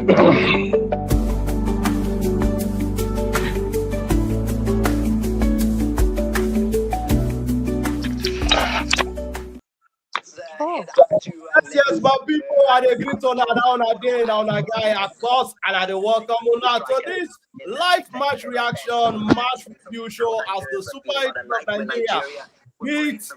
Yes, my people, I agree to on a day, on a guy across, and I welcome you now to this live match reaction, match review show as the Super Eagles of Nigeria beat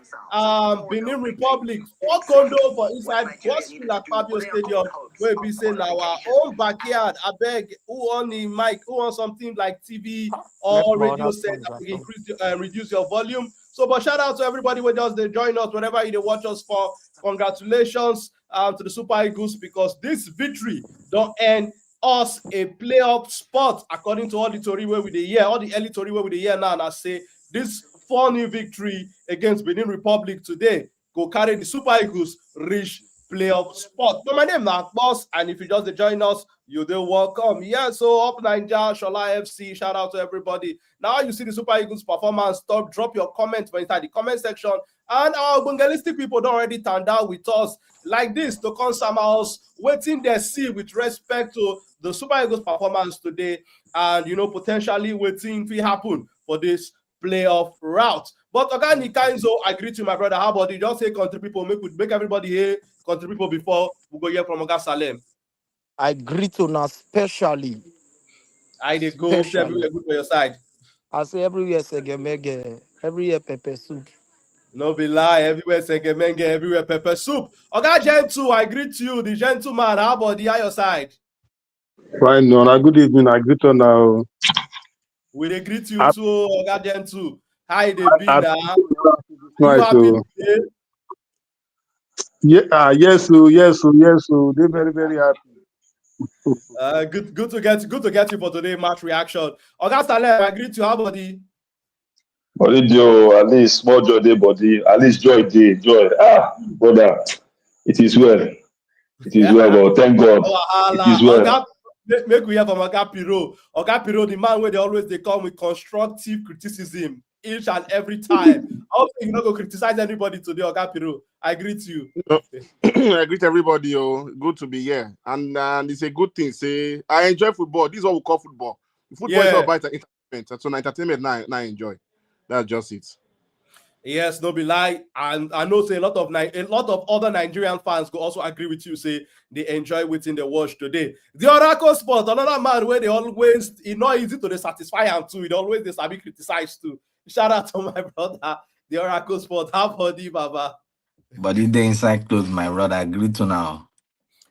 Benin Republic 4-0 for inside Godswill Akpabio Stadium, where we say now our own backyard. I beg, who on the mic, who on something like TV or radio set that we increase reduce your volume. So, but shout out to everybody who does they join us whenever you watch us for. Congratulations to the Super Eagles because this victory don't end us a playoff spot according to all the Tory where we the year, all the early Tory where we the year now. And I say this 4-0 victory against Benin Republic today go carry the Super Eagles reach playoff spot. But my name is Boss, and if you just join us, you're welcome. Yeah, so up Nigeria, Shola FC, shout out to everybody. Now you see the Super Eagles performance. Drop your comments inside the comment section. And our Bengali people don't already turn down with us like this to come somehow waiting their see with respect to the Super Eagles performance today, and potentially waiting to happen for this playoff route. But Oga Nikanzo, I agree to my brother. How about you just say country people, make everybody here country people before we go here from Oga Salem. I agree to now especially. I dey go everywhere good for your side. I say everywhere segemege, everywhere pepper soup. No be lie, everywhere segemenge, everywhere pepper soup. Oga Gentle, I greet you, the gentleman. How about the your side? Fine, no, good evening. I greet you now. We dey greet you too, Oga Gentle. How you dey be now? You happy today? Yeah, yes, so they're very, very happy. Good to get you for today match reaction. Oga Salem, I greet you. How about the? Body Joe, at least small joy day, body. At least joy day, joy. Brother, it is well. It is well, but thank God. It is well. Make we hear from Oga Piro. Oga Piro, the man where they come with constructive criticism each and every time. Also, you're not going to criticize anybody today, Oga Piro. I greet you. I greet everybody. Good to be here. And it's a good thing. Say, I enjoy football. This is what we call football. Football is all about entertainment. So entertainment, now I enjoy. That's just it. Yes, no be lie. And I know say a lot of other Nigerian fans go also agree with you, say they enjoy waiting the watch today. The Oracle Sport, another man where they always, it's not easy to satisfy him too. It always they sabi criticize too. Shout out to my brother, the Oracle Sport. How about you, Baba? But in the inside clothes, my brother, I greet you now.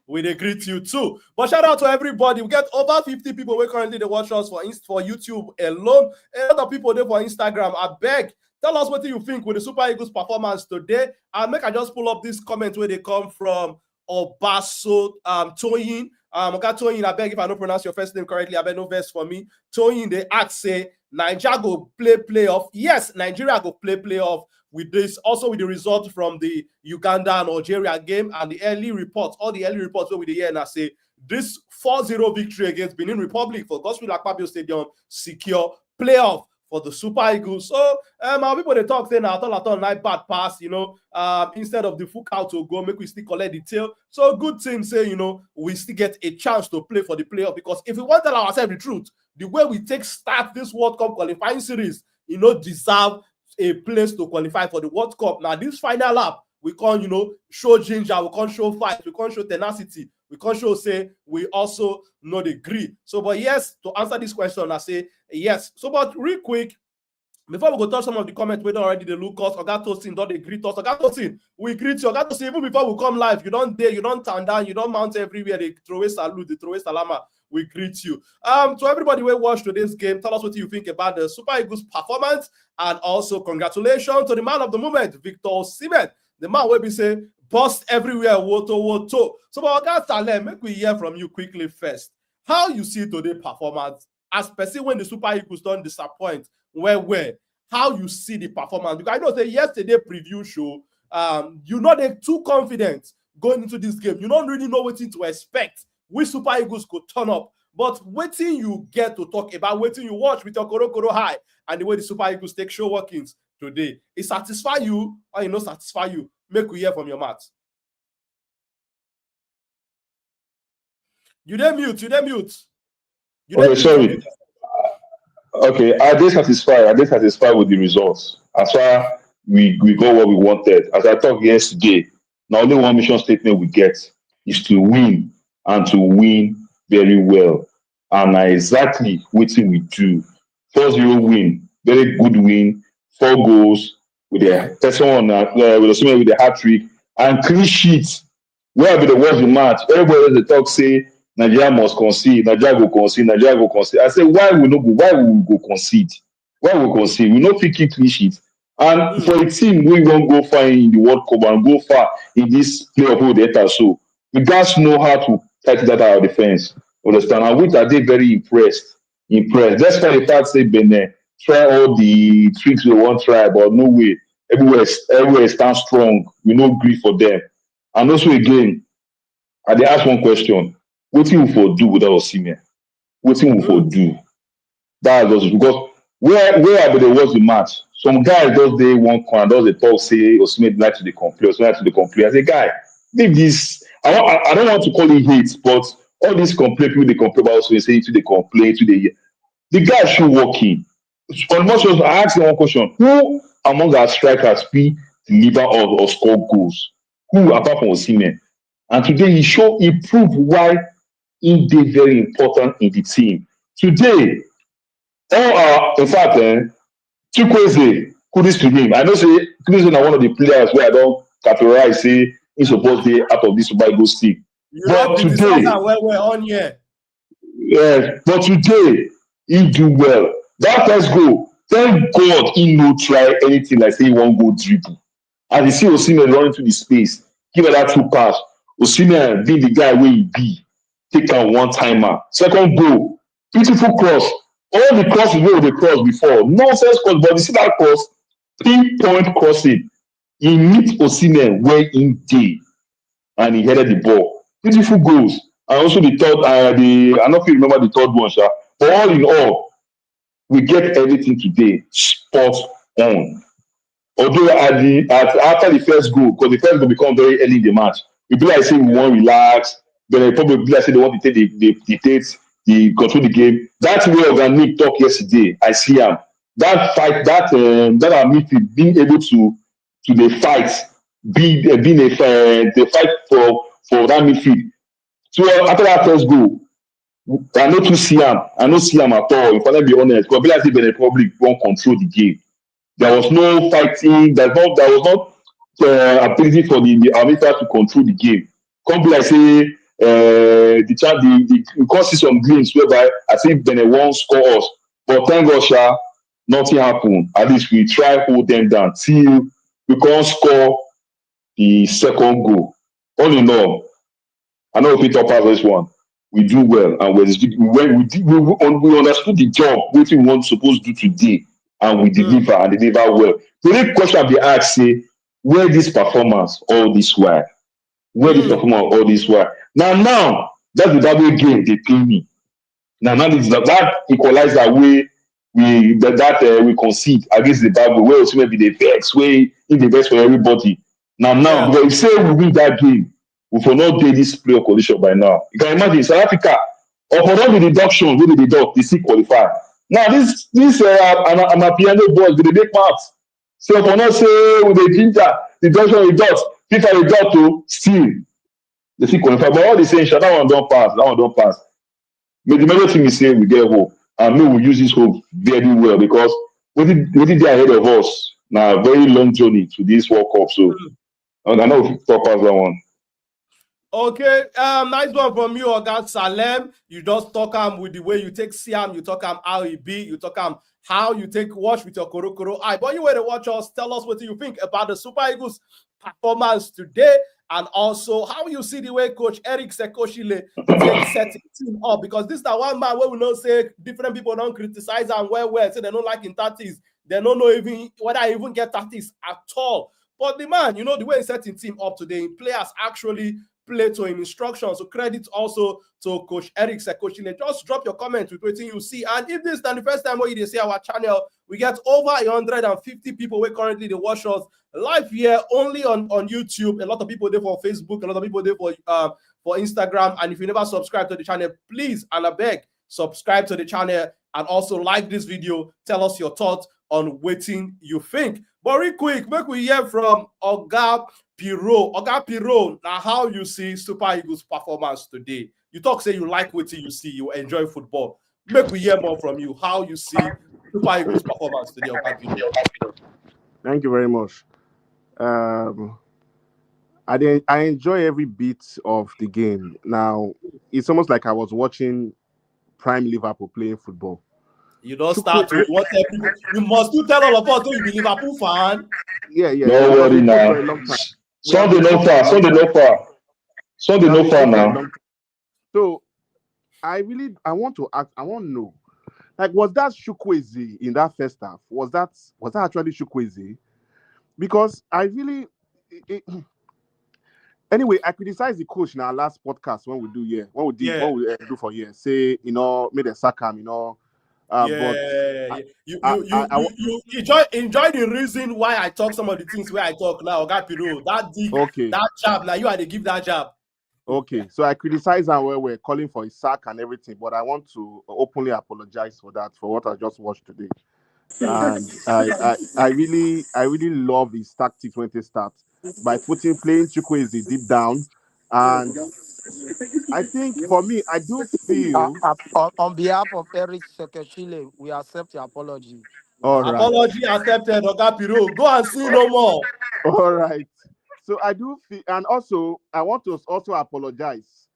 We greet you too. But shout out to everybody. We get over 50 people who currently they watch us for YouTube alone. A lot of people there for Instagram. I beg, tell us what you think with the Super Eagles performance today. And make I just pull up this comment where they come from. Obaso Toyin. Okay, Toyin, I beg if I don't pronounce your first name correctly, I beg no verse for me. Toyin, they ask say Nigeria go play playoff. Yes, Nigeria go play playoff with this, also with the result from the Uganda and Algeria game and the early reports, all the early reports over the year, and I say this 4-0 victory against Benin Republic for Godswill Akpabio Stadium secure playoff for the Super Eagles. So our people they talk saying I thought night bad pass, instead of the full out to go, make we still collect the tail. So good thing say, we still get a chance to play for the playoff, because if we want to tell ourselves the truth, the way we start this World Cup qualifying series, deserve a place to qualify for the World Cup. Now, this final lap, we can't, show ginger, we can't show fight, we can't show tenacity, we can't show, say, we also not agree. So, but yes, to answer this question, I say yes. So, but real quick, before we go touch some of the comments, we don't already the Lucas, Oga Tosin, don't agree to us. Oga Tosin, we greet you. Oga Tosin, even before we come live, you don't dare, you don't turn down, you don't mount everywhere, they throw away salute, they throw away salama. We greet you. To everybody who watched today's game, tell us what you think about the Super Eagles performance, and also congratulations to the man of the moment, Victor Osimhen, the man where we say bust everywhere, woto. So, Oga Salem, make we hear from you quickly first. How you see today performance, especially when the Super Eagles don't disappoint, where how you see the performance? Because I know say yesterday preview show, you're not too confident going into this game. You don't really know what to expect. Which Super Eagles could turn up, but waiting you get to talk about, waiting you watch with your Koro high, and the way the Super Eagles take show workings today, it satisfy you or not satisfy you? Make we hear from your mouth. You don't mute. You don't mute. You Okay, don't mute. sorry. Okay, are they satisfied? Are they satisfied with the results? As far we got what we wanted. As I talked yesterday, now only one mission statement we get is to win and to win very well. And na exactly what we do. 4-0 win, very good win, 4 goals with a person on with Osimhen with a hat trick and clean sheet. Where be the worst the match? Everybody dey talk say Nigeria must concede, Nigeria go concede, Nigeria go concede. I say why we no go? Why we go concede? Why we concede? We no fit keep clean sheet. And for a team wey wan go far in the World Cup and go far in this playoff wey dey enter so, we gats know how to tighten that our defense. Understand? And which I dey very impressed. Despite the fact say Benin try all the tricks we wan try, but no way. Everywhere stand strong. We no gree for them. And also again, I dey ask one question: wetin we for do without Osimhen? Wetin we for do? That's just because where I be dey watch the match, some guys just dey one corner, just dey talk say Osimhen like to dey complain, Osimhen like to dey complain. I say, guy, leave this. I don't want to call it hate, but all this complaint people dey complain about Osimhen, say to dey complain, to dey. The guy should walk in. On most of I ask you one question: who among our strikers fit deliver or score goals? Who apart from Osimhen? And today he proved why he dey very important in the team. Today, in fact, Chukwueze, kudos to him. I know say Chukwueze na one of the players where I don't categorize say he suppose dey out of this Super Eagles team. But today, we're on here. yes, but today he do well. That first goal, thank God he no try anything like say he wan go dribble. And you see Osimhen running through the space, give her that 2 pass. Osimhen being the guy where he be, take am one timer. Second goal, beautiful cross. All the crosses wey we dey cross before, nonsense cross, but you see that cross, pinpoint crossing. He meet Osimhen where he dey, and he headed the ball. Beautiful goals. And also the third, I no fit remember the third one, sha. But all in all, we get everything today spot on. Although after the first goal, because the first goal become very early in the match, we be like say we want relax. Then they probably be like say they want to take the control the game. That's where Organic talk yesterday. I see him. That fight, that our midfield being able to the fight, being the fight for that midfield. So after that first goal, I no too see him. I no see him at all. If I be honest, because be like say the Republic won't control the game. There was no fighting. There was not ability for the Armita to control the game. Come be like say we can't see some glimpse whereby I think Benin won't score us. But thank God, sha, nothing happened. At least we try hold them down till we can't score the second goal. All in all, I know if we top pass this one, we do well, and we understood the job what we want supposed to do today, and we deliver and deliver well. The next question be asked say, where this performance all this while? Where this performance all this while? Now that's the double game they pay me. Now that equalizer way we concede against the Bible where also maybe the vex way in the best for everybody. Now because if say we win that game, we for not do this playoff condition by now. You can imagine South Africa upon all the deduction wey they deduct, they still qualify. Now this Amapiano boys they make maths. So upon not say with the ginger deduction deduct, FIFA deduct to still they still qualify. But all the same, that one don't pass. That one don't pass. But the major thing is saying we get hope, and we will use this hope very well because what did they ahead of us? Now a very long journey to this World Cup. So I know if we talk past that one. Okay, nice one from you, Oga Salem. You just talk with the way you take Siam, you talk how he be, you talk how you take watch with your Korokoro eye. But you wait to watch us, tell us what you think about the Super Eagles performance today, and also how you see the way Coach Eric Sekoshile take setting team up. Because this is the one man where we know say different people don't criticize and say they don't like in tactics, they don't know even whether I even get tactics at all. But the man, you know, the way he's setting team up today, players actually play to him instructions. So credit also to Coach Eric Sekoshile. Just drop your comment with what you see. And if this is the first time you see our channel, we get over 150 people who currently they watch us live here only on YouTube. A lot of people there for Facebook, a lot of people there for Instagram. And if you never subscribe to the channel, please, and I beg, subscribe to the channel and also like this video. Tell us your thoughts on what you think. But real quick, make we hear from Oga Piro. Oga Piro, now how you see Super Eagles performance today? You talk, say you like what you see, you enjoy football. Make we hear more from you. How you see Super Eagles performance today, Oga Piro? Thank you very much. I enjoy every bit of the game. Now, it's almost like I was watching prime Liverpool playing football. You don't start to want people. You must do tell all of us, you be Liverpool fan. Yeah. No worry now. Sunday no far now. So I want to know, like, was that Chukwueze in that first half? Was that actually Chukwueze? Because anyway, I criticized the coach in our last podcast when we do for here. Say, made a sack him, You enjoy the reason why I talk some of the things where I talk now, Oga Piro. That jab, now you had to give that jab. Okay, so I criticize and we're calling for a sack and everything, but I want to openly apologize for that, for what I just watched today. And I really love his tactics when they start by playing Chukwueze deep down. And I think for me, I do feel on behalf of Eric Sekeshile, we accept your apology. All right. Apology accepted, Oga Piro. Go and see no more. All right. So I do feel, and also I want to also apologize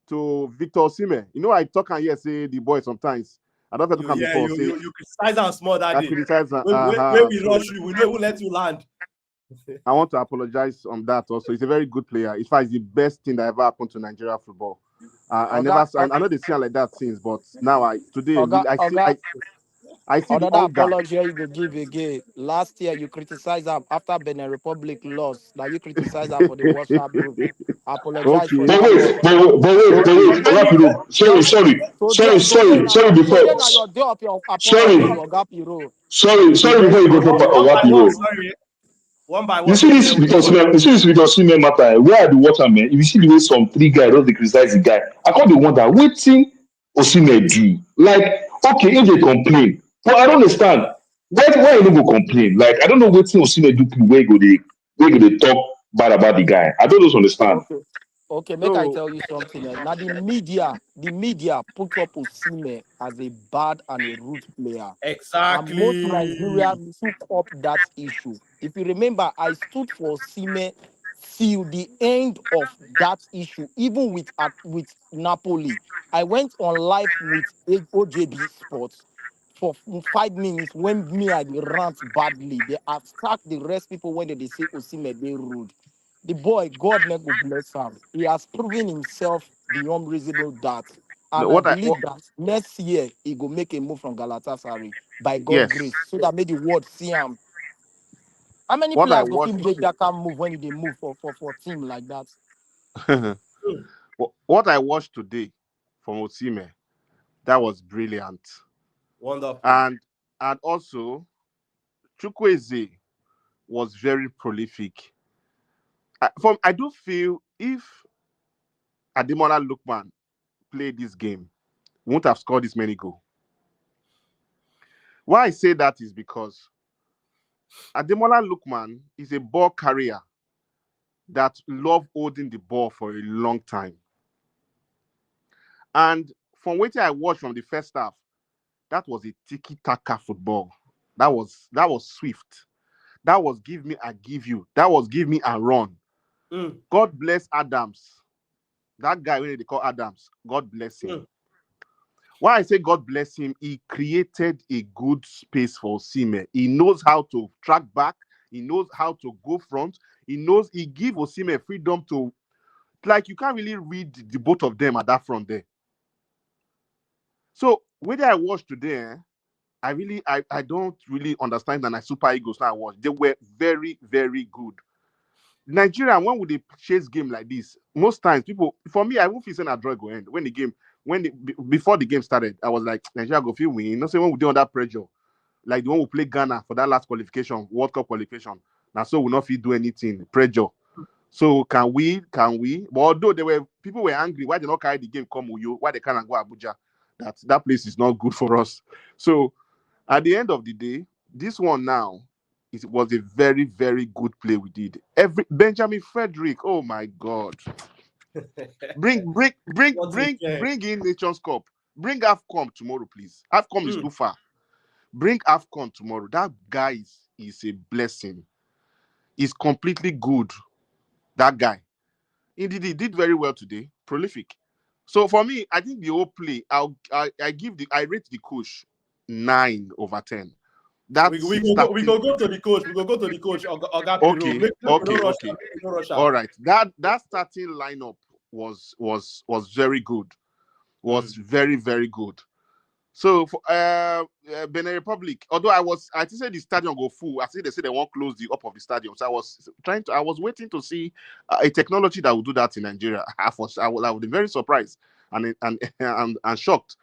to Victor Osimhen. I talk and say the boy sometimes. I don't have to come before. You criticize and small that day. When we rush you, we never let you land. I want to apologize on that also. He's a very good player. In fact, it's the best thing that ever happened to Nigeria football. I know they see him like that since, but now I see another apology you will give again. Last year you criticized him after Benin Republic lost. Now you criticize him for the WhatsApp group. Apologize for But wait. Sorry. Before you go to Oga. One by one. You see this with Osimhen matter. Where are the watermen? If you see the way some three guys don't criticize the guy, I can't wonder waiting Osimhen do. Like, okay, if they complain, but I don't understand why you don't go complain. Like, I don't know what Osimhen do. Where go they talk bad about the guy? I don't understand. Okay, make I tell you something. Now the media put up Osimhen as a bad and a rude player. Exactly. And most Nigerians took up that issue. If you remember, I stood for Osimhen till the end of that issue, even with Napoli. I went on live with OJB Sports for 5 minutes when I rant badly. They attacked the rest people when they say Osimhen they rude. The boy, God may go bless him. He has proven himself beyond reasonable doubt. And I believe that next year he will make a move from Galatasaray by God's grace, so that made the world see him. How many players go make that can move when they move for team like that? What I watched today from Osimhen, that was brilliant. Wonderful. And also, Chukwueze was very prolific. I do feel if Ademola Lookman played this game, won't have scored this many goals. Why I say that is because Ademola Lookman is a ball carrier that love holding the ball for a long time. And from what I watched from the first half, that was a tiki-taka football. That was swift. That was give me, I give you. That was give me and run. God bless Adams. That guy, when they call Adams, God bless him. Why I say God bless him, he created a good space for Osimhen. He knows how to track back. He knows how to go front. He give Osimhen freedom to, like, you can't really read the both of them at that front there. So when I watched today, I don't really understand that Super Eagles now watch. They were very, very good. Nigeria, when would they chase game like this? Most times, people, for me, I won't feel saying a draw go end. Before the game started, I was like, Nigeria go feel win. You know, say when we do under pressure, like the one who play Ghana for that last qualification, World Cup qualification. Now, so we'll not feel do anything, pressure. So can we? But although there were people were angry. Why they not carry the game come Uyo? Why they can't go Abuja? That place is not good for us. So at the end of the day, this one now, it was a very, very good play we did. Benjamin Frederick, oh my God. Bring in Nations Cup. Bring AFCON tomorrow, please. AFCON is too far. Bring AFCON tomorrow. That guy is a blessing. He's completely good. That guy. Indeed, he did very well today. Prolific. So for me, I think the whole play, I rate the coach 9/10. We go go to the coach. We go to the coach. Okay. All right. That starting lineup was very good. Was very, very good. So for Benin Republic, although I think said the stadium go full. I think they said they won't close the up of the stadium. So I was waiting to see a technology that would do that in Nigeria. I would be very surprised and shocked.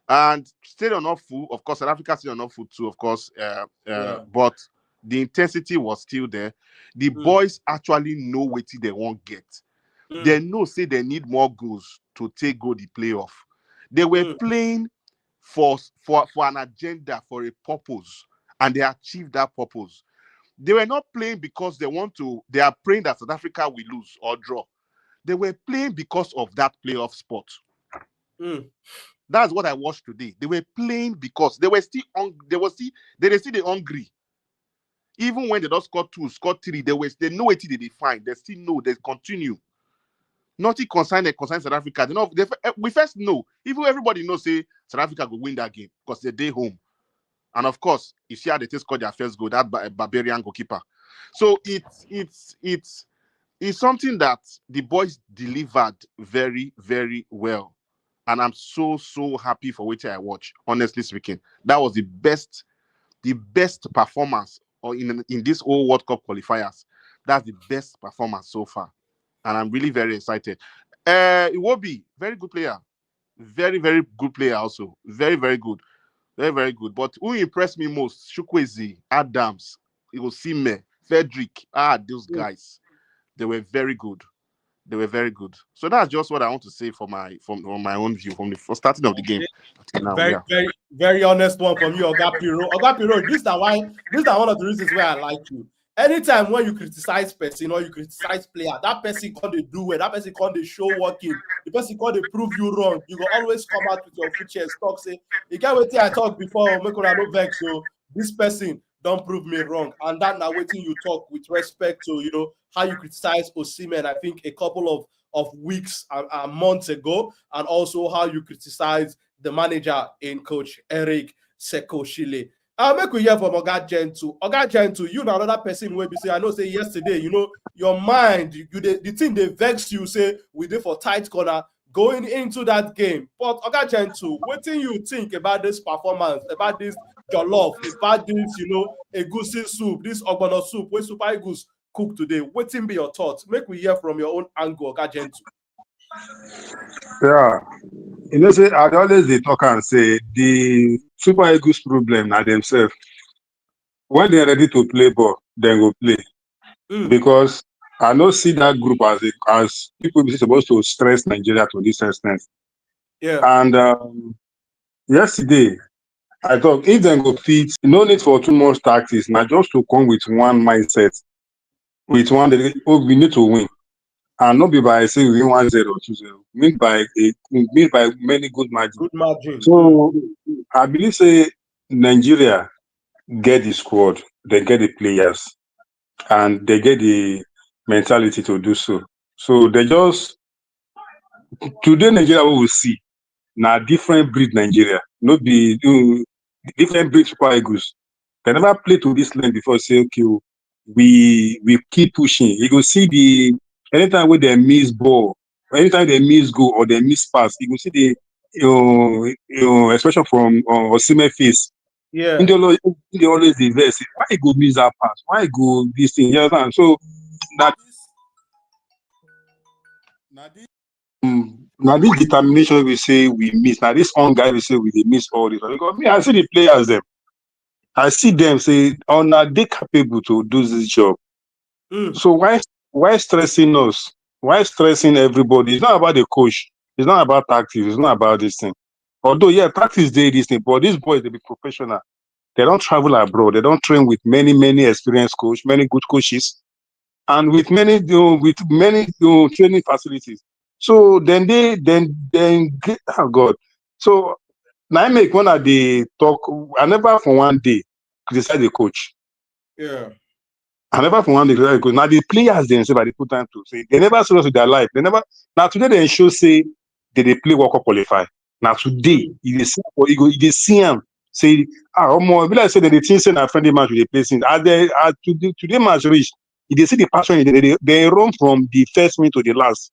And stadium not full, of course. South Africa stadium not full too, of course. But the intensity was still there. The boys actually know what they won't get. They know say they need more goals to go the playoff. They were playing for an agenda, for a purpose, and they achieved that purpose. They were not playing because they are praying that South Africa will lose or draw. They were playing because of that playoff spot. That's what I watched today. They were playing because they were still hungry. Even when they don't score 2, score 3, they know what they find. They still know they continue. Nothing concerns South Africa. We first know. Even everybody knows say South Africa will win that game because they're home. And of course, you see how they scored their first goal, that barbarian goalkeeper. So it's something that the boys delivered very, very well. And I'm so happy for what I watch. Honestly speaking, that was the best performance in this whole World Cup qualifiers. That's the best performance so far. And I'm really very excited. Iwobi, very good player. Very, very good player also. Very, very good. Very, very good. But who impressed me most? Chukwueze, Adams, Osimhen, Frederick. Those guys. They were very good. They were very good. So that's just what I want to say from my own view from the starting of the game. Now, very, very honest one from you, Oga Piro. Oga Piro, this is one of the reasons why I like you. Anytime when you criticize person or you criticize player, that person can't do well, that person can't show working, the person can't prove you wrong. You will always come out with your future talk, say, you get what I talked before, make no vex, so this person don't prove me wrong. And that now waiting you talk with respect to how you criticize Osimhen, I think a couple of weeks and months ago, and also how you criticize the manager in Coach Eric Sekoshile. Make we hear from Oga Gentle. Oga Gentle, you know another person where we say, I know say yesterday, your mind, the thing they vex you, say we did for tight corner going into that game. But Oga Gentle, what do you think about this performance, about this jollof, about this, egusi soup, this ogbono soup, where Super Eagles cook today? What be your thoughts? Make we hear from your own angle, Oga Gentle. Yeah. Say I always they talk and say the Super Eagles problem na themselves. When they're ready to play ball, then go play. Because I don't see that group as people supposed to stress Nigeria to this extent. Yeah. And yesterday, I thought if they go fit, no need for too much tactics. Now just to come with one mindset, with one we need to win. And not be by saying we win 1-0 or 2-0. Mean by many good margins. Good margin. So I believe say Nigeria get the squad, they get the players, and they get the mentality to do so. So they just today Nigeria we will see now different breed Nigeria, not be different breed Super Eagles. They never play to this lane before. Say okay, we keep pushing. You go see anytime when they miss ball, anytime they miss goal or they miss pass, you go see the expression from Osimhen face. Yeah. They always diverse. Why you go miss that pass? Why you go this thing? You understand? So now this determination we say we miss. Now this on guy we say we miss all this. Because me, I see the players them. I see them say, now they capable to do this job. So why stressing us? Why stressing everybody? It's not about the coach. It's not about tactics. It's not about this thing. Although, yeah, tactics they this thing, but these boys, they be professional. They don't travel abroad. They don't train with many experienced coach, many good coaches, and with many training facilities. So then get, oh God. So now I make one of the talk. I never for one day criticize the coach. Yeah. I never for one day criticize the coach. Now the players themselves they put time to say they never serious with their life. They never now today they show say they play World Cup Qualifier. Now today they see him say more be like say they think say na friendly match with the placing. As today match reach, they see the passion they run from the first minute to the last.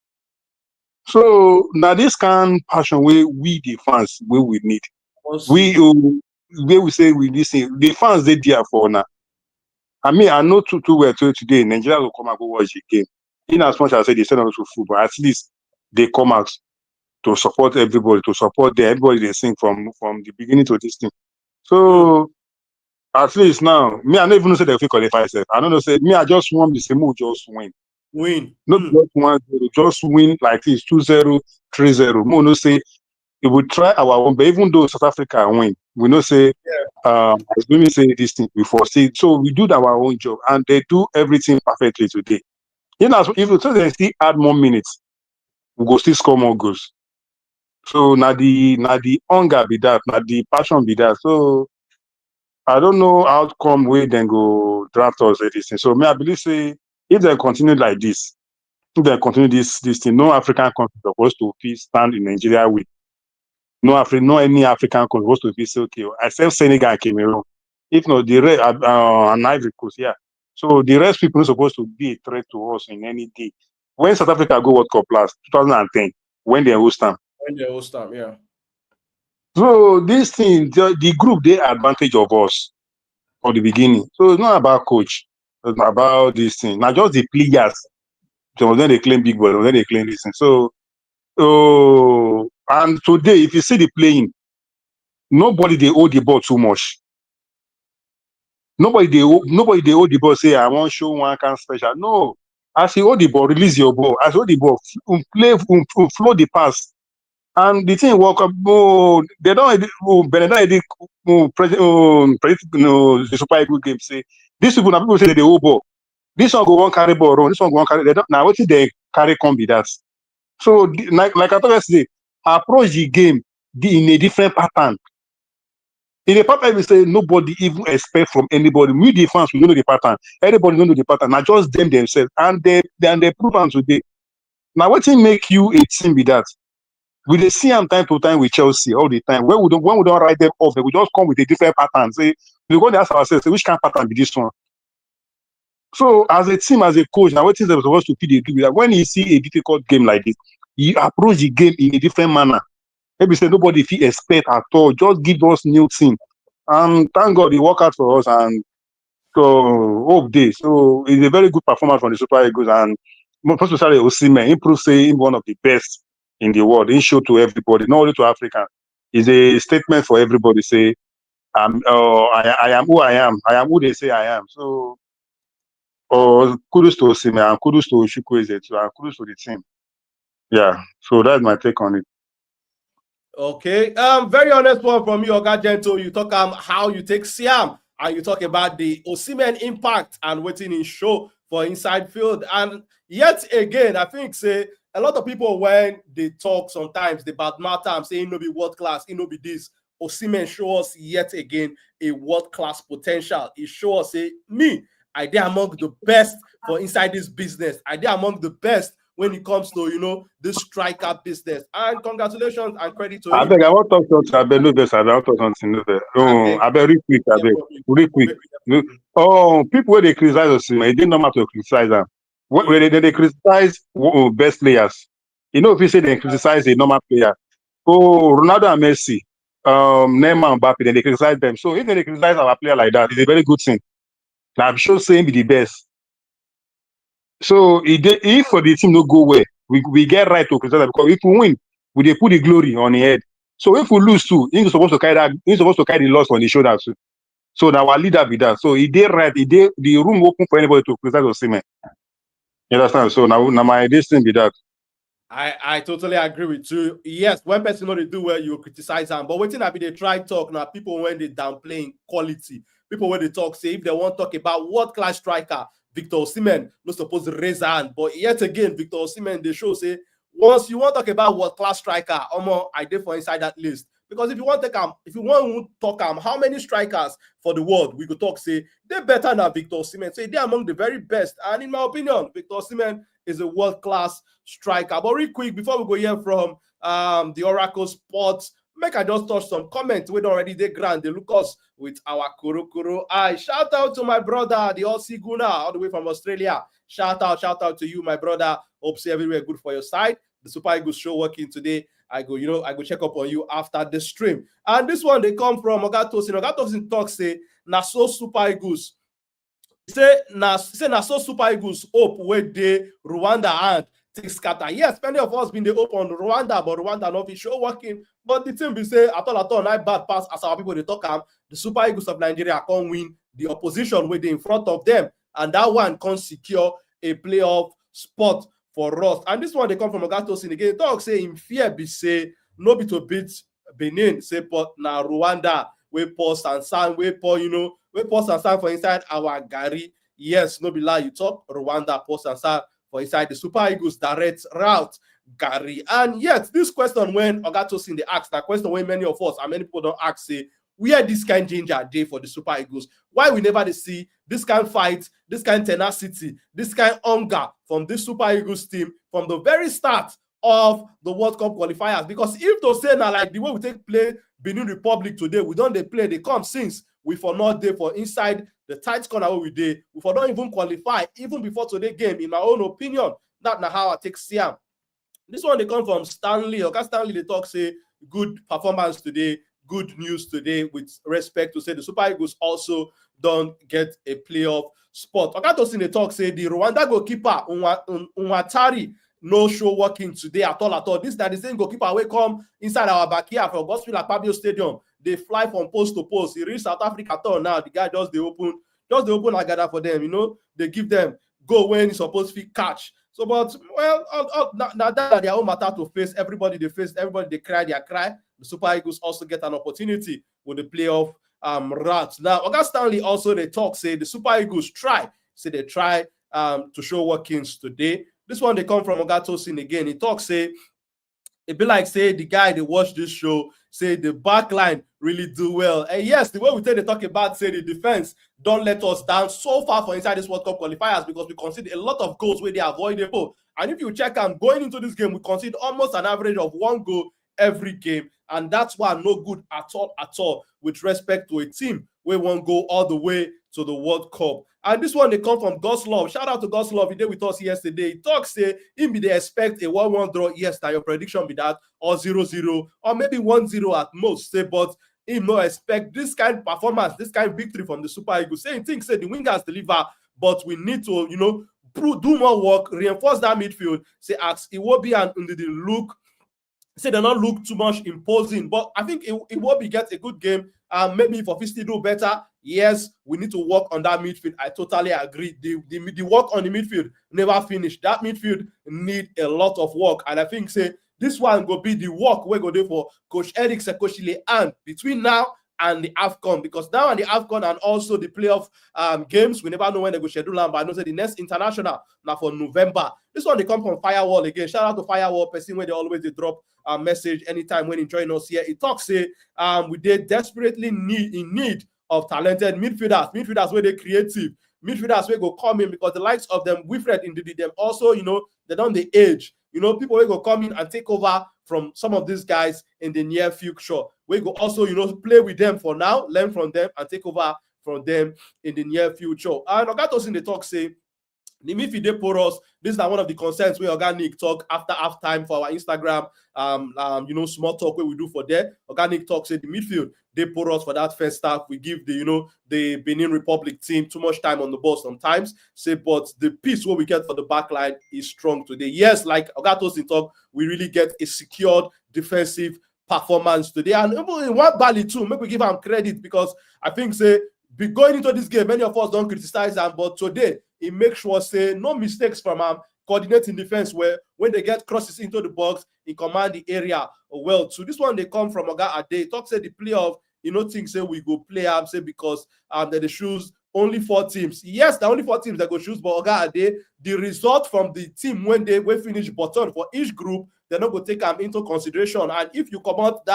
So now this kind passion where we the fans where we need. We say we listen. The fans they there for now. I mean, I know too well today. Nigeria will come and go watch the game. In as much as I say they send us to football, at least they come out to support everybody, to support everybody they sing from the beginning to this thing. So at least now, me I don't even know say they will qualify itself. I don't know say me I just want the same just win. Not just 1-0, just win like this 2-0, 3-0. More no say if we try our own, but even though South Africa win, we know say as we say this thing before. See, so we do our own job and they do everything perfectly today. You know, if you they still add more minutes, we go still score more goals. So now the hunger be that, now the passion be that. So I don't know outcome where then go draft us this thing. So me I believe say if they continue like this, if they continue this thing, no African country supposed to stand in Nigeria with. No any African country supposed to be say okay, except Senegal and Cameroon. If not the rest and Ivory Coast, yeah. So the rest people are supposed to be a threat to us in any day. When South Africa go World Cup last 2010, when they host them. Yeah. So this thing, the group they advantage of us from the beginning. So it's not about coach. It's not about this thing. Now just the players. So then they claim big boy, then they claim this thing. So and today, if you see the playing, nobody they hold the ball too much. Nobody they hold the ball say I want show one kind special. No, as you hold the ball, release your ball. As you hold the ball, play, flow the pass. And the thing work up. They don't. Benin predict the Super Eagles game. Say these people now people say they hold ball. This one go one carry ball run. This one go one carry. They don't now. What they carry come be that. So like I thought yesterday, approach the game in a different pattern. In a pattern, we say nobody even expect from anybody. We the fans, we don't know the pattern. Everybody don't know the pattern. Now just them themselves, and they prove them today. Now what thing make you a team with that? We dey see them time to time with Chelsea all the time. When we don't write them off, we just come with a different pattern. Say we go to ask ourselves, say, which kind of pattern be this one? So as a team, as a coach, now what things they're supposed to do with that? When you see a difficult game like this, you approach the game in a different manner. Maybe say nobody feel expect at all. Just give us new team. And thank God he work out for us and so hope day. So it's a very good performance from the Super Eagles and most especially Osimhen. He proved say him one of the best in the world. He showed to everybody, not only to Africa. It's a statement for everybody. Say I am who I am. I am who they say I am. So kudos to Osimhen and kudos to Chukwueze too, and kudos to the team. Yeah. So that's my take on it. Okay. Very honest one from you, Oga Gento. You talk how you take Siam and you talk about the Osimhen impact and waiting in show for inside field. And yet again, I think say a lot of people when they talk sometimes they badmouth am say no be world class, no be this. Osimhen show us yet again a world class potential. It show us say me, I dey among the best for inside this business. I dey among the best when it comes to this striker business. And congratulations and credit to him. I beg, I want to talk something. I beg, no best. I want to talk something. I beg, real quick. I beg, real quick. People where they criticize us, it didn't normal to criticize them. When they criticize best players, if you say they criticize a normal player, Ronaldo and Messi, Neymar and Mbappe, then they criticize them. So if they criticize our player like that, it's a very good thing. Now I'm sure saying be the best. So if for the team no go well, we get right to criticize them because if we win, we dey put the glory on the head. So if we lose too, he's supposed to carry the loss on the shoulders too. So now our leader be that. So he did right. The room open for anybody to criticize Osimhen. You understand? So now my this thing be that. I totally agree with you. Yes, when person know they do well, you criticize them. But waiting I be they try talk now. People when they downplaying quality. People when they talk, say if they want to talk about world-class striker, Victor Osimhen, not supposed to raise hand. But yet again, Victor Osimhen, they show say once you want to talk about world-class striker, I did for inside that list. Because if you want to talk, if you want to talk how many strikers for the world we could talk, say they're better than Victor Osimhen. Say they're among the very best. And in my opinion, Victor Osimhen is a world-class striker. But real quick, before we go here from the Oracle Sports, make I just touch some comments. We already they grand. They look us with our Kuro. Shout out to my brother, the Aussie Guna, all the way from Australia. Shout out to you, my brother. Hope see everywhere good for your side. The Super Eagles show working today. I go check up on you after the stream. And this one they come from Ogatosin. Ogatosin talk say na so Super Eagles. Say na so Super Eagles hope where they Rwanda and take scatter. Yes, many of us been the hope on Rwanda, but Rwanda not be show working. But the team be say at all, not bad pass as our people they talk the Super Eagles of Nigeria can win the opposition with in front of them, and that one can secure a playoff spot for us. And this one they come from Ogatosin again. Talk say in fear be say no be to beat Benin. Say but na Rwanda we pour Sansan, we pour Sansan for inside our Gary. Yes, no be lie. You talk Rwanda pour Sansan for inside the Super Eagles direct route, Gary. And yet, this question when Ogatosin they ask that question when many of us and many people don't ask say where this kind of ginger day for the Super Eagles? Why we never see this kind of fight, this kind of tenacity, this kind of hunger from this Super Eagles team from the very start of the World Cup qualifiers? Because if to say now like the way we take play Benin Republic today, we don't they play, they come since we for not there for inside the tight corner where we did, we for not even qualify even before today game. In my own opinion, that's not how I take Siam. This one they come from Stanley. Okay, Stanley they talk say good performance today. Good news today with respect to say the Super Eagles also don't get a playoff spot. Ogatosin they talk say the Rwanda goalkeeper Unwatari no show working today at all. This that the same goalkeeper will come inside our backyard from Godswill Akpabio Stadium. They fly from post to post. He reached South Africa now. The guy just they open agada for them. They give them go when he's supposed to catch. So, but well, now that their own matter to face. Everybody they cry their cry. The Super Eagles also get an opportunity with the playoff route. Now, August Stanley also they talk say the Super Eagles try to show workings today. This one they come from Ogatosin again. He talks say it be like say the guy they watch this show say the back line really do well. And yes, the way we they talk about say the defense don't let us down so far for inside this World Cup qualifiers because we concede a lot of goals where they are avoidable. And if you check going into this game, we concede almost an average of 1 goal every game, and that's why no good at all with respect to a team where won't go all the way to the World Cup. And this one they come from Goslov. Shout out to Goslov. He did with us yesterday. He talks say him be they expect a 1-1 draw. Yes, that your prediction be that or 0-0 or maybe 1-0 at most. Say, but him no expect this kind of performance, this kind of victory from the Super Eagles. Saying things say the wingers deliver, but we need to do more work, reinforce that midfield. Say ask Iwobi and Ndidi look. Say they not look too much imposing, but I think it will be get a good game. Maybe for Fisti do better. Yes, we need to work on that midfield. I totally agree. The work on the midfield never finished. That midfield need a lot of work, and I think say this one will be the work we're going to do for Coach Eric Sekoshile and between now and the AFCON, because now and the AFCON and also the playoff games, we never know when they go schedule them, but I know that the next international now for November. This one they come from Firewall again. Shout out to Firewall, person where they always they drop a message anytime when he join us here. He talks say we did desperately in need of talented midfielders where they creative, midfielders where go come in because the likes of them, Wilfred indeed them also, they don't the age. People will go come in and take over from some of these guys in the near future. We go also, play with them for now, learn from them, and take over from them in the near future. And Ogatos in the talk say, the midfield they pour us. This is one of the concerns we organic talk after halftime for our Instagram, small talk where we do for there. Organic talk say the midfield they pour us for that first half. We give the Benin Republic team too much time on the ball sometimes. Say, but the piece what we get for the back line is strong today. Yes, like Ogatos in talk, we really get a secured defensive performance today. And even in one Bali too, maybe we give them credit because I think say going into this game, many of us don't criticize them, but today he makes sure say no mistakes from coordinating defense where when they get crosses into the box, he command the area well. So this one they come from Oga Ade. Talk say the playoff, think say we go play say because they choose only 4 teams. Yes, the only 4 teams that go choose, but Oga Ade, the result from the team when they will finish bottom for each group, they're not going to take them into consideration. And if you come out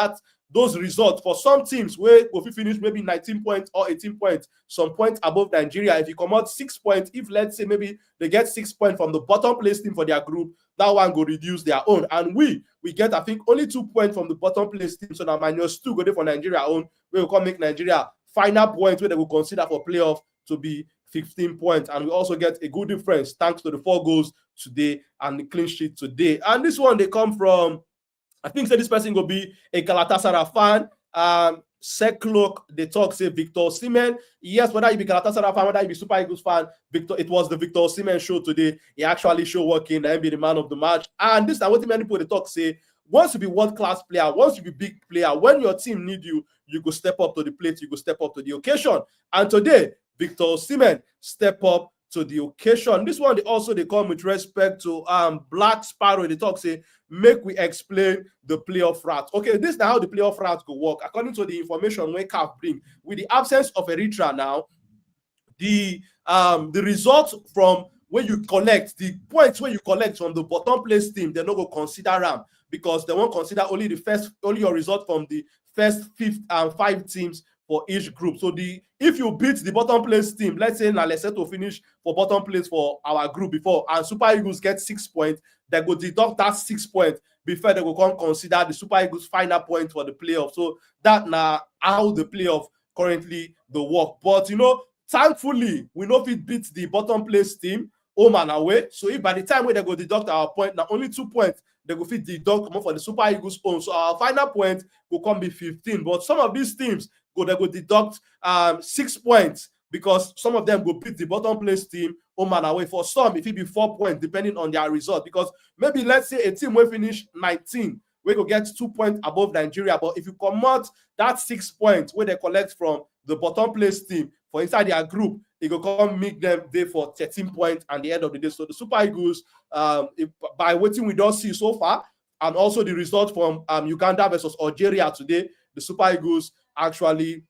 those results for some teams where if you finish maybe 19 points or 18 points, some points above Nigeria, if you come out 6 points, if let's say maybe they get 6 points from the bottom place team for their group, that one go reduce their own. And we get, I think, only 2 points from the bottom place team, so now -2 go there for Nigeria own. We will come make Nigeria final points where they will consider for playoff to be 15 points. And we also get a good difference thanks to the 4 goals today and the clean sheet today. And this one, they come from, I think so this person will be a Galatasaray fan. Seklok, they talk, say Victor Osimhen. Yes, whether you be Galatasaray fan, whether you be Super Eagles fan, it was the Victor Osimhen show today. He actually showed working and be the man of the match. And this is what many people they talk say. Once you be world-class player, once you be big player, when your team need you, you go step up to the plate, you go step up to the occasion. And today, Victor Osimhen step up to the occasion. This one, they come with respect to Black Sparrow. They talk, say, make we explain the playoff route. Okay, this is how the playoff route go work. According to the information we CAF bring, with the absence of Eritrea now, the results from where you collect, the points where you collect from the bottom place team, they're not going to consider them because they won't consider only your result from the first 5 teams for each group. So if you beat the bottom place team, let's say now let's say to finish for bottom place for our group before, and Super Eagles get 6 points, they go deduct that 6 points before they will come consider the Super Eagles final point for the playoff. So that now how the playoff currently the work. But thankfully we know if it beats the bottom place team home and away. So if by the time when they go deduct our point, now only 2 points they go fit deduct for the Super Eagles own. So our final point will come be 15. But some of these teams they go deduct 6 points because some of them go beat the bottom place team home and away. For some, if it be 4 points depending on their result. Because maybe let's say a team will finish 19, we go get 2 points above Nigeria. But if you come out that 6 points where they collect from the bottom place team for inside their group, it will come make them there for 13 points at the end of the day. So the Super Eagles, by waiting we don't see so far, and also the result from Uganda versus Algeria today, the Super Eagles actually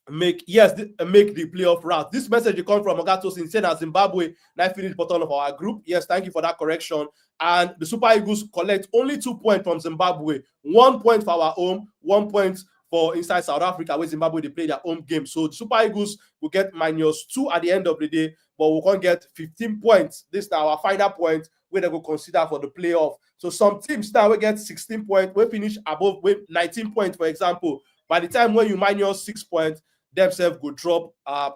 make the playoff route. This message comes from Agato Sincena, Zimbabwe, now finished bottom of our group. Yes, thank you for that correction. And the Super Eagles collect only 2 points from Zimbabwe, 1 point for our home, 1 point for inside South Africa, where Zimbabwe they play their home game. So the Super Eagles will get -2 at the end of the day, but we can't get 15 points. This is our final point where they go consider for the playoff. So some teams now will get 16 points, we finish above with 19 points, for example. By the time when you -6 points, themselves go drop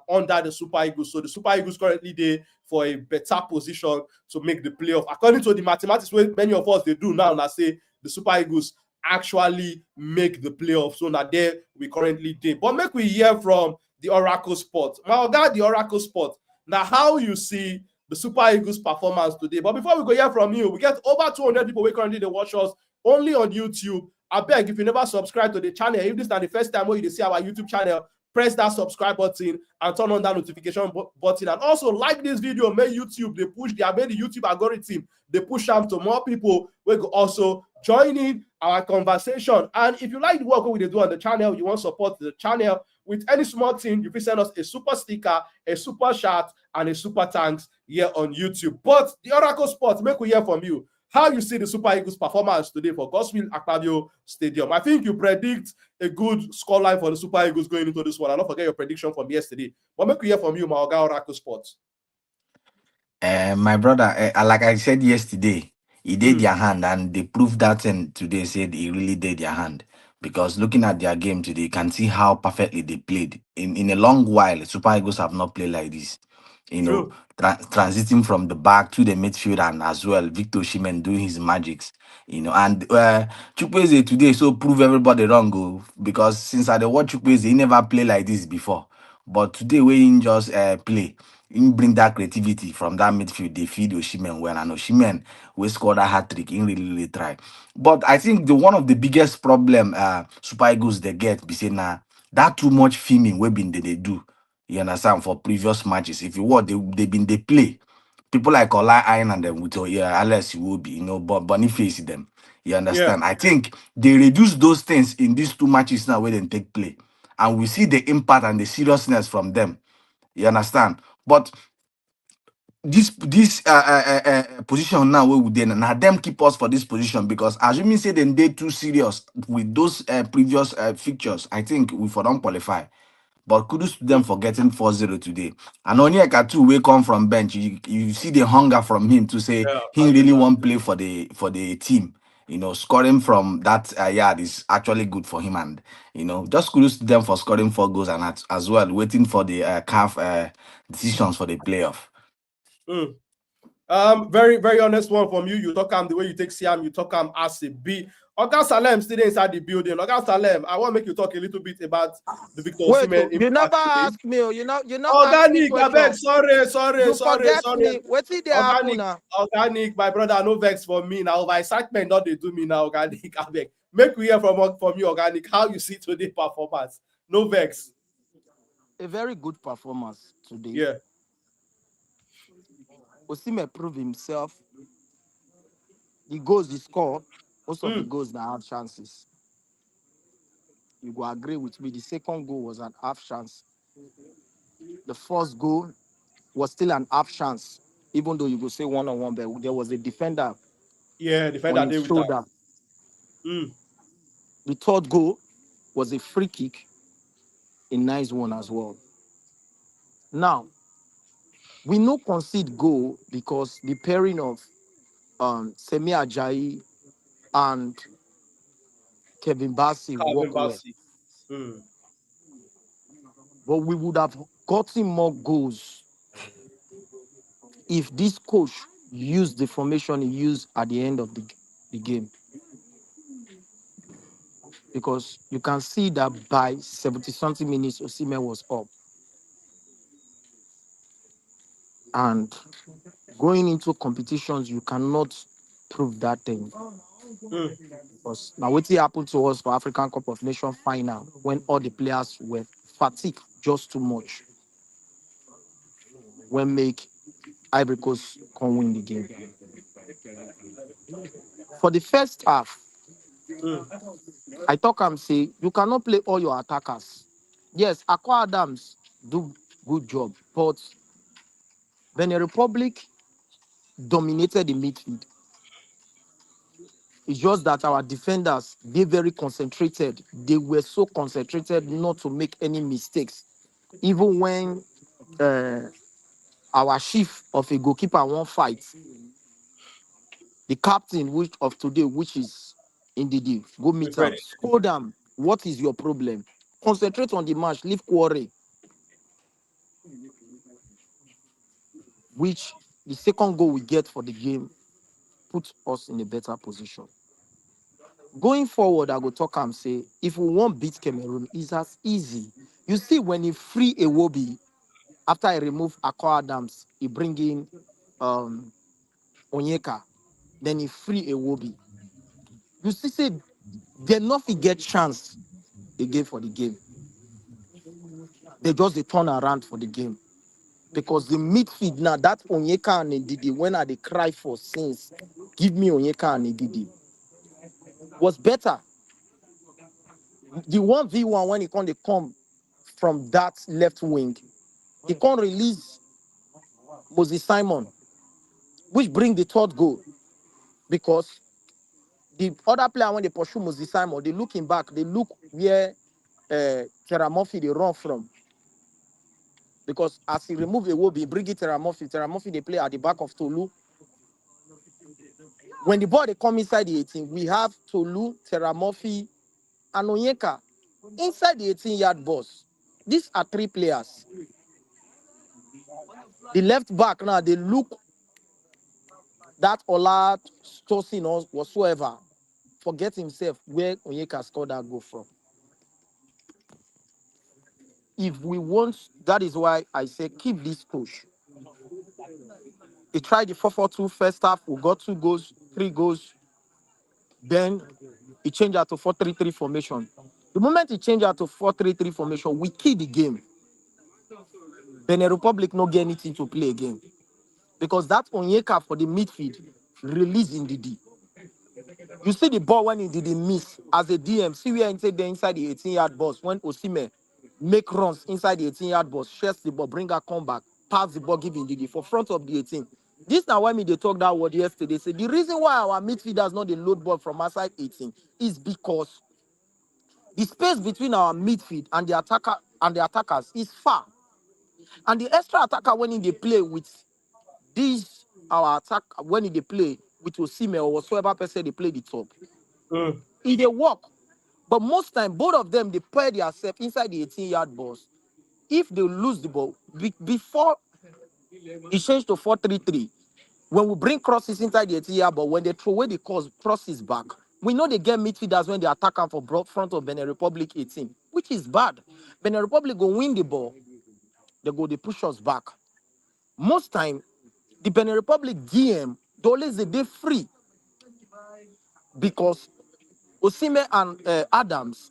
under the Super Eagles. So the Super Eagles currently there for a better position to make the playoff. According to the mathematics, where many of us they do now, and I say the Super Eagles actually make the playoff. So now there we currently did. But make we hear from the Oracle Sport. My God, the Oracle Sport. Now, how you see the Super Eagles performance today. But before we go hear from you, we get over 200 people who currently they watch us only on YouTube. I beg, if you never subscribe to the channel, if this is not the first time when you see our YouTube channel, press that subscribe button and turn on that notification button. And also like this video, make YouTube, they push the YouTube algorithm, they push them to more people. We could also join in our conversation. And if you like the work we do on the channel, you want to support the channel with any small thing, you can send us a super sticker, a super chat, and a super thanks here on YouTube. But the Oracle Sports, make we hear from you. How you see the Super Eagles performance today for Godswill Akpabio Stadium? I think you predict a good scoreline for the Super Eagles going into this one. I'll not forget your prediction from yesterday. But make we hear from you, my Oga Oracle Sports. My brother, like I said yesterday, he did their hand, and they proved that, and today said he really did their hand. Because looking at their game today, you can see how perfectly they played. In a long while, Super Eagles have not played like this. You know, transiting from the back to the midfield, and as well Victor Osimhen doing his magics. You know, and Chukwueze today so prove everybody wrong, because since I watch Chukwueze, he never played like this before. But today we didn't just play. He bring that creativity from that midfield. They feed Osimhen well, and Osimhen we scored a hat-trick. He really try. But I think one of the biggest problem Super Eagles they get be saying that too much filming we been they do. You understand? For previous matches, if you want, they play. People like Ola Iron and them with Alex will be, but Boniface them. You Yeah. understand? I think they reduce those things in these 2 matches now where they take play, and we see the impact and the seriousness from them. You understand? But this position now where we then now them keep us for this position because assuming say then they too serious with those previous fixtures, I think we for don't qualify. But kudos to them for getting 4-0 today. And Onyeka too, we come from bench. You see the hunger from him to say Yeah. he really won't play for the team. Scoring from that yard is actually good for him, and just kudos to them for scoring 4 goals and as well waiting for the CAF decisions for the playoff. Mm. Very, very honest one from you. You talk the way you take Siam, you talk as a B. Oga Salem still inside the building. Oga Salem, I want to make you talk a little bit about the Victor Wait, Osimhen you never impact today. ask me. You not ask me Organic, I beg. question. Sorry. You forget me. What did they happen now? Organic, my brother, no vex for me now. My excitement, not they do me now. Organic, I beg. Make we hear from you, Organic, how you see today performance. No vex. A very good performance today. Yeah. Osimhen proved himself. The goals he scored, most of the goals now have chances. You will agree with me. The second goal was an half chance. The first goal was still an half chance, even though you could say 1-on-1, but there was a defender. Yeah, defender on his shoulder. The third goal was a free kick, a nice one as well. Now, we no concede goal because the pairing of Semi Ajayi and Kevin Bassey work well. But we would have gotten more goals if this coach used the formation he used at the end of the game. Because you can see that by 70-something minutes, Osimhen was up. And going into competitions, you cannot prove that thing. Because now what happened to us for African Cup of Nations final when all the players were fatigued just too much. When make Ivory Coast can win the game. For the first half, I talk and say you cannot play all your attackers. Yes, Akwa Adams do good job, but Benin Republic dominated the midfield. It's just that our defenders, they very concentrated. They were so concentrated not to make any mistakes. Even when our chief of a goalkeeper won't fight, the captain of today, which is Ndidi, go meet him, scold them. What is your problem? Concentrate on the match, leave quarry. Which the second goal we get for the game puts us in a better position. Going forward, I go talk and say, if we want beat Cameroon, it's as easy. You see, when he free Iwobi, after I remove Akwa Adams, he bring in Onyeka, then he free Iwobi. You see, say, they nothing get chance again for the game. They just they turn around for the game. Because the midfield now, that Onyeka and Ndidi, when they cry for sins, give me Onyeka and Ndidi, was better. The 1v1 when they come from that left wing, he can't release Moses Simon, which bring the third goal. Because the other player, when they pursue Moses Simon, they looking back, they look where Teramofi they run from. Because as he remove the Iwobi, bring it Teramofi they play at the back of Tolu. When the ball they come inside the 18, we have Tolu, Teramofi, and Onyeka inside the 18-yard box. These are three players. The left back now, they look that Ola Tosin or whatsoever, forget himself where Onyeka scored that goal from. If we want, that is why I say keep this push. He tried the 4-4-2 first half, we got 2 goals, 3 goals. Then he changed out to 4-3-3 formation. The moment he changed out to 4-3-3 formation, we killed the game. Benin Republic no get anything to play again. Because that Onyeka for the midfield release in the D. You see the ball when he didn't miss as a DM. See where inside the 18-yard box when Osimhen make runs inside the 18-yard box, shares the ball, bring her comeback, pass the ball, give Ndidi for front of the 18. This now when they talked that word yesterday. Say the reason why our midfielders not the load ball from outside 18 is because the space between our midfield and the attackers is far. And the extra attacker when they play with these our attack when they play with Osimhen or whatsoever person they play the top. If they walk, but most time both of them they pair themselves inside the 18-yard box. If they lose the ball before it changed to 4-3-3, when we bring crosses inside the 18-yard box, when they throw away the crosses back, we know they get midfielders when they attack them for front of Benin Republic 18, which is bad. Benin Republic go win the ball, they push us back. Most time, the Benin Republic DM, they free because Osimhen and Adams,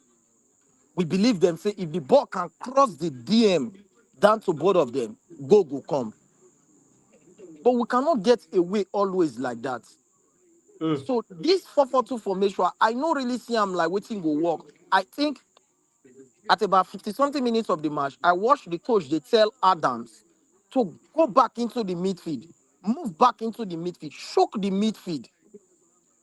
we believe them say if the ball can cross the DM down to both of them, goal will come. But we cannot get away always like that. So this 4-4-2 formation, I don't really see I'm like waiting go work. I think at about 50-something minutes of the match, I watched the coach, they tell Adams to go back into the midfield, move back into the midfield, shock the midfield,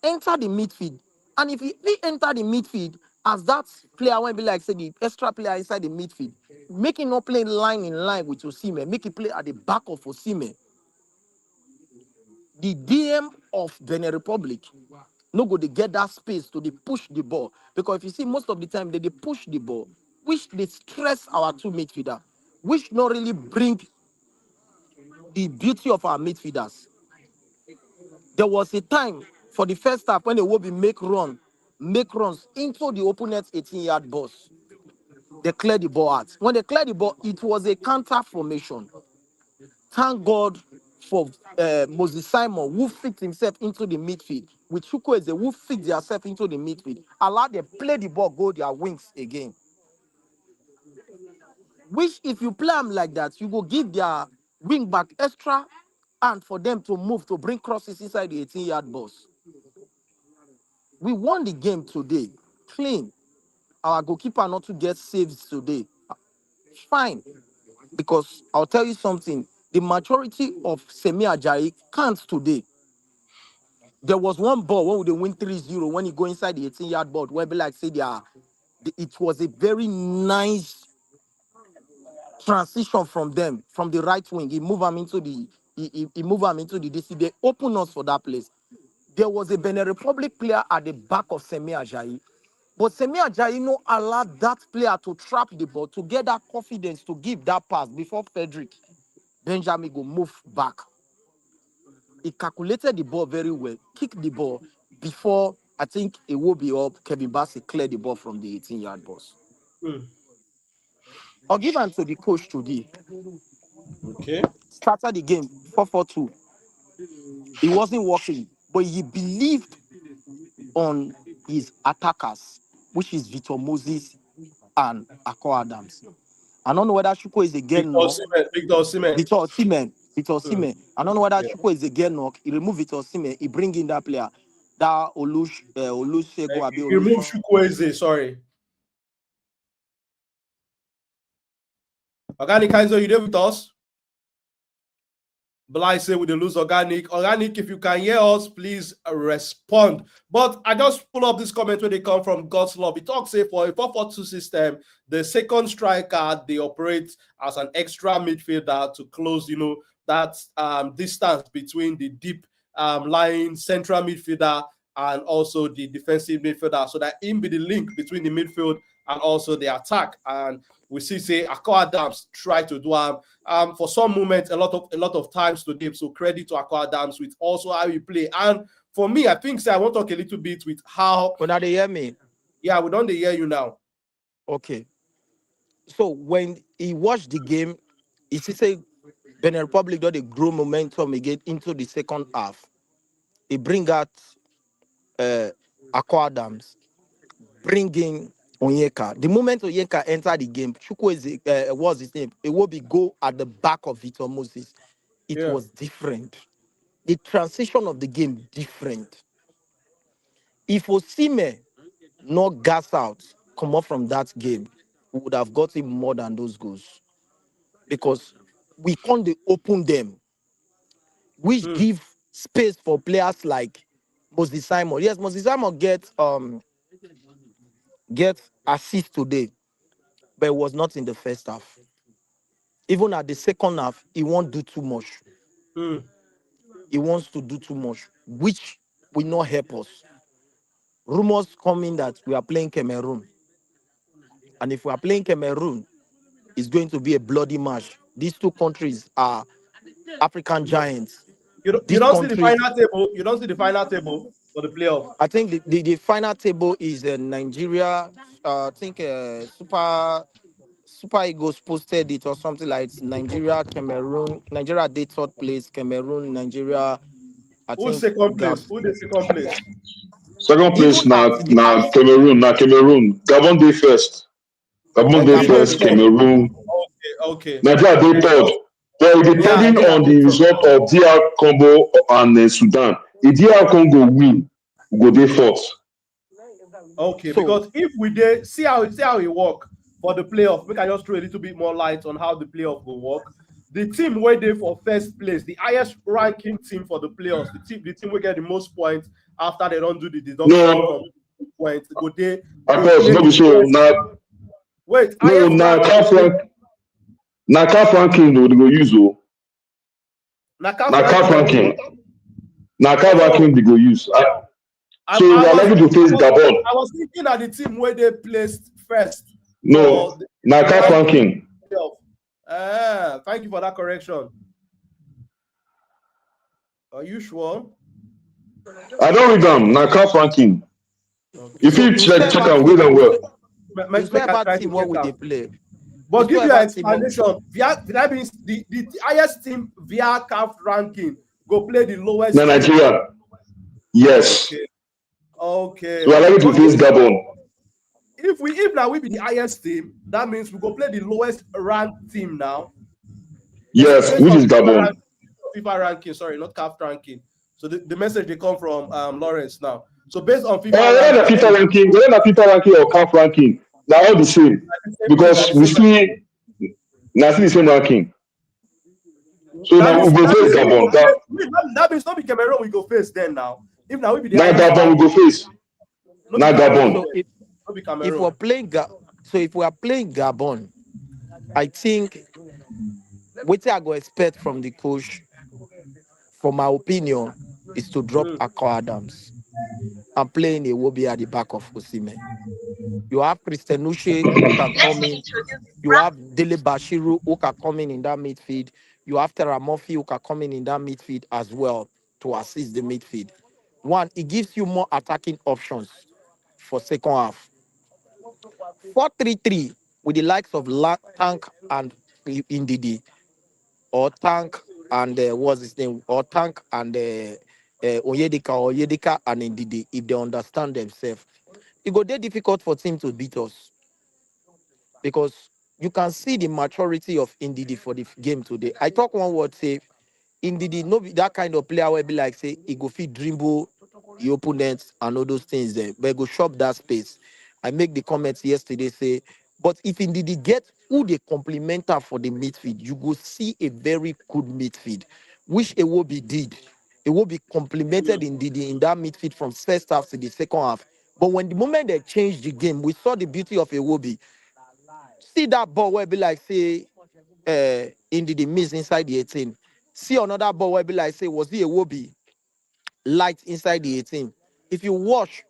enter the midfield. And if he enter the midfield as that player, when be like say the extra player inside the midfield, make him not play line in line with Osimhen, make him play at the back of Osimhen. The DM of Benin Republic no go to get that space to push the ball. Because if you see most of the time they push the ball, which they stress our two midfielders, which not really bring the beauty of our midfielders. There was a time for the first half when they will be make runs into the opponent's 18-yard box. They clear the ball out. When they clear the ball, it was a counter formation. Thank God for Moses Simon, who fixed himself into the midfield, with Chukwueze, who fixed themselves into the midfield. Allow them play the ball, go their wings again. Which, if you play them like that, you go give their wing back extra and for them to move, to bring crosses inside the 18-yard box. We won the game today, clean. Our goalkeeper not to get saves today. Fine. Because I'll tell you something, the majority of Semi Ajayi can't today. There was one ball when they win 3-0 when he go inside the 18-yard box, where be like say it was a very nice transition from them, from the right wing. He moved him into the DC. They open us for that place. There was a Benin Republic player at the back of Semi Ajayi. But Semi Ajayi no allowed that player to trap the ball, to get that confidence to give that pass before Frederick Benjamin go move back. He calculated the ball very well, kicked the ball before I think it will be up. Kevin Bassey cleared the ball from the 18-yard box. I'll give him to the coach today. Okay. Started the game 4-4-2. It wasn't working, but he believed on his attackers, which is Victor Moses and Akko Adams. I don't know whether Chukwueze is again knock. Victor Osimhen. I don't know whether Chukwueze is again knock. He remove Victor Osimhen. He bring in that player, that Olusegun. He remove Chukwueze. Sorry. Organic Kaiser, you there with us? Bly say we lose Organic. Organic, if you can hear us, please respond. But I just pull up this comment where they come from God's love. It talks say for a 4-4-2 system, the second striker they operate as an extra midfielder to close, that distance between the deep lying central midfielder and also the defensive midfielder, so that in be the link between the midfield and also the attack. And we see say Akko Adams try to do for some moments a lot of times today. So credit to Akko Adams with also how he play. And for me, I think I want to talk a little bit with how. When they hear me? Yeah, we don't hear you now. Okay. So when he watched the game, he say Benin Republic got a grow momentum again into the second half. He bring out Akko Adams, bring in Onyeka. The moment Onyeka entered the game, Chukwueze, what's his name? It will be go at the back of Victor Moses. It Yeah. was different. The transition of the game different. If Osimhen not gas out, come up from that game, we would have gotten more than those goals because we can't dey open them, which give space for players like Moses Simon. Yes, Moses Simon get assist today, but it was not in the first half. Even at the second half, he won't do too much. Mm. He wants to do too much, which will not help us. Rumors coming that we are playing Cameroon. And if we are playing Cameroon, it's going to be a bloody match. These two countries are African giants. You This don't see the country, final table. You don't see the final table for the playoff. I think the final table is Nigeria. I think Super Eagles posted it or something like it's Nigeria, Cameroon. Nigeria did third place. Cameroon, Nigeria. I Who's think second Gab. place? Who's the second place? Second place Even at the na Cameroon. Na Cameroon. Gabon dey first. Gabon dey Gabon first. dey first. Cameroon. Okay. Nigeria dey third. But it Yeah, depending Nigeria on dey the third. result of DR Congo and Sudan. If DR Congo win, we go dey fourth. Okay, So because if we did see how it work for the playoff, we can just throw a little bit more light on how the playoff will work. The team where they for first place, the highest ranking team for the playoffs, the team will get the most points after they don't do the deduction No, from points. Go there. of course, no be so. Wait, No, highest na ranking. CAF ranking they go use o. Na Na CAF ranking. Na CAF Oh, ranking they go use. So we are likely to face Gabon. I was thinking that the team where they placed first. No, na CAF ranking. Thank you for that correction. Are you sure? I don't read them. Na CAF ranking. Okay. If you check am, read them well. it's not about team what would they play. But It's give not you an about explanation. That means the highest team via CAF ranking go play the lowest. Na Nigeria. Yes. Okay. So we are likely to face Gabon. If now we be the highest team, that means we go play the lowest ranked team now. Yes, which is Gabon. FIFA ranking, sorry, not CAF ranking. So the message they come from Lawrence now. So based on FIFA whether na FIFA ranking or CAF ranking, na all the same because we still na still the same ranking. So now we go face Gabon. That means not be Cameroon we go face then now. If now we be the na Gabon we go face. Na Gabon. So if we're playing if we are playing Gabon, I think what I go expect from the coach, for my opinion, is to drop Akko Adams and playing a Iwobi at the back of Osimhen. You have Christian Uche who can come in. You have Dele Bashiru who can come in that midfield. You have Terra Murphy who can come in that midfield as well to assist the midfield. One, it gives you more attacking options for second half. 4-3-3 with the likes of Tank and Ndidi, or Tank and what's his name, or Tank and Onyedika, or Yedika and Ndidi, if they understand themselves. It go dey difficult for team to beat us because you can see the maturity of Ndidi for the game today. I talk one word, say Ndidi no be that kind of player where be like say he go fit dribble the opponents and all those things there, but he go shop that space. I make the comments yesterday say, but if Ndidi get who they complement her for the midfield, you go see a very good midfield, which Iwobi did. It will be complemented Ndidi in that midfield from first half to the second half. But when the moment they changed the game, we saw the beauty of Iwobi. See that ball where be like say Ndidi miss inside the 18. See another ball where be like say, was it Iwobi light inside the 18? If you watch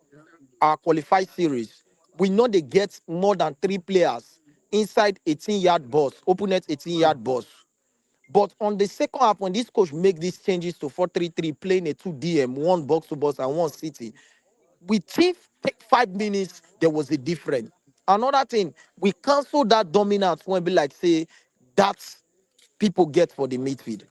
our qualified series, we know they get more than 3 players inside 18-yard box, opponent 18-yard box. But on the second half, when this coach make these changes to 4-3-3, playing a 2 DM, 1 box-to-box and 1 city, within 5 minutes, there was a difference. Another thing, we cancel that dominance when be like say that's people get for the midfield.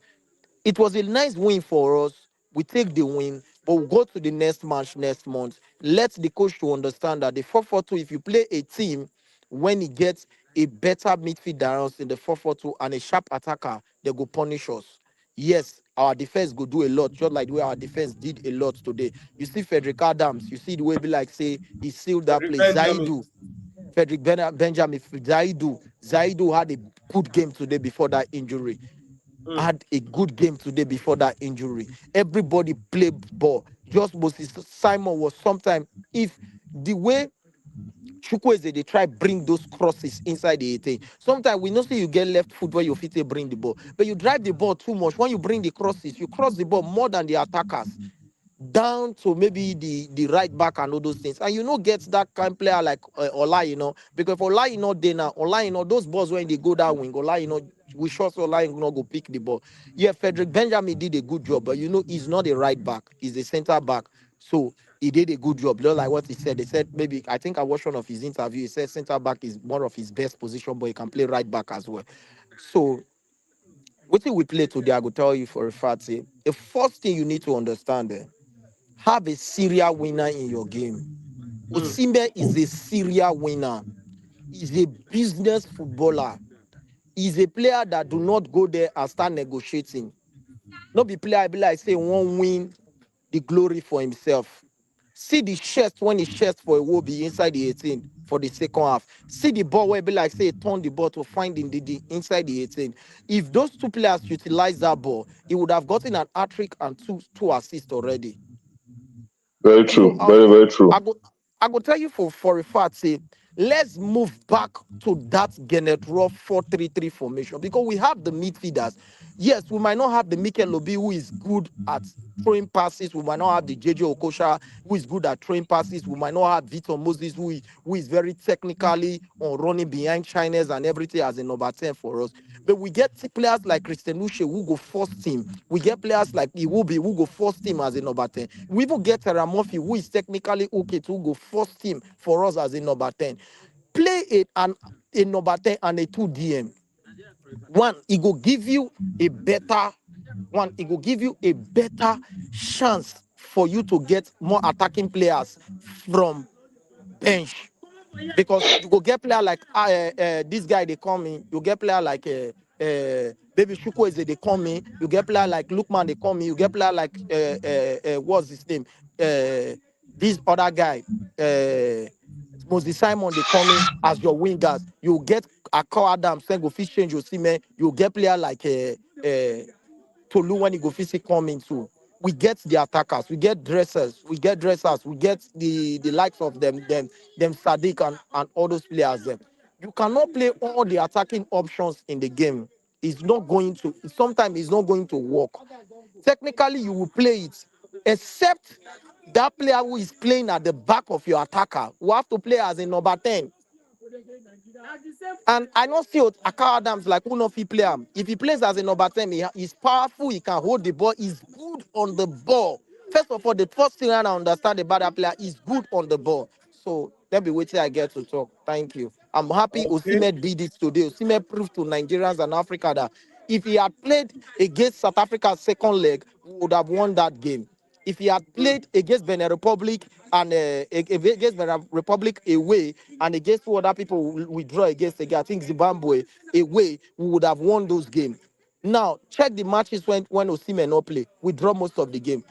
It was a nice win for us. We take the win, But we'll go to the next match next month. Let the coach to understand that the 4-4-2, if you play a team when he gets a better midfield than us in the 4-4-2 and a sharp attacker, they go punish us. Yes, our defense go do a lot, just like the way our defense did a lot today. You see Frederick Adams, you see the way be like say he sealed that Frederick place. Benjamin. Benjamin, Zaidu had a good game today before that injury. Had a good game today before that injury. Everybody played ball. Just Moses Simon was sometimes, if the way Chukwueze, they try bring those crosses inside the 18. Sometimes we know say you get left foot where you fit to bring the ball, but you drive the ball too much. When you bring the crosses, you cross the ball more than the attackers down to maybe the right back and all those things. And you know, get that kind of player like Ola, because if Ola, then Ola, those balls when they go that wing, Ola, we sure so Ola, go pick the ball. Yeah, Frederick Benjamin did a good job, but he's not a right back, he's a center back. So he did a good job. Just like what he said. They said maybe, I think I watched one of his interview. He said center back is one of his best position, but he can play right back as well. So what we play today, I will tell you for a fact. The first thing you need to understand have a serial winner in your game. Osimhen is a serial winner. He's a business footballer. He's a player that do not go there and start negotiating. Not be player be like say won't win the glory for himself. See the chest when he chest for a will be inside the 18 for the second half. See the ball where be like say turn the ball to find in the inside the 18. If those two players utilize that ball, he would have gotten an hat-trick and two assists already. Very So true. Very, very true. I go tell you for a fact, say, let's move back to that Genetro 4-3-3 formation because we have the midfielders. Yes, we might not have the Mikel Obi who is good at throwing passes. We might not have the JJ Okocha who is good at throwing passes. We might not have Victor Moses who is very technically on running behind Chinese and everything as a number 10 for us. But we get players like Christian Uche who go first team. We get players like Iwobi who go first team as a number 10. We even get Terra Murphy who is technically okay to go first team for us as a number 10. Play a number 10 and a 2 DM. One, it will give you a better chance for you to get more attacking players from bench. Because you go get player like this guy they call me, you get player like Baby Chukwueze they call me, you get player like Lukman they call me, you get player like what's his name? This other guy, Moses Simon they call me as your wingers. You get Akko Adams, then go fish change Osimhen, you get player like Tolu when he go physically come into. We get the attackers, we get dressers, we get the likes of them Sadiq and all those players them. You cannot play all the attacking options in the game. Sometimes it's not going to work. Technically, you will play it, except that player who is playing at the back of your attacker will have to play as a number 10. And I know see Akko Adams like one of the player. If he plays as a number 10, he's powerful, he can hold the ball, he's good on the ball. First of all, the first thing I understand about that player is good on the ball. So let me wait till I get to talk. Thank you. I'm happy Okay. Osimhen did it today. Osimhen proved to Nigerians and Africa that if he had played against South Africa's second leg, we would have won that game. If he had played against Benin Republic and against Benin Republic away and against two other people we draw against again, I think Zimbabwe away, we would have won those games. Now, check the matches when Osimhen not play. We draw most of the game.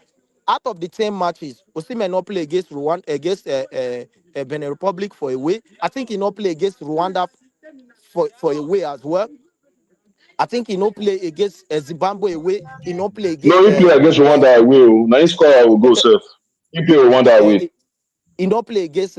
Out of the 10 matches, Osimhen not play against Rwanda, against Benin Republic for away. I think he not play against Rwanda for away as well. I think he no play against Zimbabwe away. He no play No, against he play against Rwanda away. Now he score, I will go, sir. He play Rwanda away. he not play against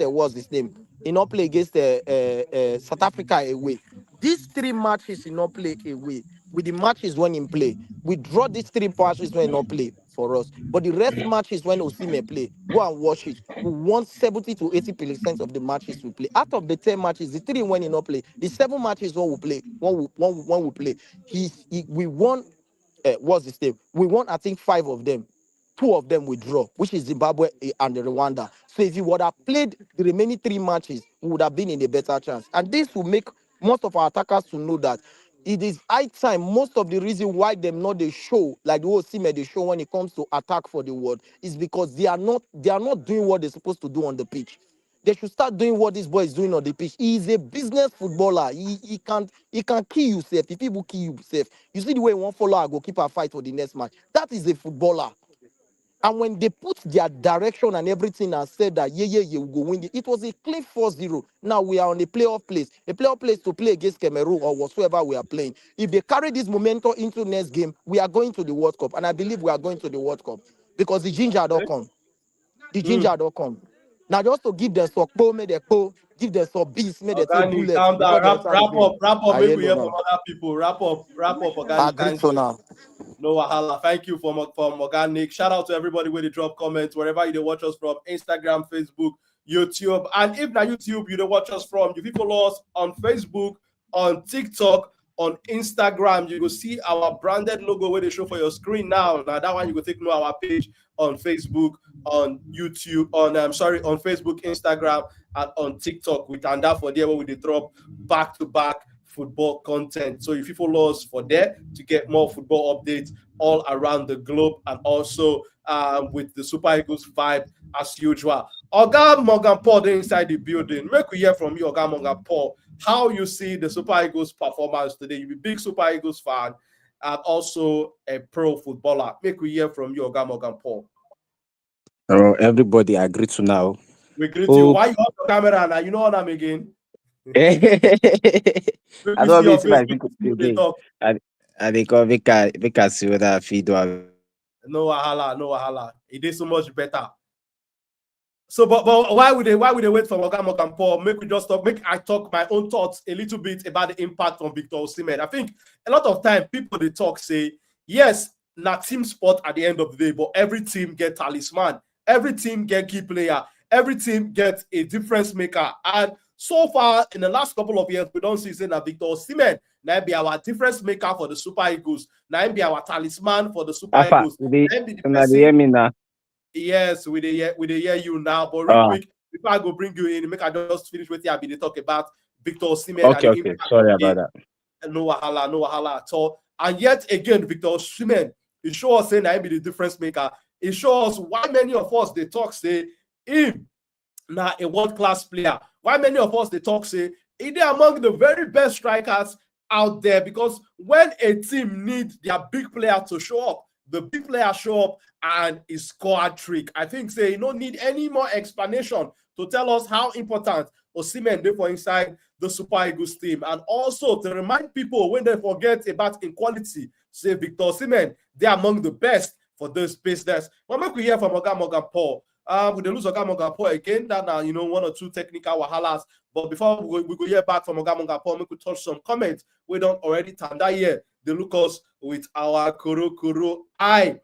what's his name? He not play against South Africa away. These 3 matches he not play away. With the matches when he play, we draw these 3 matches when he not play for us. But the rest matches when Osimhen play, go and watch it. We won 70 to 80% of the matches we play. Out of the 10 matches, the 3 when he not play, the 7 matches when we play, when we play, we won. What's his name? We won, I think, 5 of them. 2 of them we draw, which is Zimbabwe and the Rwanda. So if you would have played the remaining 3 matches, we would have been in a better chance. And this will make most of our attackers to know that It is high time. Most of the reason why them not they show like the whole team they show when it comes to attack for the world is because they are not doing what they're supposed to do on the pitch. They should start doing what this boy is doing on the pitch. He is a business footballer. He can kill yourself if people kill yourself. You see the way one follower goalkeeper fight for the next match. That is a footballer. And when they put their direction and everything and said that, we will go win it was a clean 4-0. Now we are on a playoff place to play against Cameroon or whatsoever we are playing. If they carry this momentum into next game, we are going to the World Cup. And I believe we are going to the World Cup because the ginger don't come. The ginger don't come. Now just to give them some po, make them po, give them some beats, make them take Organic, bullets. calm down. Wrap up. I Make hear we no hear from now. other people. Wrap up. Organic. Agree Thank to you. now. No wahala. Thank you for Organic. Shout out to everybody where they drop comments wherever you watch us from, Instagram, Facebook, YouTube. And if not YouTube, you watch us from, you follow us on Facebook, on TikTok, on Instagram. You will see our branded logo where they show for your screen now. Now that one you will take note our page on Facebook, on YouTube, on Facebook, Instagram, and on TikTok. And that for there where we drop back-to-back football content. So if you follow us for there to get more football updates all around the globe, and also with the Super Eagles vibe as usual. Oga Morgan Paul inside the building. Make we hear from you, Oga Morgan Paul, how you see the Super Eagles performance today. You're a big Super Eagles fan and also a pro footballer. Make we hear from you, Oga Morgan Paul. Everybody agree to now. We greet you. Why you off the camera now? You know what I'm again? I don't know if I think again. And they come make us see whether feed or no wahala. It is so much better. So, but why would they wait for Oga Morgan Paul? Make I talk my own thoughts a little bit about the impact on Victor Osimhen. I think a lot of time people they talk say yes, not team sport at the end of the day, but every team get talisman, every team get key player, every team gets a difference maker. And so far in the last couple of years, we don't see that Victor Osimhen now be our difference maker for the Super Eagles. Now be our talisman for the Super Eagles. Yes, we hear you now. But real quick, before I go bring you in, make I just finish with you. I be talk about Victor Osimhen. Okay. Sorry about that. No wahala at all. And yet again, Victor Osimhen, it shows us saying I be the difference maker. It shows why many of us they talk say him now a world-class player. Why many of us they talk say he among the very best strikers out there, because when a team needs their big player to show up, the big player show up and he score a trick. I think say you don't need any more explanation to tell us how important Osimhen did for inside the Super Eagles team. And also to remind people when they forget about inequality, say Victor Osimhen, they're among the best for this business. Well, make we hear from Oga Morgan Paul. We lose Oga Morgan Paul again. That now one or two technical wahalas. But before we go hear back from Oga Morgan Paul, we could touch some comments. We don't already turn that here. They look us with our kuru eye.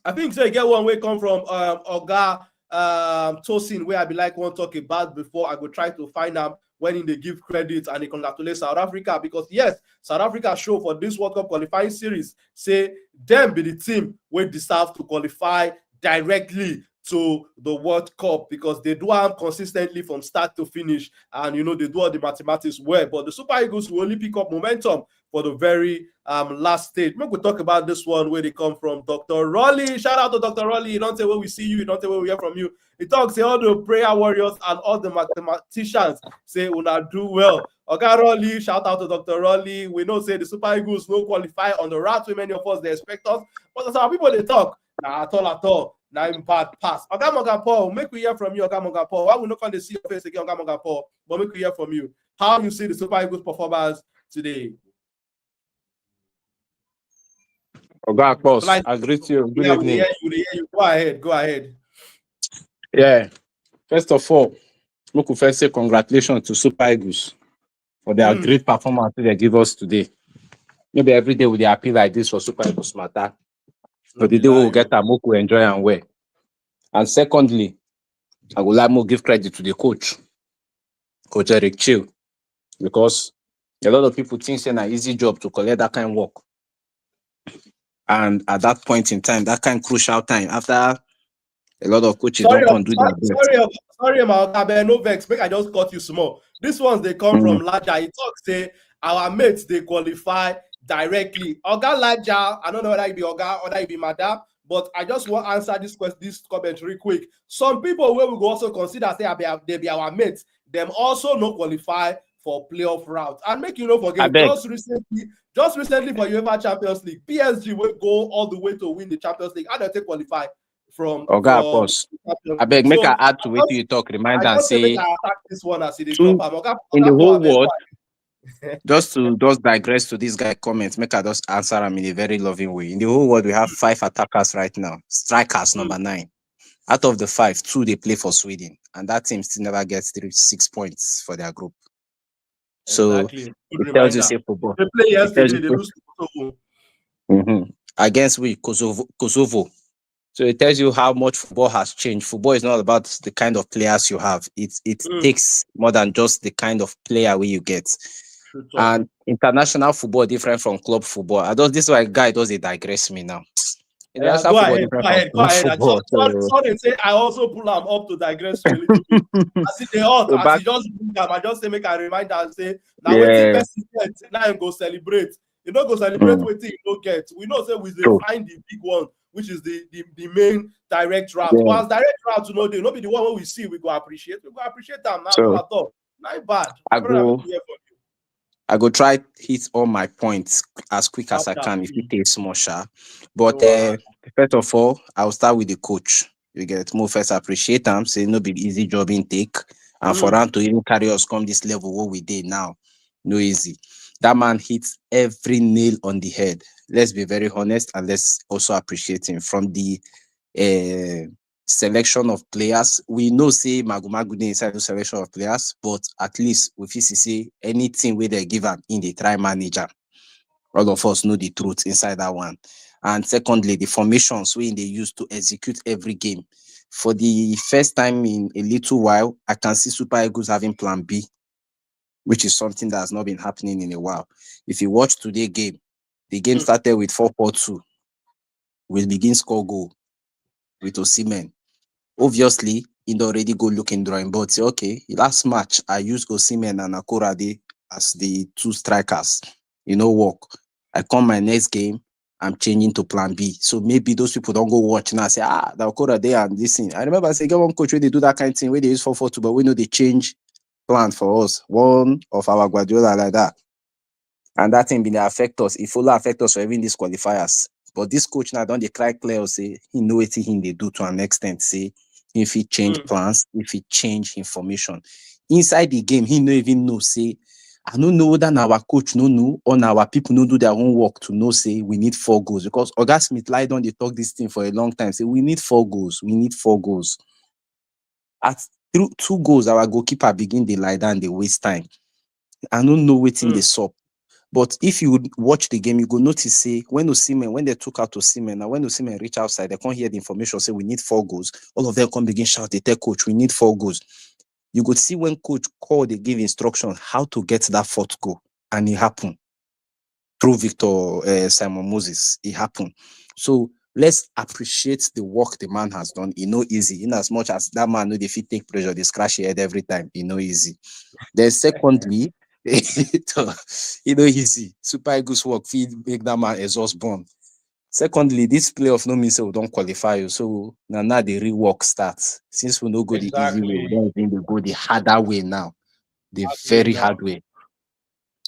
I think they get one way come from Oga Tosin, where I be like one talk about before I go try to find out when they give credit and they congratulate South Africa, because yes, South Africa show for this World Cup qualifying series say them be the team where deserve to qualify directly to the World Cup, because they do have consistently from start to finish, and they do all the mathematics well. But the Super Eagles will only pick up momentum for the very last stage. Maybe we'll talk about this one where they come from. Dr. Rolly, shout out to Dr. Rolly. You don't say where we see you, you don't say where we hear from you. He talks, say all the prayer warriors and all the mathematicians say una do well. Okay, Rolly, shout out to Dr. Rolly. We know say the Super Eagles no qualify on the route with many of us they expect us, but some people they talk at all. Now in bad pass. Oga Morgan Paul, make we hear from you, Oga Morgan Paul. Why we not going to see your face again, Oga Morgan Paul? But make we hear from you. How you see the Super Eagles performance today? Oga, boss, I greet you. Good evening. You. Go ahead. Yeah. First of all, we could first say congratulations to Super Eagles for their great performance they give us today. Maybe every day we appeal like this for Super Eagles matter. But the day we will get a mock, we enjoy and wear. And secondly, I would like to give credit to the coach Eric Chelle, because a lot of people think it's an easy job to collect that kind of work. And at that point in time, that kind of crucial time, after a lot of coaches don't do their best. Sorry, Abe, no vex. Make I just cut you small. This ones they come from Laja. He talks say our mates they qualify directly. Oga Laja, I don't know whether it be Oga or whether it be Madam, but I just want to answer this question, this comment real quick. Some people where we go also consider say they be our mates, them also no qualify for playoff route. And make you know forget, just recently for UEFA Champions League, PSG will go all the way to win the Champions League. How do they qualify from? Oga, of course. I beg, make I add to what you talk. Remind and say I attack this one as it is in the whole world. Just to digress to this guy comments, make I just answer him in a very loving way. In the whole world, we have 5 attackers right now. Strikers number 9. Out of the 5, 2 they play for Sweden, and that team still never gets 6 points for their group. So exactly. it tells you say football. They play yesterday, they lose to Kosovo. Against Kosovo. So it tells you how much football has changed. Football is not about the kind of players you have. It takes more than just the kind of player you get. And international football different from club football. This is why guy does it digress me now. Go ahead. I say I also pull him up to digress a little bit. As it as he just bring them, I just say make a reminder and say now waiting best now go celebrate. You don't go celebrate with it, you don't get. We know say we find the big one, which is the main direct route. But as direct route, they not be the one we see, we go appreciate. We go appreciate them now. So, not bad. I go try hit all my points as quick as I can if it takes more sharp. But first of all, I'll start with the coach. You get more first appreciate them, say no big easy job intake. And for them to even carry us come this level what we did now, no easy. That man hits every nail on the head. Let's be very honest and let's also appreciate him. From the selection of players, we know say Magumagu inside the selection of players, but at least with say anything where they give him in the try manager, all of us know the truth inside that one. And secondly, the formations we they use to execute every game. For the first time in a little while, I can see Super Eagles having plan B, which is something that has not been happening in a while. If you watch today's game, the game started with 4-4-2. We'll begin score goal with Osimhen. Obviously, he'd already go looking drawing board. Say, okay, last match, I used Osimhen and Akorade as the 2 strikers. Work. I come my next game, I'm changing to plan B. So maybe those people don't go watch now say, the Akorade and this thing. I remember I say, get one coach where they do that kind of thing, where they use 4-4-2, but we know they change plan for us. One of our Guardiola like that. And that thing will affect us. It will affect us for even these qualifiers. But this coach now don't they cry clear say he know what he they do to an extent. Say if he change plans, if he change information. Inside the game, he no even know say I don't know that our coach no know or our people no do their own work to know say we need 4 goals. Because Oga Smith lied on they talk this thing for a long time. Say we need 4 goals. We need 4 goals. At 2 goals, our goalkeeper begin they lie down, they waste time. I don't know what in the sub. But if you watch the game, you go notice say when they took out Osimhen, and when Osimhen reach outside, they can't hear the information, say we need 4 goals. All of them come begin shout, they tell coach, we need 4 goals. You could see when coach called, they give instruction how to get that 4th goal. And it happened. Through Victor Simon Moses, it happened. So let's appreciate the work the man has done. It's not easy. In as much as that man know if he take pressure, they scratch your head every time. It's not easy. Then secondly, it's not easy. Super Eagles work feed make that man exhaust born. Secondly, this playoff no means we don't qualify you. So now the rework starts. Since we don't go the easy way, we don't even go the harder way now. The very hard way.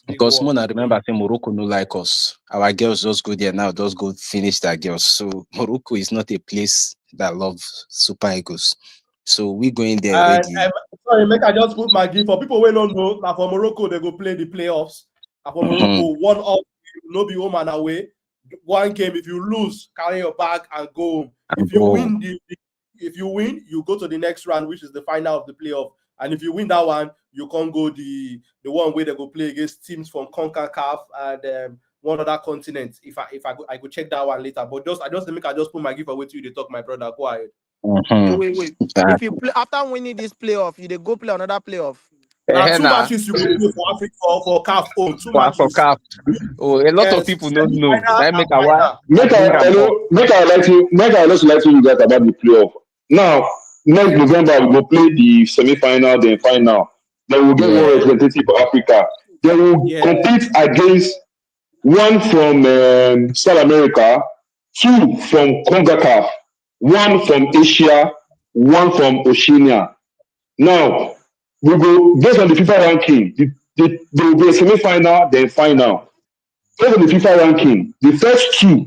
Because Mona remember saying Morocco no like us. Our girls just go there now, just go finish their girls. So Morocco is not a place that loves Super Eagles. So we go in there ready. Sorry, make I just put my gift for people who don't know that for Morocco they go play the playoffs. And for Morocco, 1-1, no be home and away. One game, if you lose, carry your bag and go home. If you win, you go to the next round, which is the final of the playoff. And if you win that one, you can't go the one where they go play against teams from CONCACAF and one other continent. If I go check that one later. But I just put my gift away to you. They talk, my brother. Go ahead. Wait. If you play after winning this playoff, you go play another playoff. Now 2 matches you go play for Africa for CAF. 2 matches. For CAF. Oh, a lot of people don't know. That make I also like to you guys about the playoff. Now, next November we go play the semi-final, then final. Then we'll get one representative for Africa. Then we'll compete against one from South America, 2 from CONCACAF, 1 from Asia, 1 from Oceania. Now, we go based on the FIFA ranking. There will be a semi-final, then final. Based on the FIFA ranking, the first 2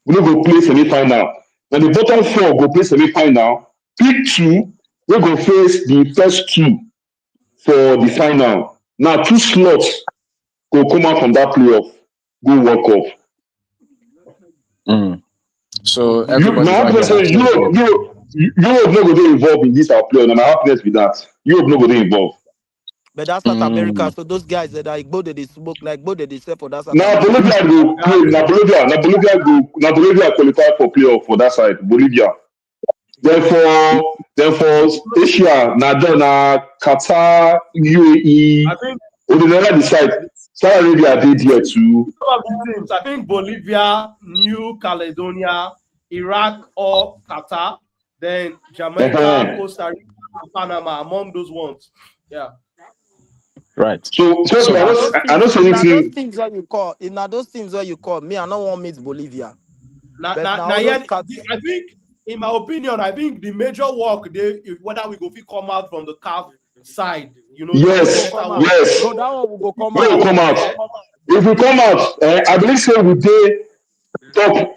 we go play semi-final. Then the bottom 4 go play semi-final. Pick 2, we go face the first 2 for the final. Now 2 slots go come out from that playoff, go World Cup. So My everybody's happiness say Europe no go dey involved in this our playoff. Na my happiness be that. Europe no go dey involved. But that's South America. So those guys that are Igbo, they smoke like Igbo, they sell for that South Now America. Bolivia go play. Now Bolivia qualify for playoff for that side. Bolivia. Then for Asia, na Qatar, UAE. I think Or they never decide. Saudi Arabia did here too. some of the teams, I think Bolivia, New Caledonia, Iraq, or Qatar, then Jamaica, Costa Rica, Panama, among those ones. Yeah. Right. So I don't say those anything. teams where you call, in those teams where you call me, I don't want to meet Bolivia. Now, But now yeah, those cat- I think, in my opinion, I think the major work whether we go fit come out from the CAF side, you know. Yes. Yes. So that one will go come Will out. come out. If we come out, I believe say we dey top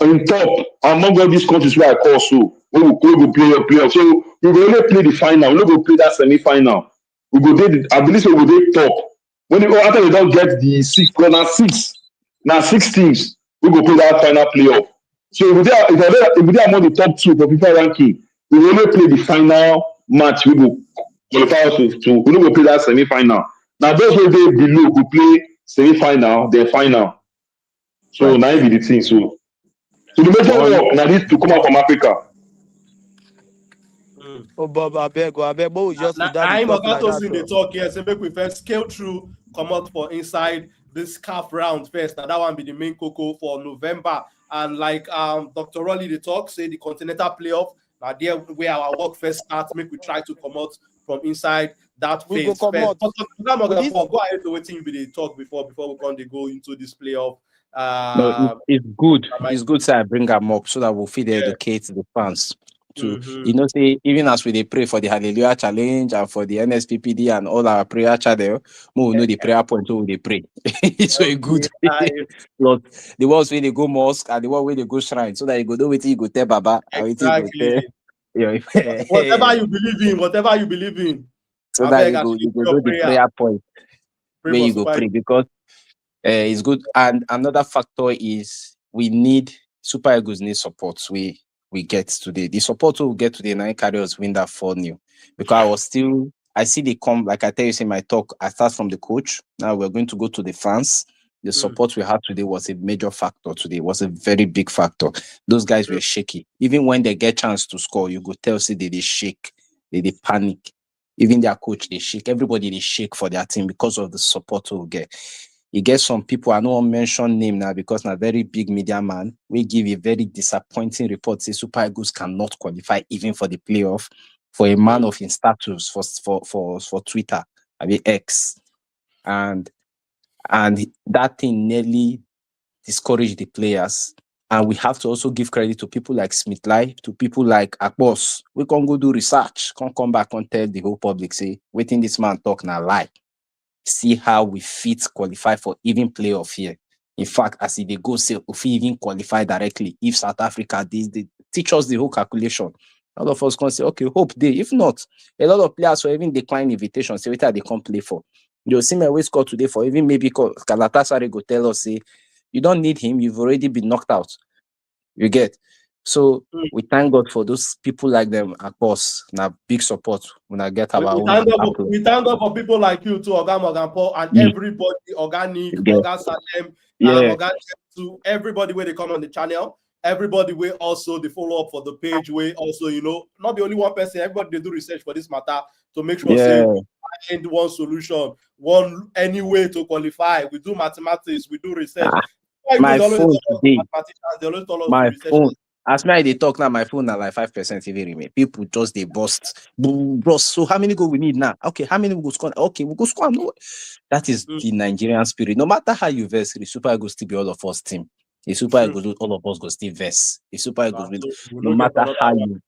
among all these countries where I call so. We go play a playoff. So we go only play the final. We no go play that semi-final. We go I believe say we go dey top. After we don't get the 6, because now 6 teams, we go play that final playoff. So if we dey among the top 2 for FIFA ranking, we will only play the final match. We go qualify to we no go play that semi-final. Now those wey dey below go play semi-final, then final. So now be the thing. So the major work now needs to come out from Africa. Oh, Bob, I beg, but we just sit down I'm and talk about like to that. in the talk here. So make we first scale through, come out for inside this CAF round first. Now that one be the main cocoa for November. And like Dr. Rolly the talk say the continental playoff. Now there where our work first starts, make we try to come out from inside that We go phase come first. out. Go ahead to waiting with the talk before we come to go into this playoff. No, it's good. It's good to bring them up so that we'll fit educate the fans. To say even as we pray for the Hallelujah Challenge and for the NSPPD and all our prayer channel, we know the prayer point so they pray. It's so good. Lord, the ones where they go mosque and the one where they go shrine, so that you go do it, you go tell Baba. Exactly. Whatever you believe in. So that you go do the prayer point where you go pray, because it's good. And another factor is we need Super Eagles need support. We get today. The support we get today, 9 carriers win that 4-0. Because I see they come, like I tell you in my talk, I start from the coach. Now we're going to go to the fans. The support we had today was a major factor today. It was a very big factor. Those guys were shaky. Even when they get chance to score, you go tell, see, they shake. They panic. Even their coach, they shake. Everybody, they shake for their team because of the support we'll get. You get some people, I don't want to mention name now because I'm a very big media man. We give a very disappointing report. Say Super Eagles cannot qualify even for the playoff for a man of his status for Twitter, I mean X. And that thing nearly discouraged the players. And we have to also give credit to people like Smith Lai, to people like Akbos. We can go do research, can come back and tell the whole public, say, waiting this man talk now lie. See how we fit qualify for even playoff here. In fact, as if they go say if we even qualify directly, if South Africa they teach us the whole calculation, all of us can say, okay, hope they. If not, a lot of players will even decline invitation, say what they can't play for. The Osimhen we score today for even maybe Galatasaray go tell us, say, you don't need him, you've already been knocked out. You get. So we thank God for those people like them at boss. Now big support when I get our own. We thank God for people like you too, Morgan Paul, and everybody, Organic, Organ Salem, Organ to everybody where they come on the channel. Everybody will also the follow up for the page where also, you know, not the only one person, everybody they do research for this matter to make sure say find one solution, any way to qualify. We do mathematics, we do research. My phone today. My phone. As me, they talk now, my phone now like 5% even remain. People just they bust. So how many goals we need now? Okay, how many we go score? Okay, we go score. No. That is the Nigerian spirit. No matter how you verse, the Super Eagles still be all of us team. The Super Eagles, all of us go still verse. The Super Eagles, We no don't get matter another how one. you,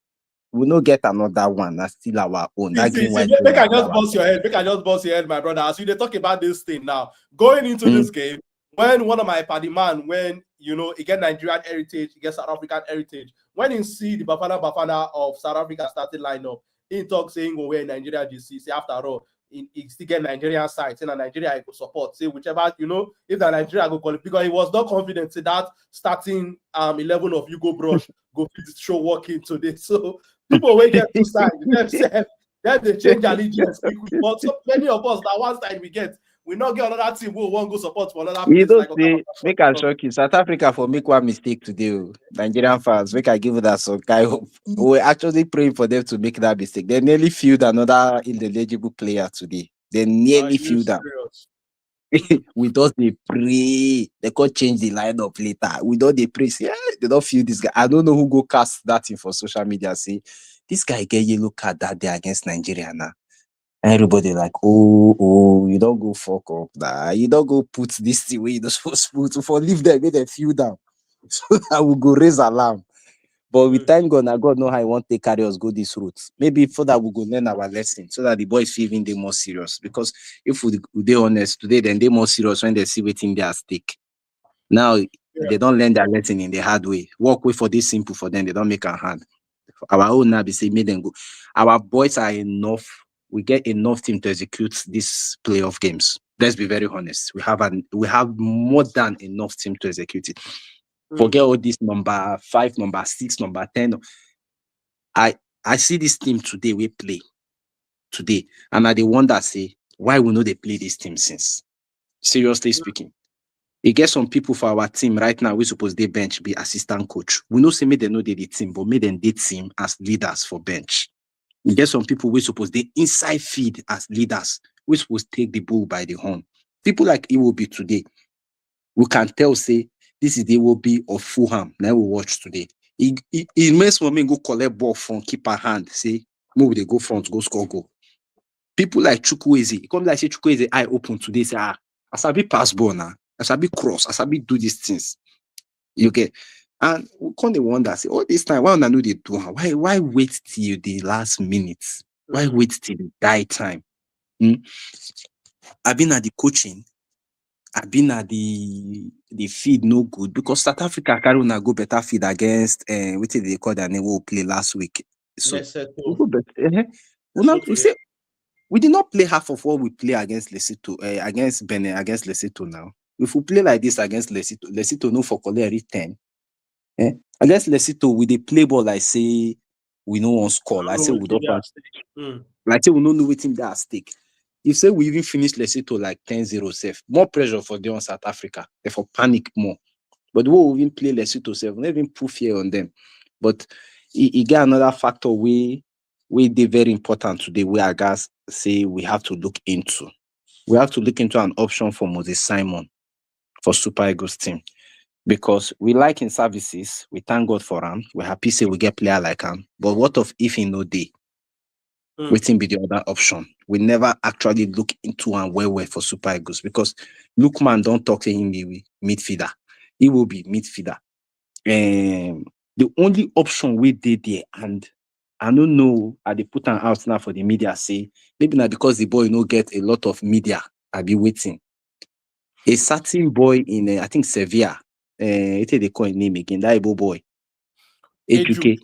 we no get another one. That's still our own. That green white. Make I just bust your head. Make I just bust your head, my brother. As you they talk about this thing now, going into this game, when one of my party man, when you know, he get Nigerian heritage, he get South African heritage. When he see the Bafana of South Africa starting lineup, he talk saying go where Nigeria GC. Say after all, he still get Nigerian side. Say Nigeria he go support. Say whichever you know, if the Nigeria go qualify, because he was not confident in that starting 11 of Hugo Brush go fit the show working today. So people will get two sides themselves. Then they change allegiance quickly. But so many of us, that one side we get, we not get another team who won't go support for another You place. don't Like say, make I shock you. South Africa for make one mistake today. Oh. Nigerian fans, make I give you that some kind of. We're actually praying for them to make that mistake. They nearly filled another ineligible player today. They nearly filled them. We don't they pray. They could change the lineup later. We don't they pray. Say, they don't feel this guy. I don't know who go cast that thing for social media. Say this guy get yellow card that day against Nigeria now. Everybody like, oh, you don't go fuck up. Nah, you don't go put this thing where you're supposed to for leave them, make them feel down. So I will go raise alarm. But with time gone, God know how I want to carry us go this route. Maybe for that we go learn our lesson so that the boys feel even they more serious. Because if we they honest today, then they more serious when they see waiting they at stake. Now they don't learn their lesson in the hard way. Walk way for this simple for them, they don't make a hand. Our own now be say make them go. Our boys are enough. We get enough team to execute these playoff games. Let's be very honest. We have more than enough team to execute it. Forget all this number 5, number 6, number 10. I see this team today. We play today, and I they wonder say why we know they play this team since. Seriously speaking, you get some people for our team right now. We suppose they bench be assistant coach. We know say me they know they the team, but me them they team as leaders for bench. You get some people we suppose they inside feed as leaders. We suppose take the bull by the horn. People like it will be today. We can tell say this is the will be of Fulham. Now we watch today. It makes for me go collect ball from keeper hand. Say move they go front, go score goal. People like Chukwueze, it comes like say Chukwueze eye open today. Say as I be pass ball now, as I be cross, as I be do these things. You get. And we can't wonder, say, all this time, why don't I know they do? Why wait till the last minute? Why wait till the die time? I've been at the coaching. I've been at the feed no good because South Africa carry on go better feed against what did they call that name will play last week. So we go better. We did not play half of what we play against Lesotho, against Benin, against Lesotho now. If we play like this against Lesotho no for collect 10. Against Lesotho, we they play ball like say we know on score. Like say we don't like say we don't know what team that at stake. If say we even finish Lesotho like 10-0 safe, more pressure for them on South Africa. Therefore panic more. But we even play Lesotho safe, we never even put fear on them. But it get another factor we they very important today. Where I guess say we have to look into. We have to look into an option for Moses Simon for Super Eagles team. Because we like in services, we thank God for him. We're happy say we get player like him. But what if he no day? Waiting be the other option. We never actually look into and where for Super Eagles because Lookman don't talk to him be midfielder. He will be midfielder. The only option we did there, and I don't know, I they put an out now for the media say maybe not because the boy no get a lot of media. I be waiting. A certain boy in I think Sevilla. They call his name again. That Igbo boy. Eduke.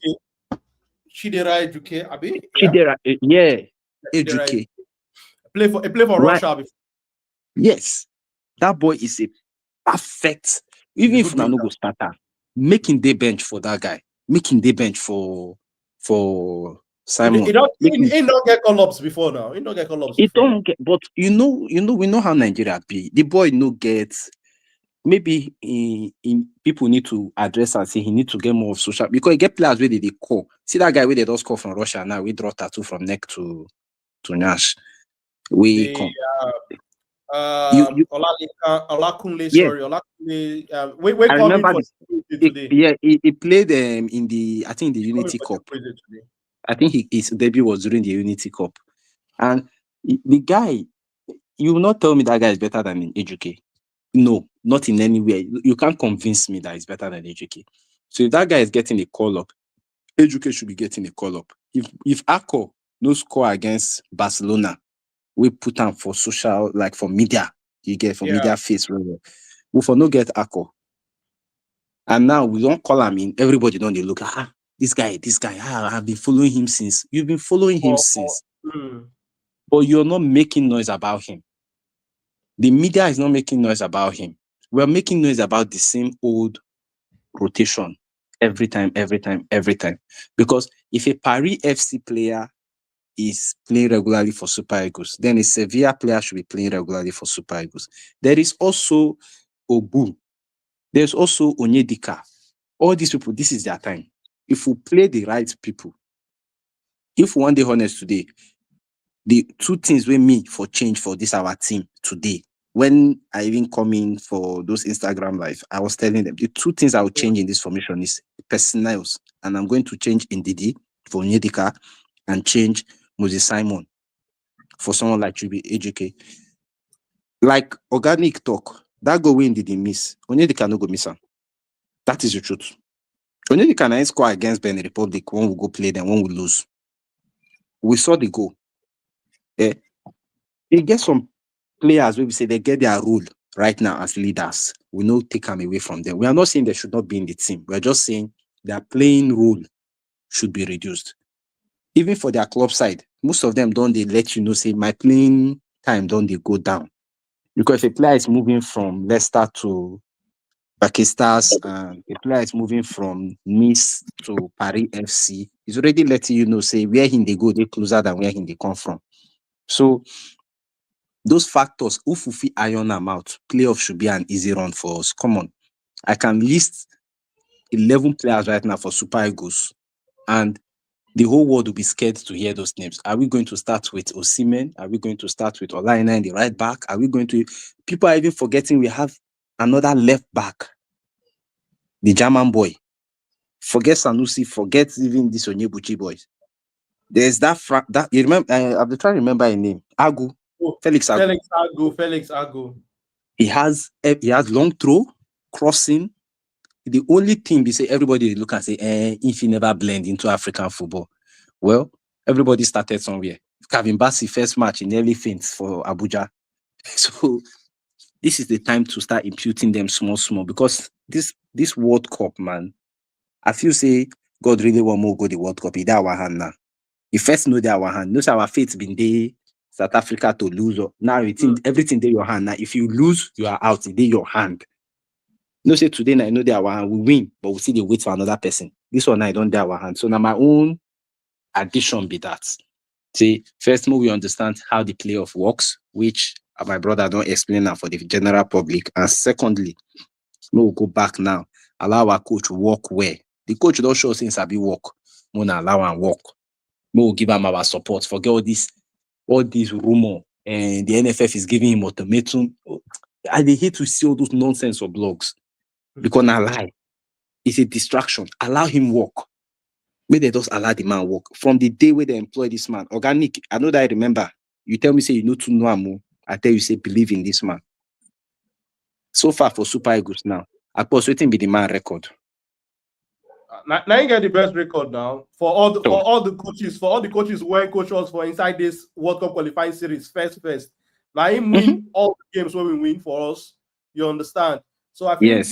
Chidera Eduke, Abi? Chidera, yeah. Eduke. Play for Russia before. Yes. That boy is a perfect, even if no go starter, making the bench for that guy. Making the bench for Simon. He don't get call-ups before now. He don't get call-ups before. Don't get, but we know how Nigeria be. The boy no get. Maybe in people need to address and say he need to get more of social because he get players where they call. See that guy where they just call from Russia now. We draw tattoo from neck to Nash. Olakunle, Yeah, sorry, Olakunle. We I coming remember for this. today. He played in the, I think, the Coming Unity for Cup. Chukwueze today. I think his debut was during the Unity Cup. And the guy, you will not tell me that guy is better than Ejuke. No, not in any way. You can't convince me that he's better than Ejuke. So if that guy is getting a call up, Ejuke should be getting a call up. If Akko no score against Barcelona, we put him for social, like for media, you get for Yeah. media face. We for no get Akko. And now we don't call him in. Everybody don't they look, this guy, I've been following him since. You've been following him since. But you're not making noise about him. The media is not making noise about him. We're making noise about the same old rotation every time. Because if a Paris FC player is playing regularly for Super Eagles, then a Sevilla player should be playing regularly for Super Eagles. There is also Obu. There's also Onyedika. All these people, this is their time. If we play the right people, if we want to be honest today, the two things we mean for change for this our team today, when I even come in for those Instagram live, I was telling them the two things I will change in this formation is personnel, and I'm going to change Ndidi for Onyedika and change Moses Simon for someone like AJK. Like organic talk, that go win did he miss? Onyedika no go miss him. That is the truth. Onyedika na score against Benin Republic when we go play them, when we lose. We saw the goal. You get some players where we say they get their role right now as leaders. We no take them away from them. We are not saying they should not be in the team. We are just saying their playing role should be reduced. Even for their club side, most of them don't they let you know, say my playing time don't they go down. Because if a player is moving from Leicester to Pakistan and a player is moving from Nice to Paris FC, he's already letting you know, say where he they go, they closer than where he they come from. So those factors, if we iron them out, playoff should be an easy run for us. Come on. I can list 11 players right now for Super Eagles, and the whole world will be scared to hear those names. Are we going to start with Osimhen? Are we going to start with Olaina in the right back? Are we going to... People are even forgetting we have another left back, the German boy. Forget Sanusi, forget even this Onyebuchi boys. There's that... you remember? I'm trying to remember his name. Agu. Felix Agu. Felix Agu. He has long throw, crossing. The only thing we say, everybody look and say, if he never blend into African football. Well, everybody started somewhere. Kevin Bassey, first match, he nearly faints for Abuja. So this is the time to start imputing them small, because this World Cup, man, I feel say God really want more go the World Cup. It's our hand now. You first know that our hand. Knows our fate's been there, South Africa to lose. Now everything in your hand. Now, if you lose, you are out. It's in your hand. No say today, I know that our hand, we win, but we see they wait for another person. This one I don't dare our hand. So now my own addition be that. See, first we understand how the playoff works, which my brother don't explain now for the general public. And secondly, we'll go back now. Allow our coach work where the coach don't show since I be work. We'll allow and work. We'll give him our support. Forget all this rumor, and the NFF is giving him ultimatum. I hate to see all those nonsense of blogs. Because I lie. It's a distraction. Allow him work. Maybe they just allow the man work. From the day where they employ this man, organic, I know that I remember. You tell me, say, you know to know him. I tell you, say, believe in this man. So far for Super Eagles now, I was waiting be the man record. Now you get the best record now for all the coaches when coaches for inside this World Cup qualifying series first. Now him win all the games when we win for us. You understand? So I think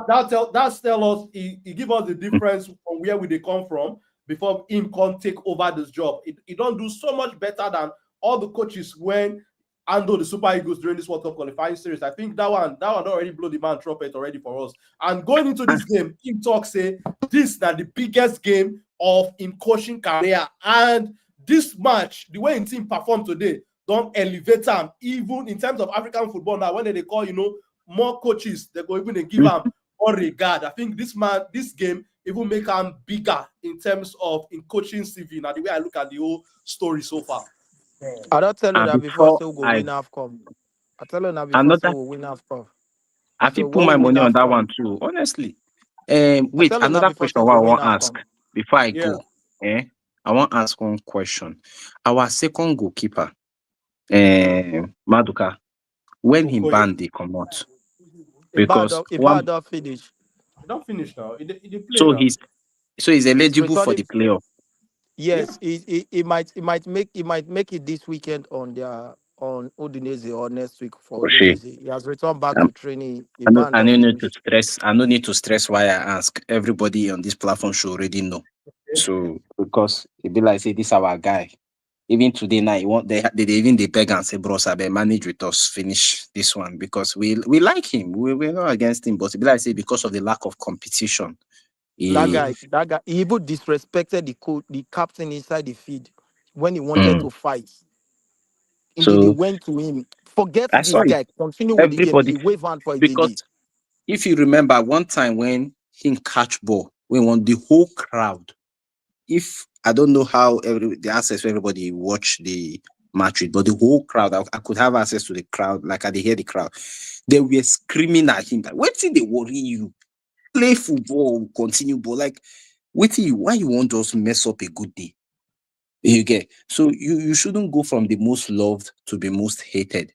that tell us he give us the difference from where we they come from before him can take over this job. He don't do so much better than all the coaches when handle the Super Eagles during this World Cup qualifying series. I think that one already blew the man trumpet already for us. And going into this game, him talk say this is the biggest game of in coaching career. And this match, the way in team performed today, don't elevate them even in terms of African football. Now, when they call, more coaches, they go even give them more regard. I think this game even make them bigger in terms of in coaching CV. Now, the way I look at the whole story so far. I don't tell you that before, so go win AFCON. I tell you now before say Another, we win AFCON. I So think put when my we win money on that AFCON, one too. Honestly. I Wait, tell you now another before say question we what I win want to ask AFCON. before I Yeah. go. I want to ask one question. Our second goalkeeper, Maduka, when he Okoye. banned, they come out because If one. I don't finish, Don't finish now. It play So now. he's he's eligible for returning. the playoff. Yeah. Yes, he might make it this weekend on Udinese or next week for For sure. Udinese. He has returned back Um, to training. The I band don't of need to finish. stress. I don't need to stress why I ask. Everybody on this platform should already know. So because it be like say this our guy. Even today night, they even they beg and say, bros, I better manage with us, finish this one because we like him. We're not against him, but it be like say because of the lack of competition. That guy, he even disrespected the captain inside the field when he wanted to fight. Indeed, they So went to him. Forget I saw this it. guy. Continue with the game. Everybody He wave hand for because Indeed. if you remember one time when he catch ball, we want the whole crowd. If I don't know how the access for everybody watch the match, but the whole crowd, I could have access to the crowd, like I did hear the crowd. They were screaming at him like, "What did they worry you? Play football, continue ball. Like, why you want to just mess up a good day?" You get so you shouldn't go from the most loved to the most hated,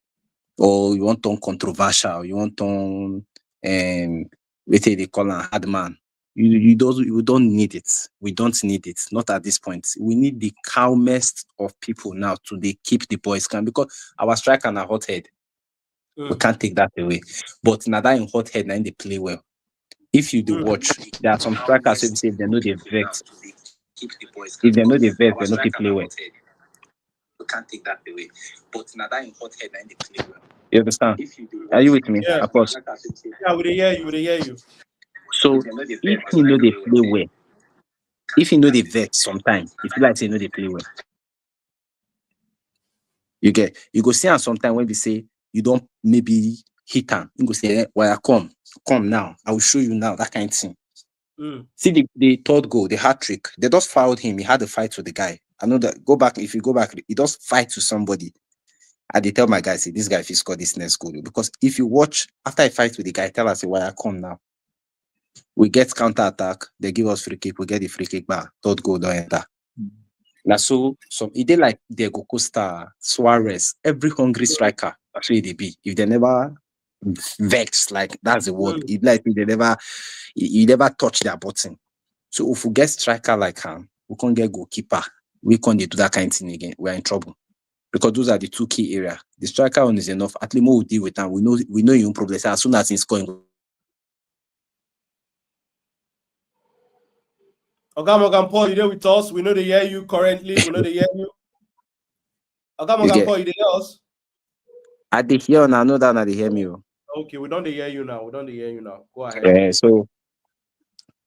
or you want on controversial, you want on what they call a hard man. You don't need it. We don't need it. Not at this point. We need the calmest of people now to they keep the boys calm because our striker and a hot head. We can't take that away. But now that in hot head, now they play well. If you do watch, there are some strikers who say they know they vex. If they know they vex, they know they play well. We can't take that away. But now that in hot head, now they play well. You understand? Are you with me? Yeah. Of course. Yeah, we hear you. We hear you. So if you know they play well, if you know they vex sometimes, if you like say you know they play well, you go see and sometimes when they say you don't maybe hit them, you go say, well, come now. I will show you now, that kind of thing. See the third goal, the hat trick, they just fouled him. He had a fight with the guy. I know that if you go back, he does fight to somebody. And they tell my guy, say, this guy if he score this next goal. Because if you watch after I fight with the guy, tell us say, why I come now. We get counter attack, they give us free kick, we get the free kick back, third goal don't enter. Now so it did like Diego Costa, Suarez, every hungry striker, actually they be. If they never vex, like that's the word. It like they never you never touch their button. So if we get striker like him, we can't get goalkeeper. We can't do that kind of thing again. We're in trouble. Because those are the two key areas. The striker one is enough. At least we'll deal with them. We know your own problems. As soon as he's scoring. Morgan Paul, you there with us? We know they hear you currently. We know they hear you. Morgan Paul, you there us? I they hear and I know that they hear me. Okay, we don't hear you now. Go ahead. So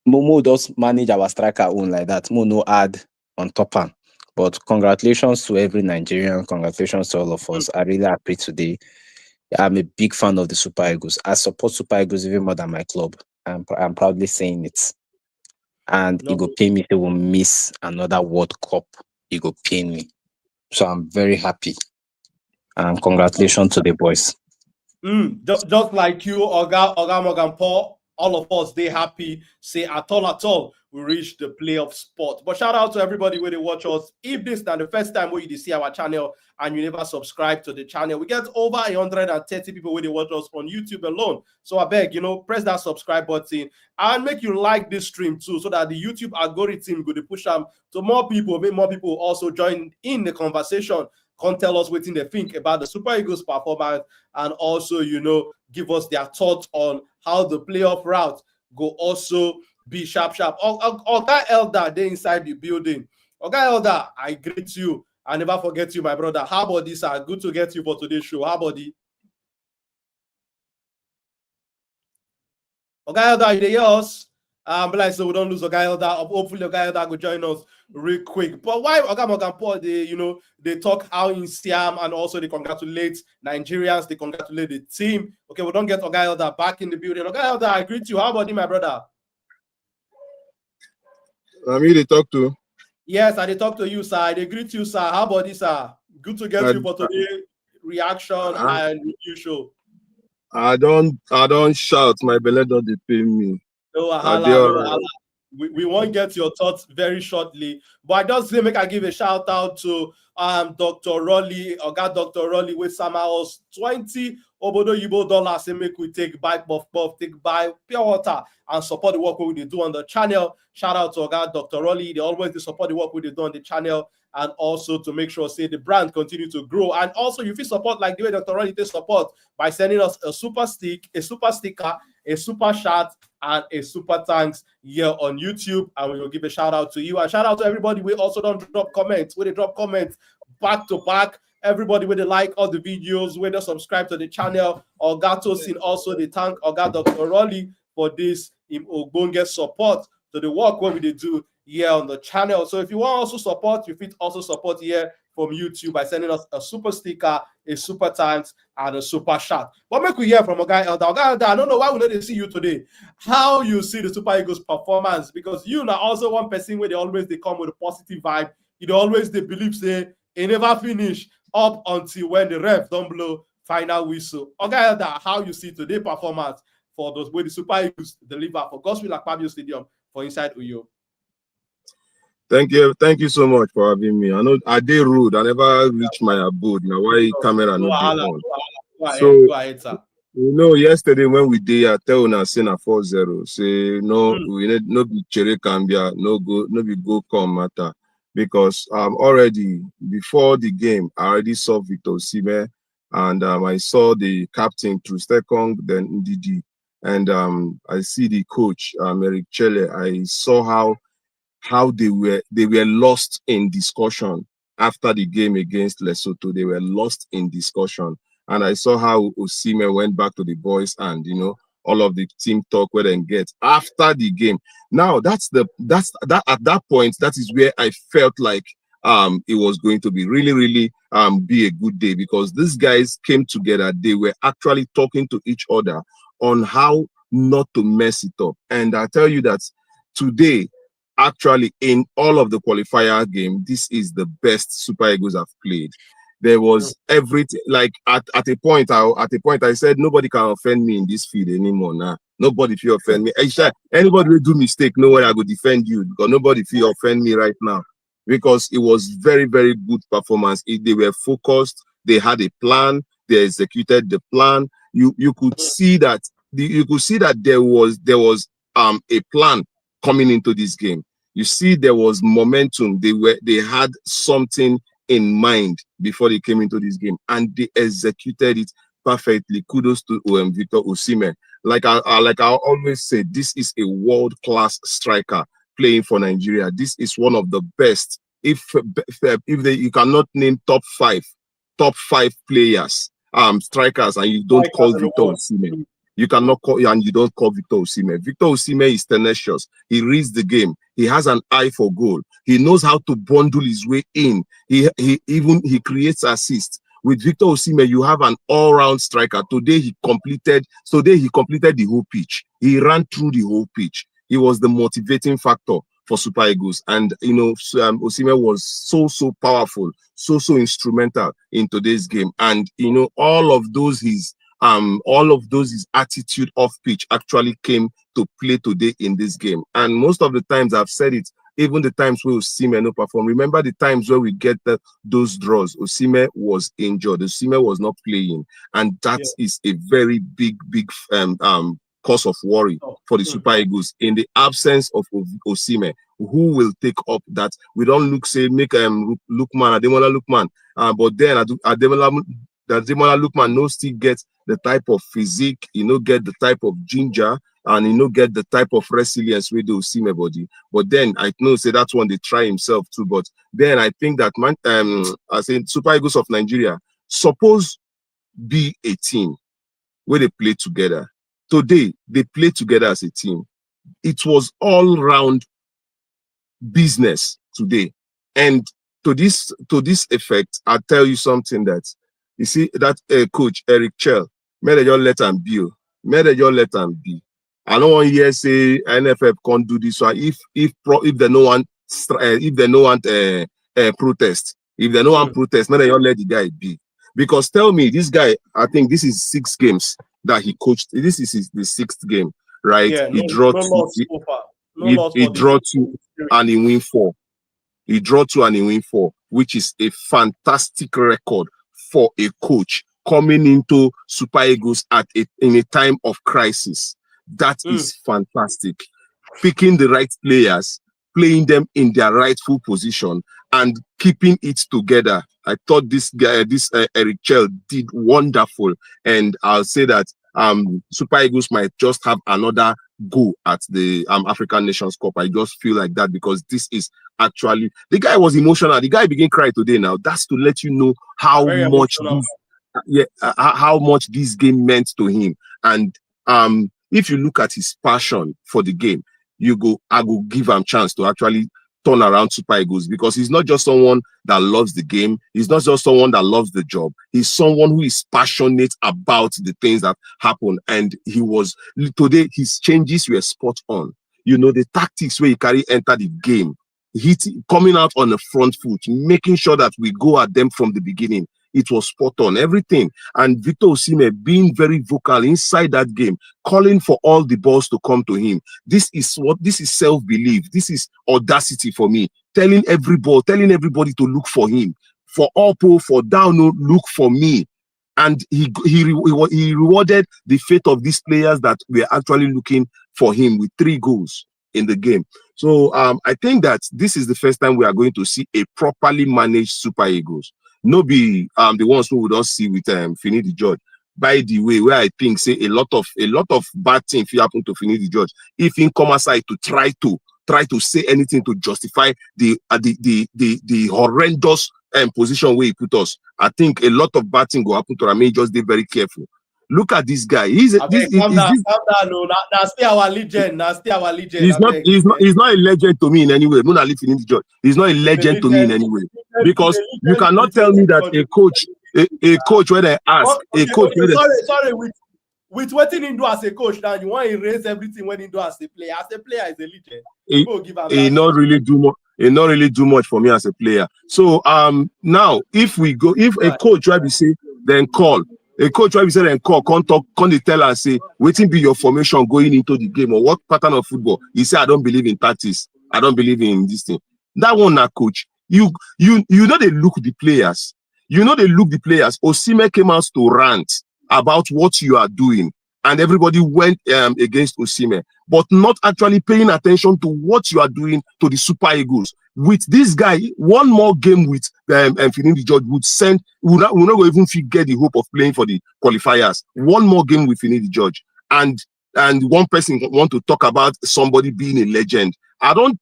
Momo does manage our striker own like that. Mo no add on top end. But congratulations to every Nigerian. Congratulations to all of us. I really happy today. I'm a big fan of the Super Eagles. I support Super Eagles even more than my club. I'm proudly saying it. And it go pain me if they will miss another World Cup. It go pain me. So I'm very happy. And congratulations to the boys. Just like you, Oga Morgan Paul, all of us, they happy. Say at all, we reach the playoff spot. But shout out to everybody where they watch us. If this is the first time where you see our channel and you never subscribe to the channel, we get over 130 people where they watch us on YouTube alone. So I beg, press that subscribe button and make you like this stream too, so that the YouTube algorithm go to push them to more people. Make more people also join in the conversation. Come tell us what they think about the Super Eagles performance, and also, give us their thoughts on how the playoff route go also be sharp. Oga Elder, they inside the building. Oga Elder, I greet you. I never forget you, my brother. How about this? Good to get you for today's show. How about it? Oga Elder, you hear us? So we don't lose Oga Elder. Hopefully Oga Elder will join us real quick. But why Oga Morgan Paul, they talk how in Siam, and also they congratulate Nigerians, they congratulate the team. Okay, we don't get Oga Elder back in the building. Oga Elder, I greet you. How about you, my brother? Me they talk to. Yes, I they talk to you, sir. They greet you, sir. How about this, sir? Good to get you for today. reaction and review show. I don't shout. My belly don't pay me. No I wahala, dey no alright. wahala. We won't get your thoughts very shortly. But I just say make I give a shout out to Dr. Rolly, Oga Dr. Rolly with somehow 20 Obodo Yibo dollars say make we take buy buff, take buy pure water and support the work we do on the channel. Shout out to Oga Dr. Rolly. They always support the work we do on the channel, and also to make sure say the brand continue to grow. And also you feel support like the way Dr. Rolly takes support by sending us a super stick, a super sticker, a super chat, and a super thanks here on YouTube. And we will give a shout out to you. And shout out to everybody. We also don't drop comments. We drop comments back to back. Everybody with the like all the videos, with the subscribe to the channel. Ogato Sin also the thank Oga Dr. Rolly for this Ogbonge support to the work what we do here on the channel. So if you want also support, you fit also support here from YouTube by sending us a super sticker, a super thanks, and a super chat. But make we hear from Oga Elder. Oga Elder, I don't know why we didn't see you today. How you see the Super Eagles performance? Because you are also one person where they come with a positive vibe. You always they believe say it never finish up until when the ref don't blow final whistle. Oga Elder, how you see today performance for those where the Super Eagles deliver for Godswill Akpabio Stadium for inside Uyo? Thank you so much for having me. I know I did rude. I never reached my abode. Now why camera not be on? Go ahead, sir. You know, yesterday when we did, I tell una say na 4-0. Say no, we need no be Chere Cambia, no be go come matter. Because already before the game, I already saw Victor Osimhen, and I saw the captain Trustekong, then Ndidi, and I see the coach Eric Chelle. I saw how they were lost in discussion after the game against Lesotho. They were lost in discussion. And I saw how Osimhen went back to the boys and, you know, all of the team talk where they get after the game. Now, at that point, that is where I felt like it was going to be really be a good day, because these guys came together. They were actually talking to each other on how not to mess it up. And I tell you that today, actually, in all of the qualifier game, this is the best Super Eagles have played. There was everything. Like at a point, I said nobody can offend me in this field anymore. Now, nobody feel offend me. Anybody will do mistake, no way I go defend you, because nobody feel offend me right now. Because it was very good performance. They were focused. They had a plan. They executed the plan. You could see that there was a plan coming into this game. You see, there was momentum. They had something in mind before they came into this game, and they executed it perfectly. Kudos to Victor Osimhen. Like I always say, this is a world-class striker playing for Nigeria. This is one of the best. If you cannot name top five players, strikers, and you don't call Victor Osimhen. You cannot call, and you don't call Victor Osimhen. Victor Osimhen is tenacious. He reads the game. He has an eye for goal. He knows how to bundle his way in. He creates assists. With Victor Osimhen, you have an all-round striker. Today he completed the whole pitch. He ran through the whole pitch. He was the motivating factor for Super Eagles. And you know, Osimhen was so powerful, so instrumental in today's game. And you know, all of those his attitude off pitch actually came to play today in this game. And most of the times, I've said it, even the times where Osimhen no perform. Remember the times where we get those draws. Osimhen was injured. Osimhen was not playing, and that is a very big cause of worry for the Super Eagles. In the absence of Osimhen, who will take up that? We don't make Ademola Lookman, but then Ademola Lookman no still get the type of physique, get the type of ginger, and get the type of resilience with the Osimhen body. But then I know say that's one they try himself too. But then I think that I say Super Eagles of Nigeria suppose be a team where they play together. Today they play together as a team. It was all round business today, and to this effect, I'll tell you something that you see that coach Eric Chelle, may they just let him be. May they just let him be. I don't want to hear say NFF can't do this one. If they no want protest, if they no want protest, may they just let the guy be. Because tell me, this guy, I think this is 6 games that he coached. This is the 6th game, right? Yeah, He no, draw no two. loss so far. No He, loss he for this draw 2 series. and he win 4. He draw 2 and he win 4, which is a fantastic record for a coach coming into Super Eagles in a time of crisis. That is fantastic. Picking the right players, playing them in their rightful position, and keeping it together. I thought this guy, Eric Chelle, did wonderful, and I'll say that Super Eagles might just have another go at the African Nations Cup. I just feel like that because this is actually, the guy was emotional. The guy began crying today. Now that's to let you know how much how much this game meant to him. And if you look at his passion for the game, I will give him chance to actually turn around Super Eagles, because he's not just someone that loves the game. He's not just someone that loves the job. He's someone who is passionate about the things that happen. And today, his changes were spot on. You know, the tactics where he enter the game, coming out on the front foot, making sure that we go at them from the beginning. It was spot on, everything. And Victor Osimhen being very vocal inside that game, calling for all the balls to come to him. This is self-belief. This is audacity for me. Telling everybody to look for him. For up, for down, look for me. And he rewarded the fate of these players that were actually looking for him with 3 goals in the game. So I think that this is the first time we are going to see a properly managed Super Eagles. No be the ones who we don't see with Finidi George. By the way, where I think say a lot of bad things if happen to Finidi George, if he come aside to try to say anything to justify the horrendous position where he put us, I think a lot of bad things go happen to him. Just be very careful. Look at this guy. Calm down. No, that's still our legend. That's still our legend. He's not a legend to me in any way. He's not a legend to me in any way. Because you cannot tell me that a coach when they ask, sorry, with what he do as a coach now, you want to erase everything when he do as a player. As a player, is a legend. He not really do much for me as a player. So now if a coach try to say, then call. A coach try to say then call, can't they tell and say, waiting be your formation going into the game, or what pattern of football? He say, I don't believe in tactics. I don't believe in this thing. That one now, coach. You know they look the players. Osimhen came out to rant about what you are doing, and everybody went against Osimhen, but not actually paying attention to what you are doing to the Super Eagles. With this guy, one more game with Finidi George would not even get the hope of playing for the qualifiers. One more game with Finidi George, and one person want to talk about somebody being a legend. I don't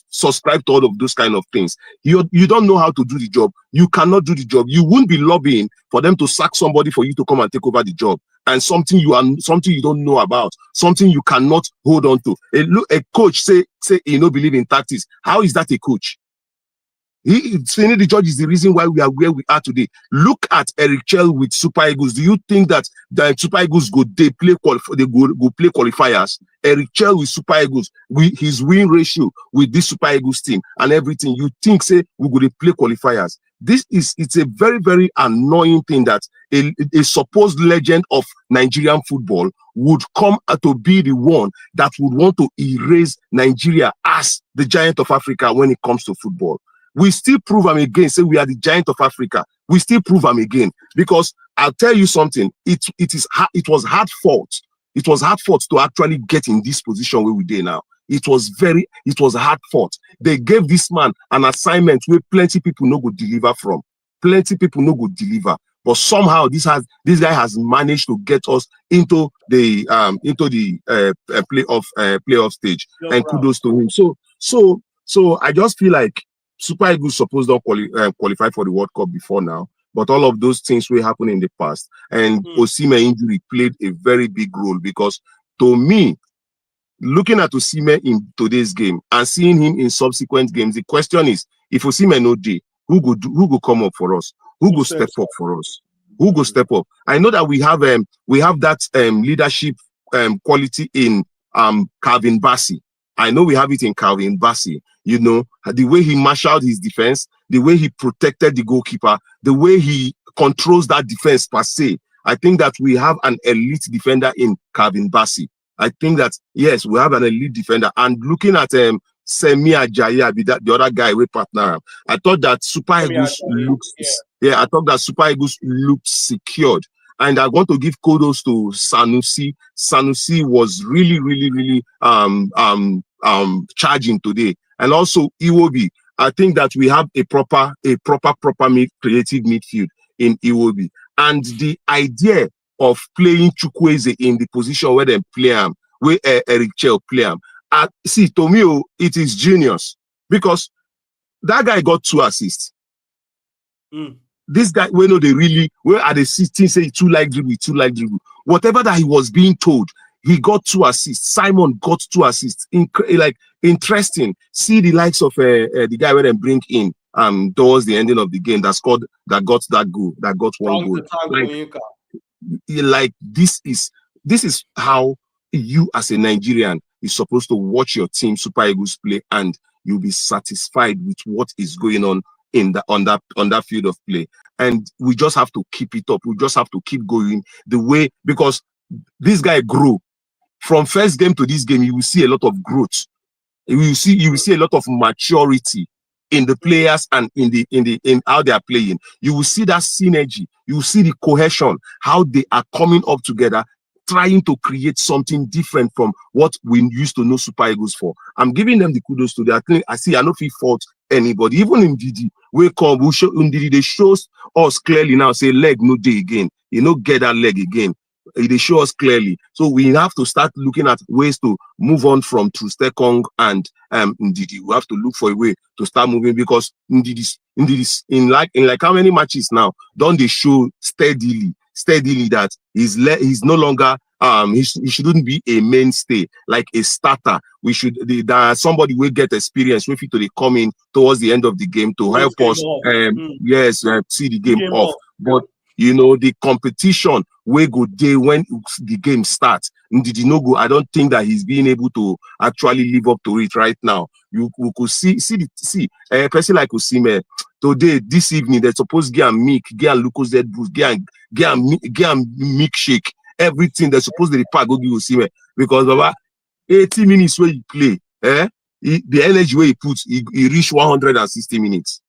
subscribe to all of those kind of things. You don't know how to do the job. You cannot do the job. You won't be lobbying for them to sack somebody for you to come and take over the job. And something you don't know about, something you cannot hold on to. A coach say he don't believe in tactics. How is that a coach? Finidi George is the reason why we are where we are today. Look at Eric Chelle with Super Eagles. Do you think that the Super Eagles go play qualifiers? Eric Chelle with Super Eagles, his win ratio with this Super Eagles team and everything, you think say we go play qualifiers? It's a very, very annoying thing that a supposed legend of Nigerian football would come to be the one that would want to erase Nigeria as the giant of Africa when it comes to football. We still prove them again, say we are the giant of Africa. We still prove them again, because I'll tell you something. It was hard fought. It was hard fought to actually get in this position where we are now. It was hard fought. They gave this man an assignment where plenty people no go deliver from. Plenty people no go deliver. But somehow this guy has managed to get us into the playoff stage. And kudos to him. So I just feel like Super Eagles supposed to qualify for the World Cup before now, but all of those things will happen in the past. And Osimhen injury played a very big role, because to me, looking at Osimhen in today's game and seeing him in subsequent games, the question is, if Osimhen no day, who go come up for us? Who go step up for us? Who go step up? I know that we have that leadership quality in Calvin Bassey. I know we have it in Calvin Bassey. You know, the way he marshaled his defense, the way he protected the goalkeeper, the way he controls that defense per se. I think that we have an elite defender in Calvin Bassey. I think that, yes, we have an elite defender. And looking at Semi Ajayi, the other guy with partner, I thought that Super Eagles looks, I thought that Super Eagles looked secured. And I want to give kudos to Sanusi. Sanusi was really, really, really charging today. And also Iwobi. I think that we have a proper creative midfield in Iwobi. And the idea of playing Chukwueze in the position where they play him, where Eric Chelle play him. See, to me, it is genius because that guy got 2 assists. This guy, where are they sitting say too like dribble. Whatever that he was being told, he got 2 assists. Simon got 2 assists. Interesting. See the likes of the guy where they bring in towards the ending of the game that got that goal, that got 1 goal. Like this is how you as a Nigerian is supposed to watch your team Super Eagles play, and you'll be satisfied with what is going on on that field of play. And we just have to keep it up. We just have to keep going the way, because this guy grew from first game to this game. You will see a lot of growth. You will see a lot of maturity in the players and in how they are playing. You will see that synergy. You will see the cohesion, how they are coming up together, trying to create something different from what we used to know Super Eagles for. I'm giving them the kudos to that. I know if he fault anybody, even in Didi, they shows us clearly now, say leg no day again. You know, get that leg again. They show us clearly. So we have to start looking at ways to move on from Trustekong and Ndidi. We have to look for a way to start moving, because Ndidi in like how many matches now don't they show steadily that he's no longer he shouldn't be a mainstay, like a starter. We should somebody will get experience with it to come in towards the end of the game to help us see the game off. But you know, the competition way go day when the game starts. Ndidi no go. I don't think that he's being able to actually live up to it right now. You could see a person like Osimhen today, this evening, they're supposed to get and Lucas Z boost, get and milkshake, everything they're supposed to pack go give Osimhen, because Baba, 80 minutes where you play, the energy where he puts, he reached 160 minutes.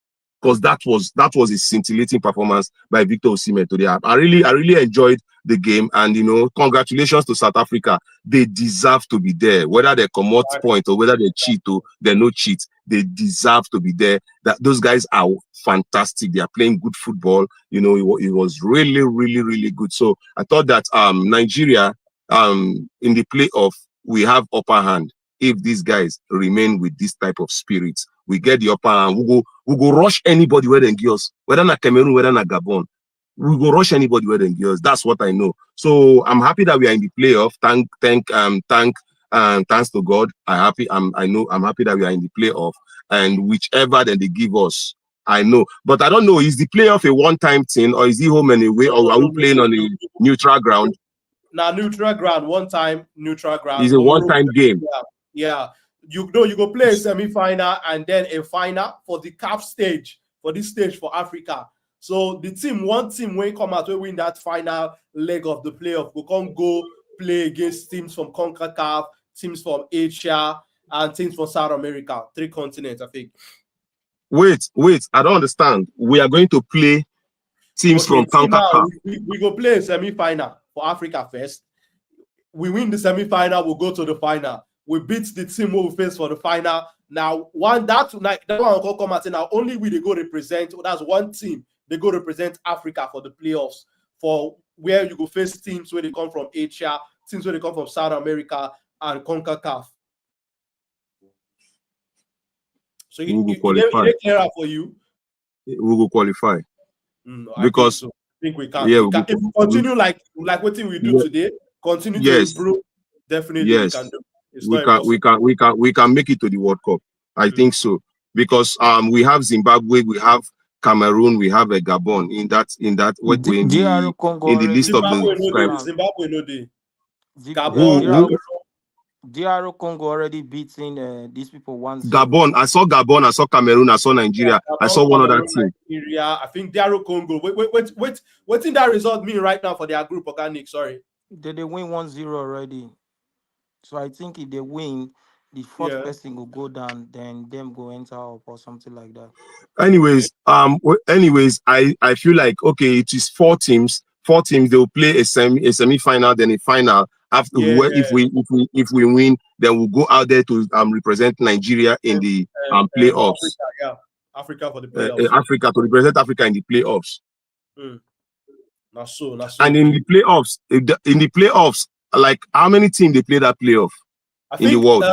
Because that was a scintillating performance by Victor Osimhen today. I really enjoyed the game, and you know, congratulations to South Africa. They deserve to be there, whether they come out point or whether they cheat or they no cheat. They deserve to be there. That those guys are fantastic. They are playing good football. You know, it was really, really, really good. So I thought that Nigeria in the playoff, we have upper hand. If these guys remain with this type of spirit, we get the upper hand. We go rush anybody where they give us, whether na Cameroon, whether na Gabon. We go rush anybody where they give us. That's what I know. So I'm happy that we are in the playoff. Thanks to God. I'm happy that we are in the playoff. And whichever that they give us, I know. But I don't know, is the playoff a one-time thing, or is it home and away, or are we playing on a neutral ground? Now, neutral ground, one-time neutral ground. It's a one-time game. Yeah. You know, you go play a semi-final and then a final for the CAF stage, for this stage for Africa. So one team when come out, we win that final leg of the playoff, we can go play against teams from CONCACAF, teams from Asia, and teams from South America, 3 continents, I think. Wait, I don't understand. We are going to play teams from CONCACAF. We go play a semi-final for Africa first. We win the semi-final, we'll go to the final. We beat the team we face for the final. Now, that one will come out. Now, only we they go represent. That's one team. They go represent Africa for the playoffs. For where you go face teams where they come from Asia, teams where they come from South America and CONCACAF. So it clearer for you. We will qualify because I think we can. Yeah, if we continue like what we do today, continue to improve. Definitely, we can do. We can make it to the World Cup. I think so, because we have Zimbabwe, we have Cameroon, we have a Gabon in the list of the Zimbabwe no day. Gabon, DR Congo already beating these people 1-0. Gabon. I saw Gabon. I saw Cameroon. I saw Nigeria. I saw one other team. Nigeria. I think DR Congo. Wait. What did that result mean right now for their group? Organic. Sorry. They win 1-0 already. So I think if they win, the fourth person will go down, then them go enter up or something like that. Anyways, I feel like okay, it is 4 teams. 4 teams, they will play a semi-final, then a final. After if we win, then we'll go out there to represent Nigeria in the playoffs. Africa for the playoffs. Africa to represent Africa in the playoffs. That's so. And in the playoffs, like how many teams they play that playoff in the world?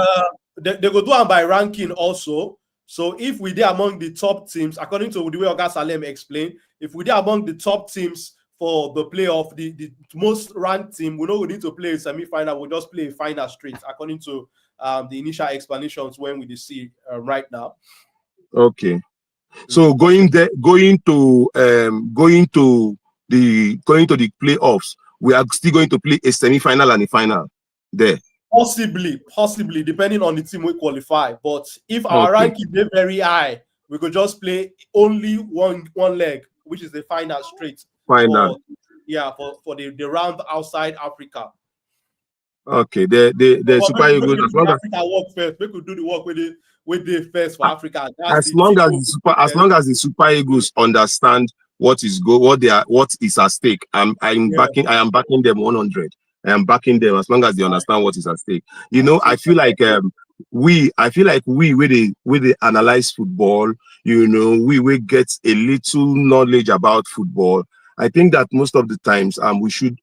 They go do it by ranking also. So if we did among the top teams, according to the way Oga Salem explained, if we did among the top teams for the playoff, the most ranked team, we know we need to play a semi-final. We'll just play a final straight, according to the initial explanations when we see right now. Okay. So going to the playoffs, we are still going to play a semi-final and a final there. Possibly, depending on the team we qualify. But if our ranking is very high, we could just play only one leg, which is the final straight. Final. For the round outside Africa. Okay, the Super Eagles. As long as Africa work first, we could do the work with the first for Africa. As long as the Super Eagles understand what is at stake, I am backing them 100. I am backing them as long as they understand what is at stake. You know, I feel like we with the analyze football, you know, we get a little knowledge about football. I think that most of the times, we should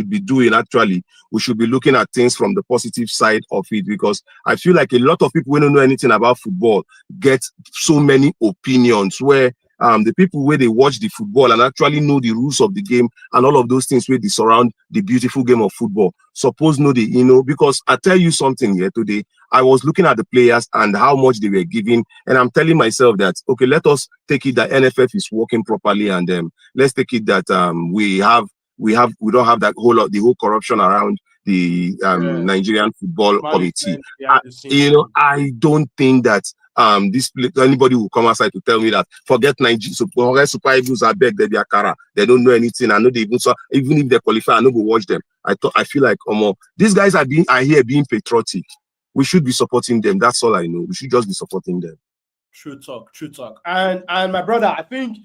be doing actually, we should be looking at things from the positive side of it, because I feel like a lot of people who don't know anything about football get so many opinions where the people where they watch the football and actually know the rules of the game and all of those things where they surround the beautiful game of football. Suppose because I tell you something here today, I was looking at the players and how much they were giving, and I'm telling myself that okay, let us take it that NFF is working properly, and let's take it that we don't have that the whole corruption around the Nigerian football committee. I don't think that anybody will come outside to tell me that forget Nigeria, Super Eagles, I beg that they are Kara, they don't know anything. I know they even if they qualify, I know go watch them. I feel like these guys are here being patriotic. We should be supporting them. That's all I know. We should just be supporting them. True talk. And my brother, I think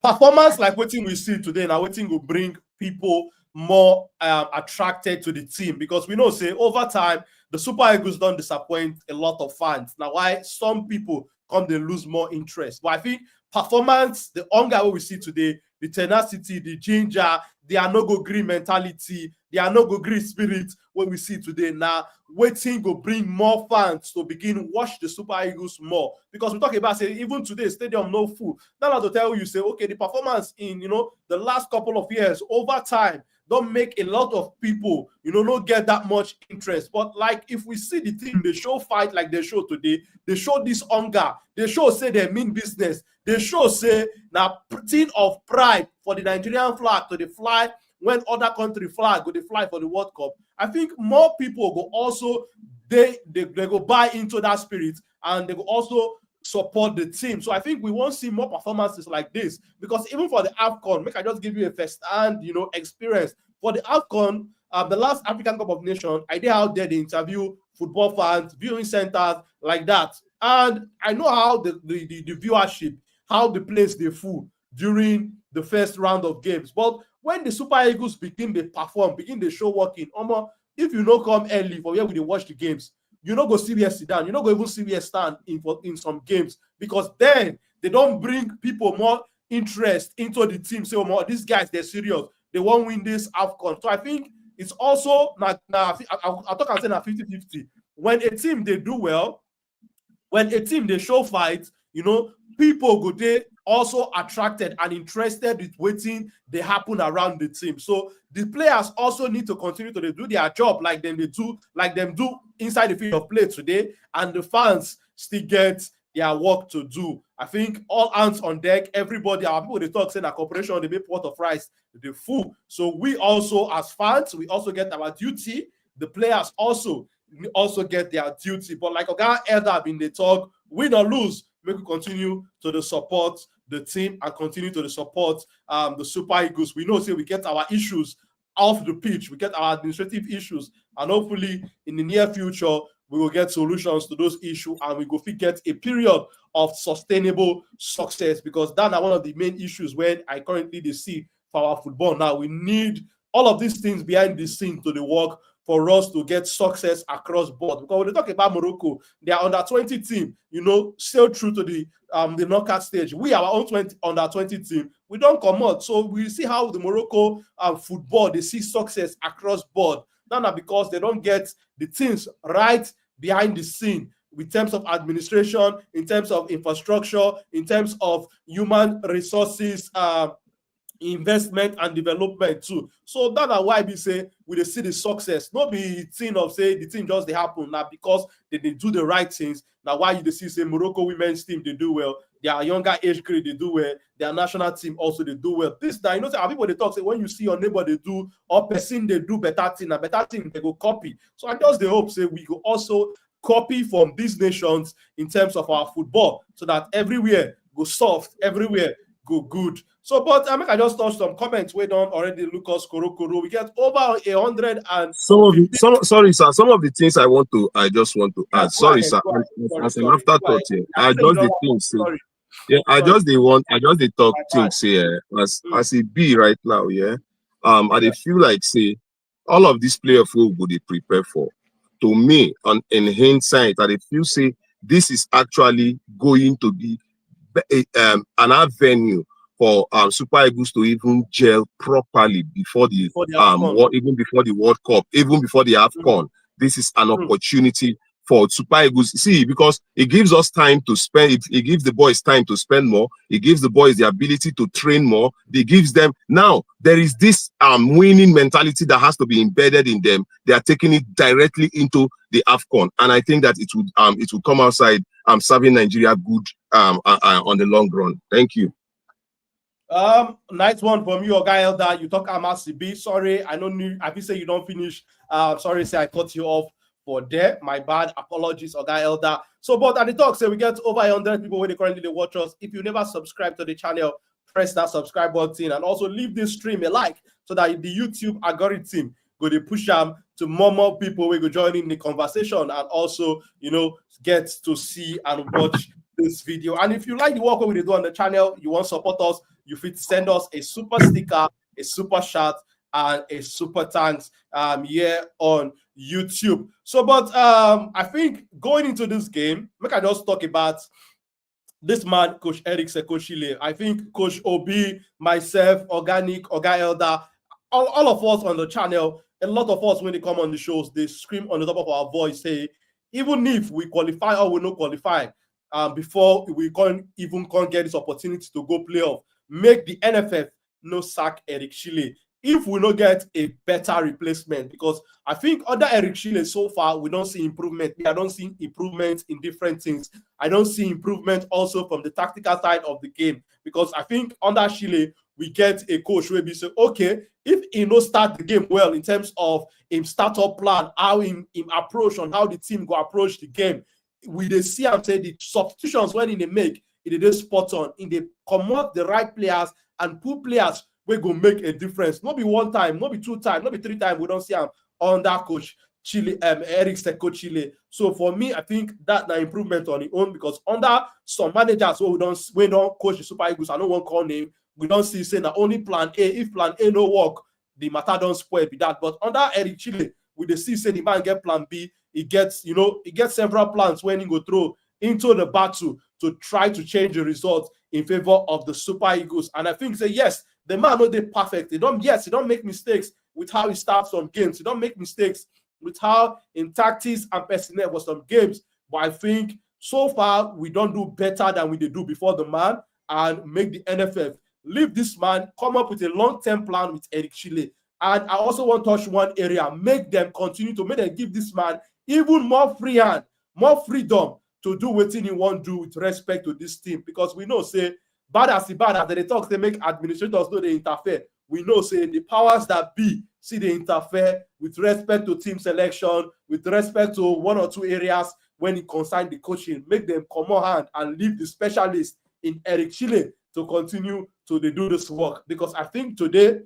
performance like what we see today now, what will bring people more attracted to the team, because we know say over time the Super Eagles don't disappoint a lot of fans. Now why some people they lose more interest, but I think performance, the hunger we see today, the tenacity, the ginger, the no-go green mentality, the no-go green spirit what we see today now, waiting to bring more fans to begin watch the Super Eagles more, because we talk about say even today stadium no full. Now to tell you say okay, the performance in the last couple of years over time don't make a lot of people not get that much interest. But like if we see the team, they show fight like they show today, they show this hunger, they show say they mean business, they show say now thing of pride for the Nigerian flag to the fly when other country flag go they fly for the World Cup. I think more people go also they go buy into that spirit, and they will also support the team. So I think we won't see more performances like this, because even for the AFCON, make I just give you a first-hand experience. For the AFCON, the last African Cup of Nations, I did out there they interview football fans, viewing centers like that, and I know how the viewership, how the place they full during the first round of games. But when the Super Eagles begin they perform, begin they show working, if you no come early for where we watch the games, you no go see where sit down, you no go even see where stand in some games, because then they don't bring people more interest into the team. Say, these guys, they're serious, they won't win this AFCON. So I think it's also I talk and say 50-50. When a team they do well, when a team they show fight, people go they also attracted and interested with waiting they happen around the team. So the players also need to continue to do their job like them do inside the field of play today, and the fans still get their work to do. I think all hands on deck, everybody, our people they talk saying a corporation, they make pot of rice, the full. So we also as fans, we also get our duty. The players also also get their duty. But like Oga Elder in the talk, win or lose, make we continue to the support the team and continue to the support the Super Eagles. We know, say we get our issues off the pitch, we get our administrative issues, and hopefully in the near future we will get solutions to those issues and we go get a period of sustainable success, because that is one of the main issues when I currently see for our football now. We need all of these things behind the scene to the work for us to get success across board. Because when we talk about Morocco, they are under 20 team, sail through to the knockout stage. We are our own under 20 team. We don't come out. So we see how the Morocco football, they see success across board. Not because they don't get the things right behind the scene in terms of administration, in terms of infrastructure, in terms of human resources, investment and development too. So that's why we say we see the success. Not be thing of say the thing just they happen now because they do the right things. Now why you see say Morocco women's team they do well, their younger age grade they do well, their national team also they do well. This now how people they talk say when you see your neighbor they do or person they do better thing, a better thing they go copy. So I just they hope say we go also copy from these nations in terms of our football so that everywhere go soft, everywhere go good. So, but I just touch some comments we done already. Lucas Korokoro, we get over 100 and sorry, sir. Some of the things I just want to add. Sorry, sir. As an afterthought here, I just the things say. Yeah, I just the talk things here as it be right now. Yeah, I dey feel like say all of these players who would they prepare for. To me, in hindsight, I dey feel say this is actually going to be an avenue for Super Eagles to even gel properly before the even before the World Cup, even before the AFCON. This is an opportunity for Super Eagles. See, because it gives us time to spend, it gives the boys time to spend more, it gives the boys the ability to train more, it gives them now there is this winning mentality that has to be embedded in them. They are taking it directly into the AFCON, and I think that it would come outside serving Nigeria good on the long run. Thank you. Nice one from you, Oga Elder. You talk MRCB. Sorry, I feel say you don't finish. Sorry, say I cut you off for there. My bad. Apologies, Oga Elder. So, but at the talk, say we get over 100 people where they currently watch us. If you never subscribe to the channel, press that subscribe button and also leave this stream a like so that the YouTube algorithm go to push them to more people will go join in the conversation and also get to see and watch this video. And if you like the work we do on the channel, you want to support us, you fit send us a super sticker, a super chat, and a super thanks here on YouTube. So, but I think going into this game, make I just talk about this man, Coach Eric Sekoshile. I think Coach Obi, myself, Organic, Oga Elder, all of us on the channel, a lot of us when they come on the shows, they scream on the top of our voice, say, even if we qualify or we not qualify, before we can't get this opportunity to go playoff, make the NFF no sack Eric Chelle if we don't get a better replacement, because I think under Eric Chelle so far we don't see improvement. I don't see improvement in different things. I don't see improvement also from the tactical side of the game, because I think under Chelle we get a coach where we say, okay, if he no start the game well in terms of him startup plan, how him approach on how the team go approach the game, we they see and say the substitutions when they make it is spot on, in they come up the right players and put players we go make a difference. Not be one time, not be two times, not be three times. We don't see him under Coach Chelle, Eric Sekoshile. So for me, I think that an improvement on his own, because under some managers we don't coach the Super Eagles, I don't want to call name. We don't see say that only plan A. If plan A no work, the matter don't spoil be that. But under Eric Chelle, we they see say the man get plan B. He gets several plans when he go throw into the battle to try to change the result in favor of the Super Eagles. And I think say yes, the man not they perfect. He don't make mistakes with how he starts some games. He don't make mistakes with how in tactics and personnel for some games. But I think so far we don't do better than we did do before the man, and make the NFF leave this man, come up with a long-term plan with Eric Chelle. And I also want to touch one area, make them give this man even more free hand, more freedom to do what he want to do with respect to this team. Because we know, say, bad as they talk, they make administrators know they interfere. we know say the powers that be see they interfere with respect to team selection, with respect to one or two areas when it concerns the coaching, make them come on hand and leave the specialist in Eric Chelle to continue to do this work. Because I think today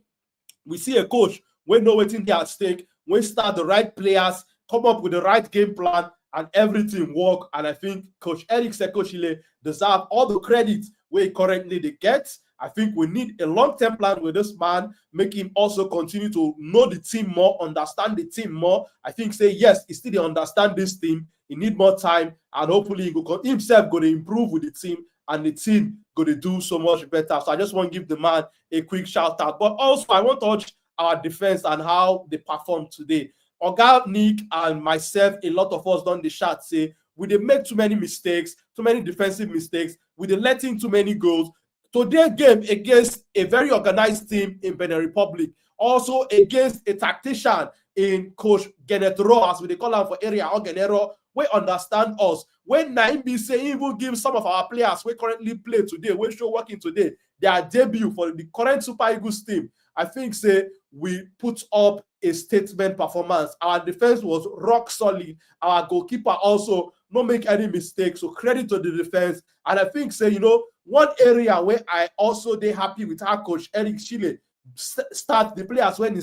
we see a coach when know what's at stake, when start the right players, come up with the right game plan, and everything work. And I think Coach Eric Chelle deserve all the credit where currently they get. I think we need a long-term plan with this man, make him also continue to know the team more, understand the team more. I think say yes, he still understand this team. He need more time, and hopefully he go himself going to improve with the team, and the team going to do so much better. So I just want to give the man a quick shout out. But also I want to touch our defense and how they performed today. Oga Nick and myself, a lot of us done the chat say we did make too many mistakes, too many defensive mistakes, we did let in too many goals. Today game against a very organized team in Benin Republic, also against a tactician in Coach Genetro, as we call him for area, or Genero, we understand us. When Naimbi say even give some of our players we currently play today, we show working today, their debut for the current Super Eagles team, I think say we put up a statement performance. Our defense was rock solid. Our goalkeeper also not make any mistakes. So credit to the defense. And I think say, one area where I also they happy with our coach Eric Chelle start the players when he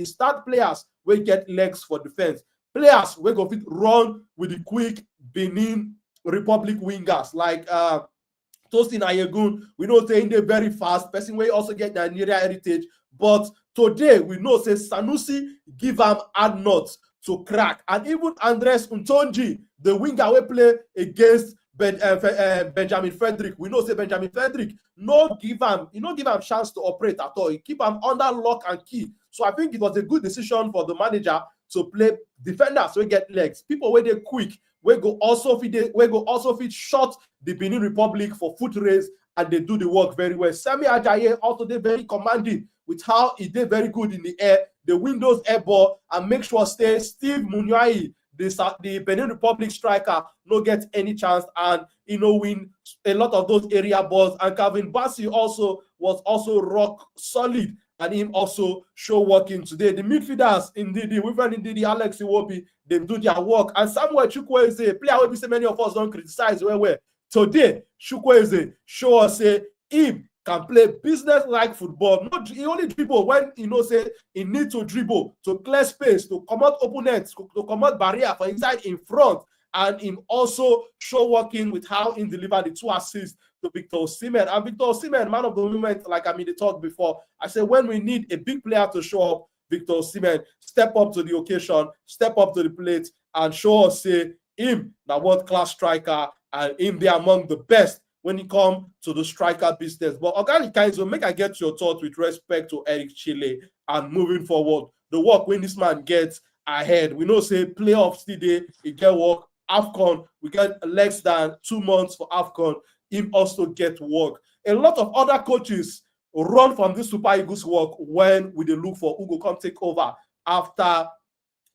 start players will get legs for defense. Players will go fit run with the quick Benin Republic wingers like Tosin Ayegun. We know saying they're very fast. Person will also get Nigeria heritage. But today we know say Sanusi give him hard nuts to crack. And even Andres Untonji, the winger will play against Benjamin Frederick. We know say Benjamin Frederick no give him chance to operate at all. He keep him under lock and key. So I think it was a good decision for the manager to play defenders who get legs, people where they quick, we go also fit shot the Benin Republic for foot race, and they do the work very well. Sami Ajayi also did very commanding with how he did very good in the air, the windows air ball, and make sure stay Steve Munyai, the Benin Republic striker, no get any chance and win a lot of those area balls. And Calvin Bassey also was also rock solid, and him also show working today. The midfielders indeed, the Alex Iwobi, they do their work. And Samuel Chukwueze, a player where we say many of us don't criticize well. Today, Chukwueze show us say him can play business-like football. Not he only dribble when say he need to dribble to clear space, to come out opponents, to come out barrier for inside in front, and him also show working with how he delivered the 2 assists to Victor Osimhen. And Victor Osimhen, man of the moment, like I talked before, I said when we need a big player to show up, Victor Osimhen step up to the occasion, step up to the plate, and show us say him the world-class striker, and him be among the best when it comes to the striker business. But Organic Kinds will make I get your thoughts with respect to Eric Chelle and moving forward. The work when this man gets ahead. We know say playoffs today, he get work. AFCON, we get less than 2 months for AFCON. Him also get work. A lot of other coaches run from this Super Eagles work when we look for who go come take over after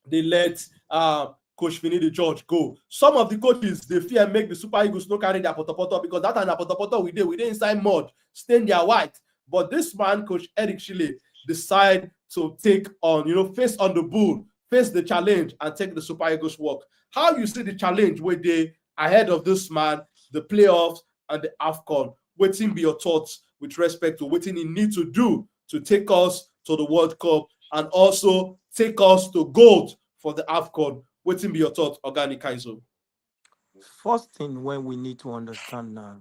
they let Coach Finidi George go. Some of the coaches, they fear make the Super Eagles no carry their potopoto because that and their potopoto we did inside mud, stain their white. But this man, Coach Eric Chelle, decide to take on, face on the bull, face the challenge, and take the Super Eagles work. How you see the challenge where they ahead of this man, the playoffs and the AFCON? Waiting be your thoughts with respect to what he need to do to take us to the World Cup and also take us to gold for the AFCON. Waiting be your thoughts, Organic Kaizo. First thing when we need to understand now,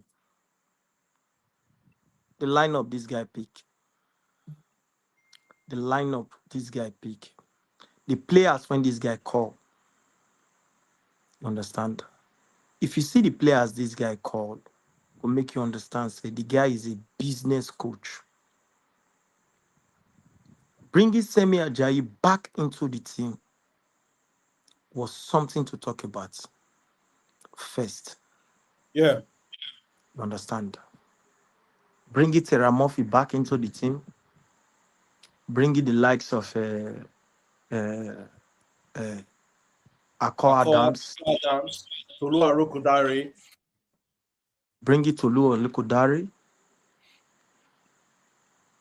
the lineup this guy pick. The lineup this guy pick. The players when this guy call. You understand? If you see the players this guy called, will make you understand, say the guy is a business coach. Bringing Semi Ajayi back into the team was something to talk about first. Yeah. You understand? Bringing Terra Murphy back into the team. Bringing the likes of Akko Adams. Tolu Arokudare. Bring it to Tolu Arokudare.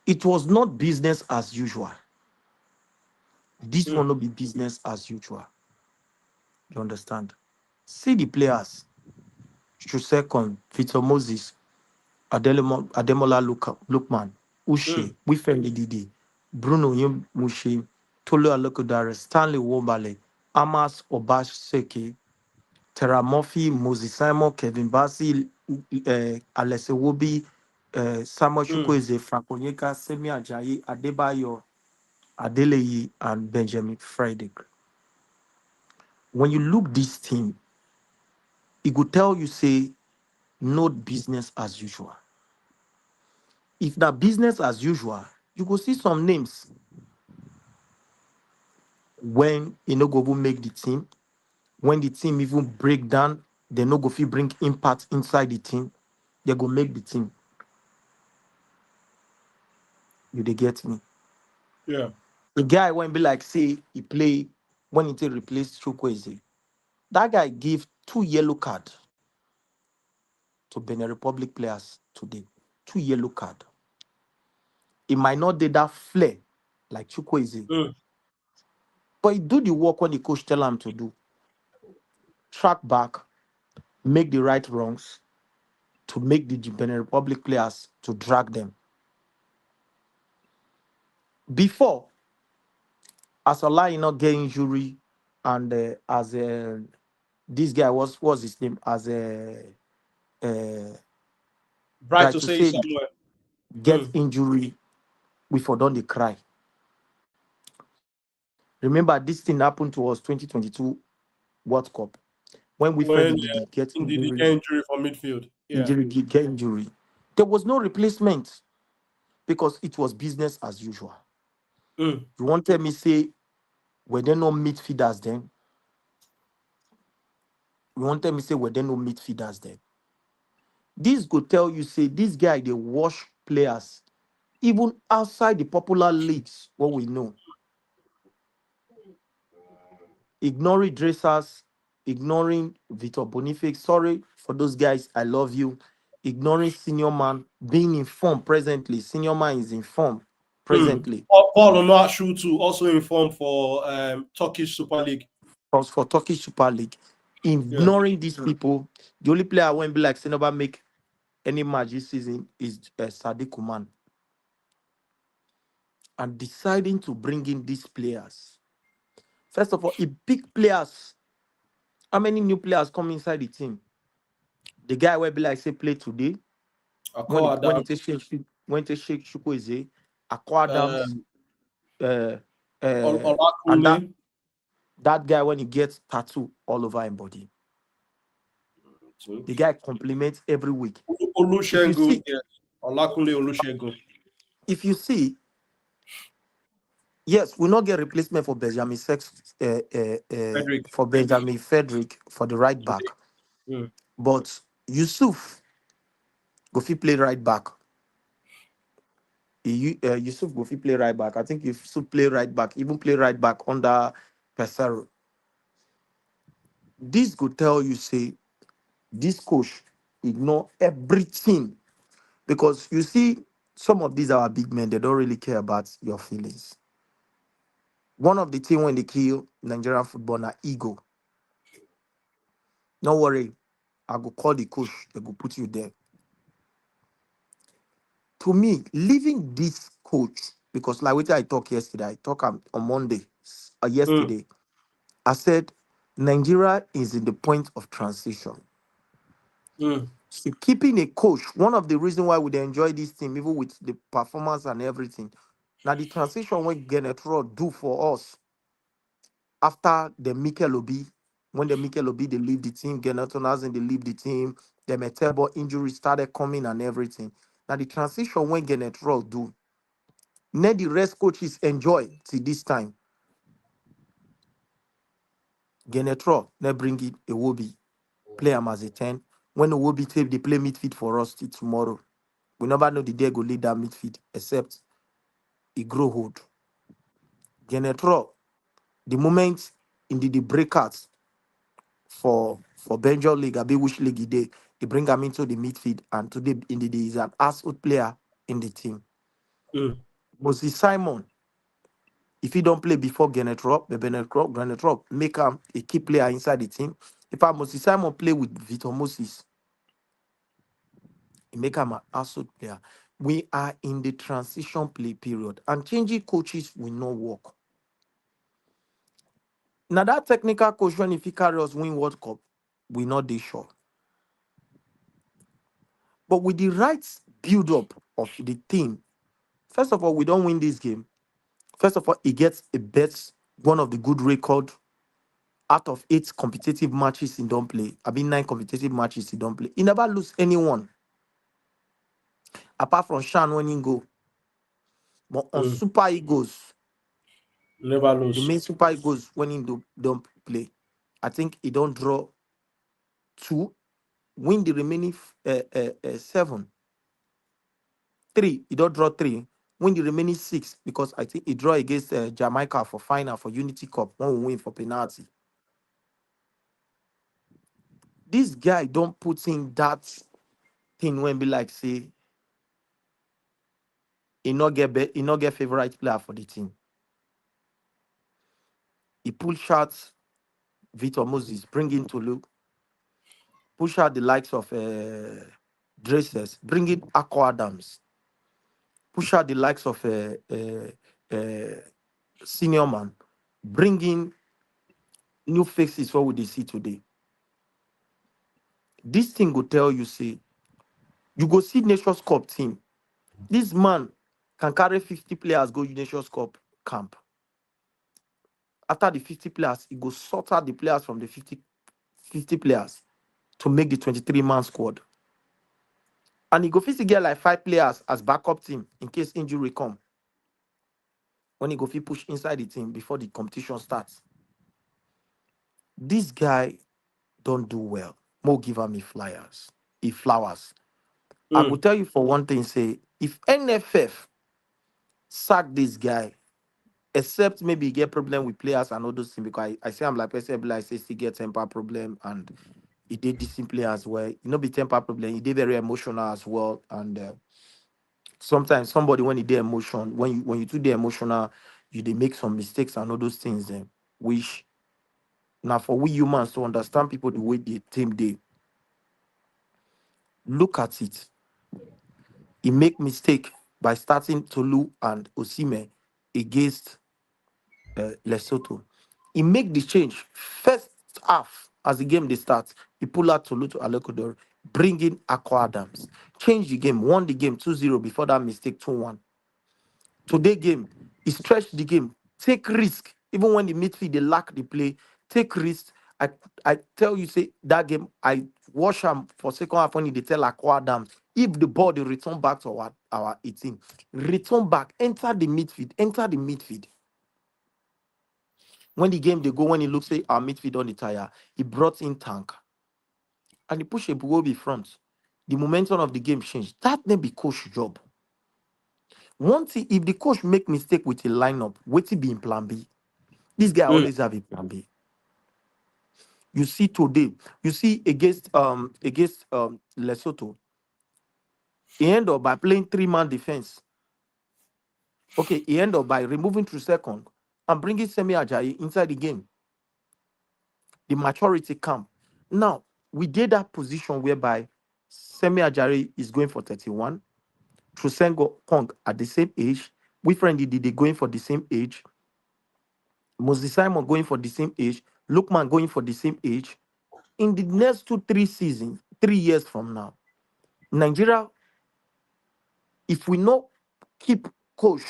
It was not business as usual. This will not be business as usual. You understand? See the players. Chukwueze, Victor Moses, Ademola Lukman, Uche, Wifemi Didi, Bruno Mushe, Tolu Alokodare, Stanley Wobale, Amas Obaseke, Terra Murphy, Moses Simon, Kevin Bassi, Alesse Wobi, Samuel Chukwueze, Frank Onyeka, Semi Ajayi, Adebayo, Adeleyi, and Benjamin Frederick. When you look this team, it could tell you, say, no business as usual. If that business as usual, you go see some names when you no go even make the team, when the team even break down, they no go fit bring impact inside the team, they go make the team. You they get me? Yeah. The guy when be like say he play when he take replace Chukwueze. That guy give 2 yellow card to Benin Republic players today. 2 yellow card. It might not do that flair like Chukwueze, but he do the work when the coach tell him to do. Track back, make the right wrongs, to make the Benin Republic players to drag them. Before, as Allah not get injury, and as this guy was his name as Bright right to to say say somewhere. get injury, we for done the cry. Remember, this thing happened to us 2022 World Cup when we When did get did he injury, get injury from midfield? Yeah. get injury. There was no replacement because it was business as usual. You won't tell me say were there no midfielders then? You won't tell me say were there no midfielders then? This go tell you say this guy they wash players even outside the popular leagues. What we know, ignoring dressers, ignoring Vitor Boniface. Sorry for those guys, I love you. Ignoring senior man being informed presently. Senior man is informed presently. Paul Onuachu too also informed for Turkish Super League. For Turkish Super League. Ignoring these people, the only player I won't be like Senaba make any match this season is Sadiq Kuman. And deciding to bring in these players. First of all, he pick players. How many new players come inside the team? The guy will be like say play today. When it is Sheikh Chukwueze, Akko Adams, and that guy when he gets tattoo all over his body. The guy compliments every week. Olusegun, yes. Olakunle Olusegun. If you see, yes, we'll not get replacement for Benjamin for Benjamin Frederick for the right back. But Yusuf go fit play right back. Yusuf go fit play right back. I think Yusuf play right back, even play right back under Pesaro. This could tell you, say, this coach ignore everything. Because you see, some of these are big men, they don't really care about your feelings. One of the things when they kill Nigerian football na ego. No worry, I go call the coach, they go put you there. To me, leaving this coach, because like what I talked yesterday, I talked on Monday, yesterday, I said Nigeria is in the point of transition. So keeping a coach, one of the reasons why we enjoy this team, even with the performance and everything, now the transition when Genetro do for us after the Mikel Obi, when the Mikel Obi they leave the team, Genetro hasn't they leave the team, the Metebo injury started coming and everything. Now the transition when Genetro do, now the rest coaches enjoy till this time. Genetro, they bring it a Wobi, play him as a 10. When the Wobi tape, they play midfield for us till tomorrow. We never know the day go lead that midfield, except he grow old. Genetro, the moment in the breakouts for Benjo League, I be which league they bring him into the midfield, and today in the day is an asshole player in the team. Moses Simon, if he don't play before Gennett Rock make him a key player inside the team. If Moses Simon play with Victor Moses, he make him an absolute player. We are in the transition play period, and changing coaches will not work. Now that technical coach, when if he carry us win World Cup, we not dey sure. But with the right build-up of the team, first of all, we don't win this game. First of all, he gets a bet, one of the good record out of 8 competitive matches he don't play. I mean 9 competitive matches he don't play. He never lose anyone. Apart from Shan when he go. But on Super Eagles, Never the lose. main Super Eagles when he don't play, I think he don't draw 2, win the remaining 7. 3, he don't draw 3, win the remaining 6 because I think he draw against Jamaica for final for Unity Cup, when we win for penalty. This guy don't put in that thing when be like say he not get favorite player for the team. He push out Victor Moses, bring in Tolu, push out the likes of Dresses, bring in Akko Adams, push out the likes of Senior Man, bring in new faces what we see today. This thing will tell you, say, you go see Nations Cup team. This man can carry 50 players go Nations Cup camp. After the 50 players, he go sort out the players from the 50 players to make the 23-man squad. And he go fit get like 5 players as backup team in case injury come. When he go fit push inside the team before the competition starts. This guy don't do well. Mo give him flowers. I will tell you for one thing, say, if NFF sack this guy, except maybe he get problem with players and all those things, because I say I'm like person, I say he get temper problem and he did discipline as well. You know, be temper problem. He did very emotional as well, and sometimes somebody when he did emotion, when you do the emotional, you they make some mistakes and all those things. Then which now for we humans to understand people the way they team they look at it. He make mistake by starting Tolu and Osimhen against Lesotho. He make the change first half as the game they start. He pull out Tolu to Alekodoro, bring in Akko Adams, change the game, won the game 2-0 before that mistake 2-1. Today game, he stretched the game, take risk even when the midfield they lack the play, take risk. I tell you, say that game I watch him for second half when they tell Akko Adams if the ball they return back to our 18, return back, enter the midfield. When the game they go, when he looks at our midfield on the tire, he brought in Tank and he pushed a Bugobi front. The momentum of the game changed. That may be coach job. Once if the coach make mistake with a lineup, wait till be in plan B. This guy always have a plan B. You see today, you see against Lesotho, he end up by playing 3-man defense. Okay, he end up by removing through second and bringing Semi Ajayi inside the game. The maturity come. Now, we did that position whereby Semi Ajayi is going for 31, Trusengo Kong at the same age, we friend Didi going for the same age, Moses Simon going for the same age, Lookman going for the same age. In the next 2-3 seasons, 3 years from now, Nigeria, if we not keep coach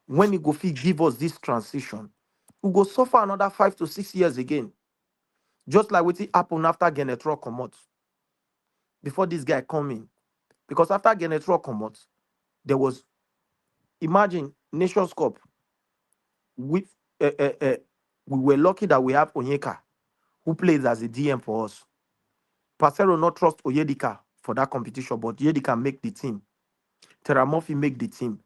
when he go fit give us this transition, we go suffer another 5 to 6 years again. Just like what happened after Genetro come out. Before this guy come in. Because after Genetro come out, there was, imagine, Nations Cup. We were lucky that we have Onyeka, who plays as a DM for us. Parcero not trust Oyedika for that competition, but Oyedika make the team. Teramofi make the team.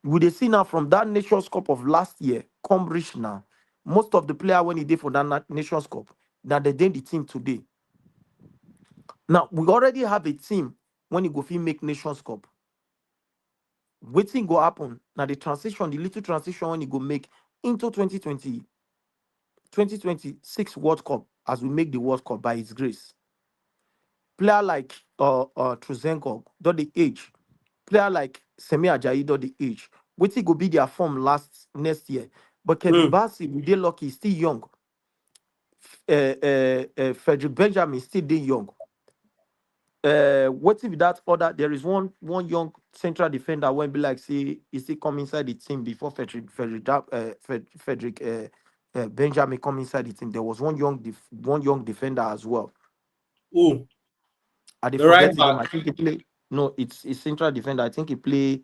We they see now from that Nations Cup of last year, come rich now. Most of the players when he did for that Nations Cup, that they did the team today. Now we already have a team when he go fit make Nations Cup. Waiting go happen. Now the transition, the little transition when you go make into 2026 World Cup as we make the World Cup by His grace. Player like Truzenko, dot the age. Player like Semi Ajayi, dot the age. Waiting go be their form next year. But Kevin Bassey, we dey lucky, still young. Frederick Benjamin still dey young. What if that other? There is one young central defender when be like say he still come inside the team before Frederick Benjamin come inside the team. There was one young defender as well. Oh, I dey the right forget his name. back. I think he play. No, it's central defender. I think he play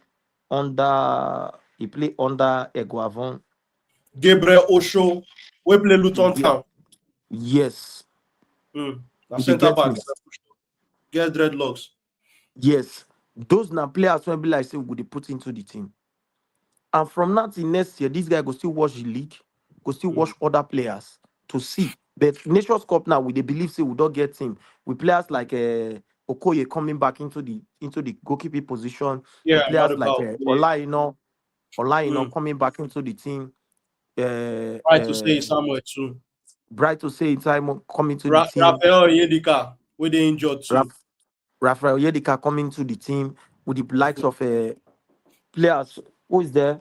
under Eguavon. Gabriel Osho, we play Luton Yeah. Town. Yes. Now You dey center get back. me? Get dreadlocks. Yes. Those now players when be like say we dey put into the team. And from now till next year, this guy go still watch the league, go still watch other players to see. But Nations Cup now, we they believe say we don't get him. With players like Okoye coming back into the goalkeeper position. Yeah, With players like Maduka. Olaino coming back into the team. Try to say somewhere too. Bright to say time coming to the team. Rafael Yedika, we they injured too. Rafael Yedika coming to the team with the likes of players. Who is there?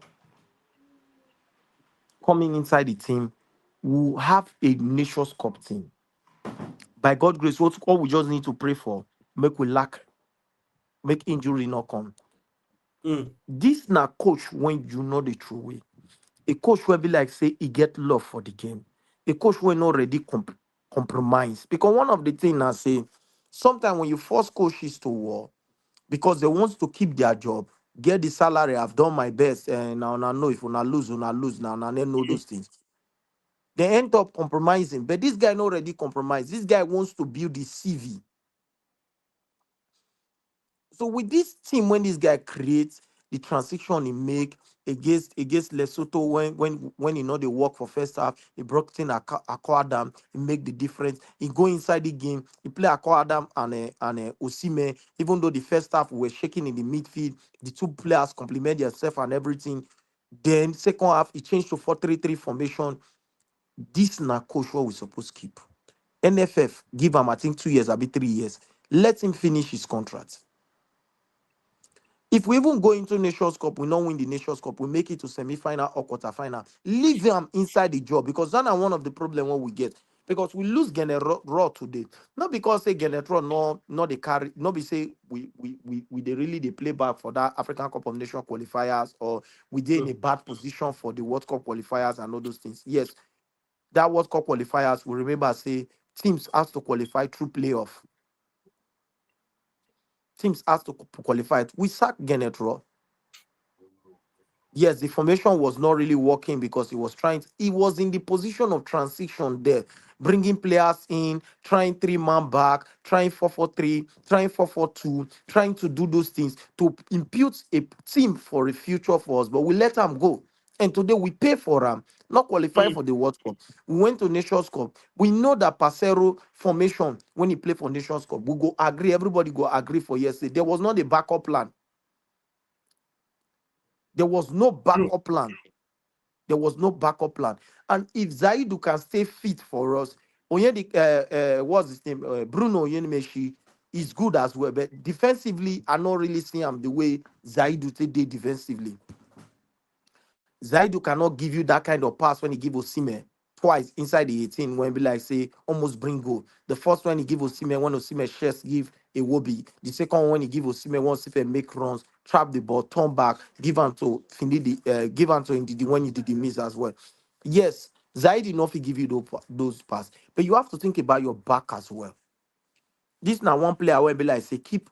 Coming inside the team, we have a Nations Cup team. By God's grace, what we just need to pray for, make injury not come. This na coach when you know the true way. A coach will be like say he get love for the game. A coach will not already compromise. Because one of the things I say, sometimes when you force coaches to war, because they want to keep their job, get the salary, I've done my best, and now I know if una lose, now I know those things. They end up compromising. But this guy not already compromised. This guy wants to build his CV. So with this team, when this guy creates the transition he make against Lesotho, when he know they work for first half, he brought in Akwadam, he make the difference. He go inside the game, he play Akwadam and Osimhen. Even though the first half we were shaking in the midfield, the two players complement themselves and everything. Then second half, he changed to 4-3-3 formation. This na coach what we supposed to keep. NFF give him, I think, 2 years, maybe 3 years. Let him finish his contract. If we even go into Nations Cup, we not win the Nations Cup, we make it to semi-final or quarter-final. Leave him inside the job because that's one of the problems what we get. Because we lose Raw today. Not because say Raw no they carry, not be say we they really they play back for that African Cup of Nations qualifiers or we did in a bad position for the World Cup qualifiers and all those things. Yes, that World Cup qualifiers, we remember say teams has to qualify through playoff. Teams has to qualify. We sacked Raw. Yes, the formation was not really working because he was in the position of transition there, bringing players in, trying 3-man back, trying 4-4-3, trying 4-4-2, trying to do those things to impute a team for a future for us. But we let him go. And today we pay for him, not qualify for the World Cup. We went to Nations Cup. We know that Passero formation, when he played for Nations Cup, we go agree, everybody go agree for yesterday. There was not a backup plan. There was no backup plan. There was no backup plan. And if Zaidu can stay fit for us, what's his name? Bruno Oyenimeshi is good as well. But defensively, I not really see him the way Zaidu did defensively. Zaidu cannot give you that kind of pass when he give Osimhen twice inside the 18 when be like say almost bring goal. The first one he give Osimhen when Osimhen chest give a Wobi. The second one he give Osimhen when Osimhen make runs, trap the ball, turn back, give him to Finidi, give him to Ndidi when he did the miss as well. Yes, Zaidi not give you those pass, but you have to think about your back as well. This now one player where be like say keep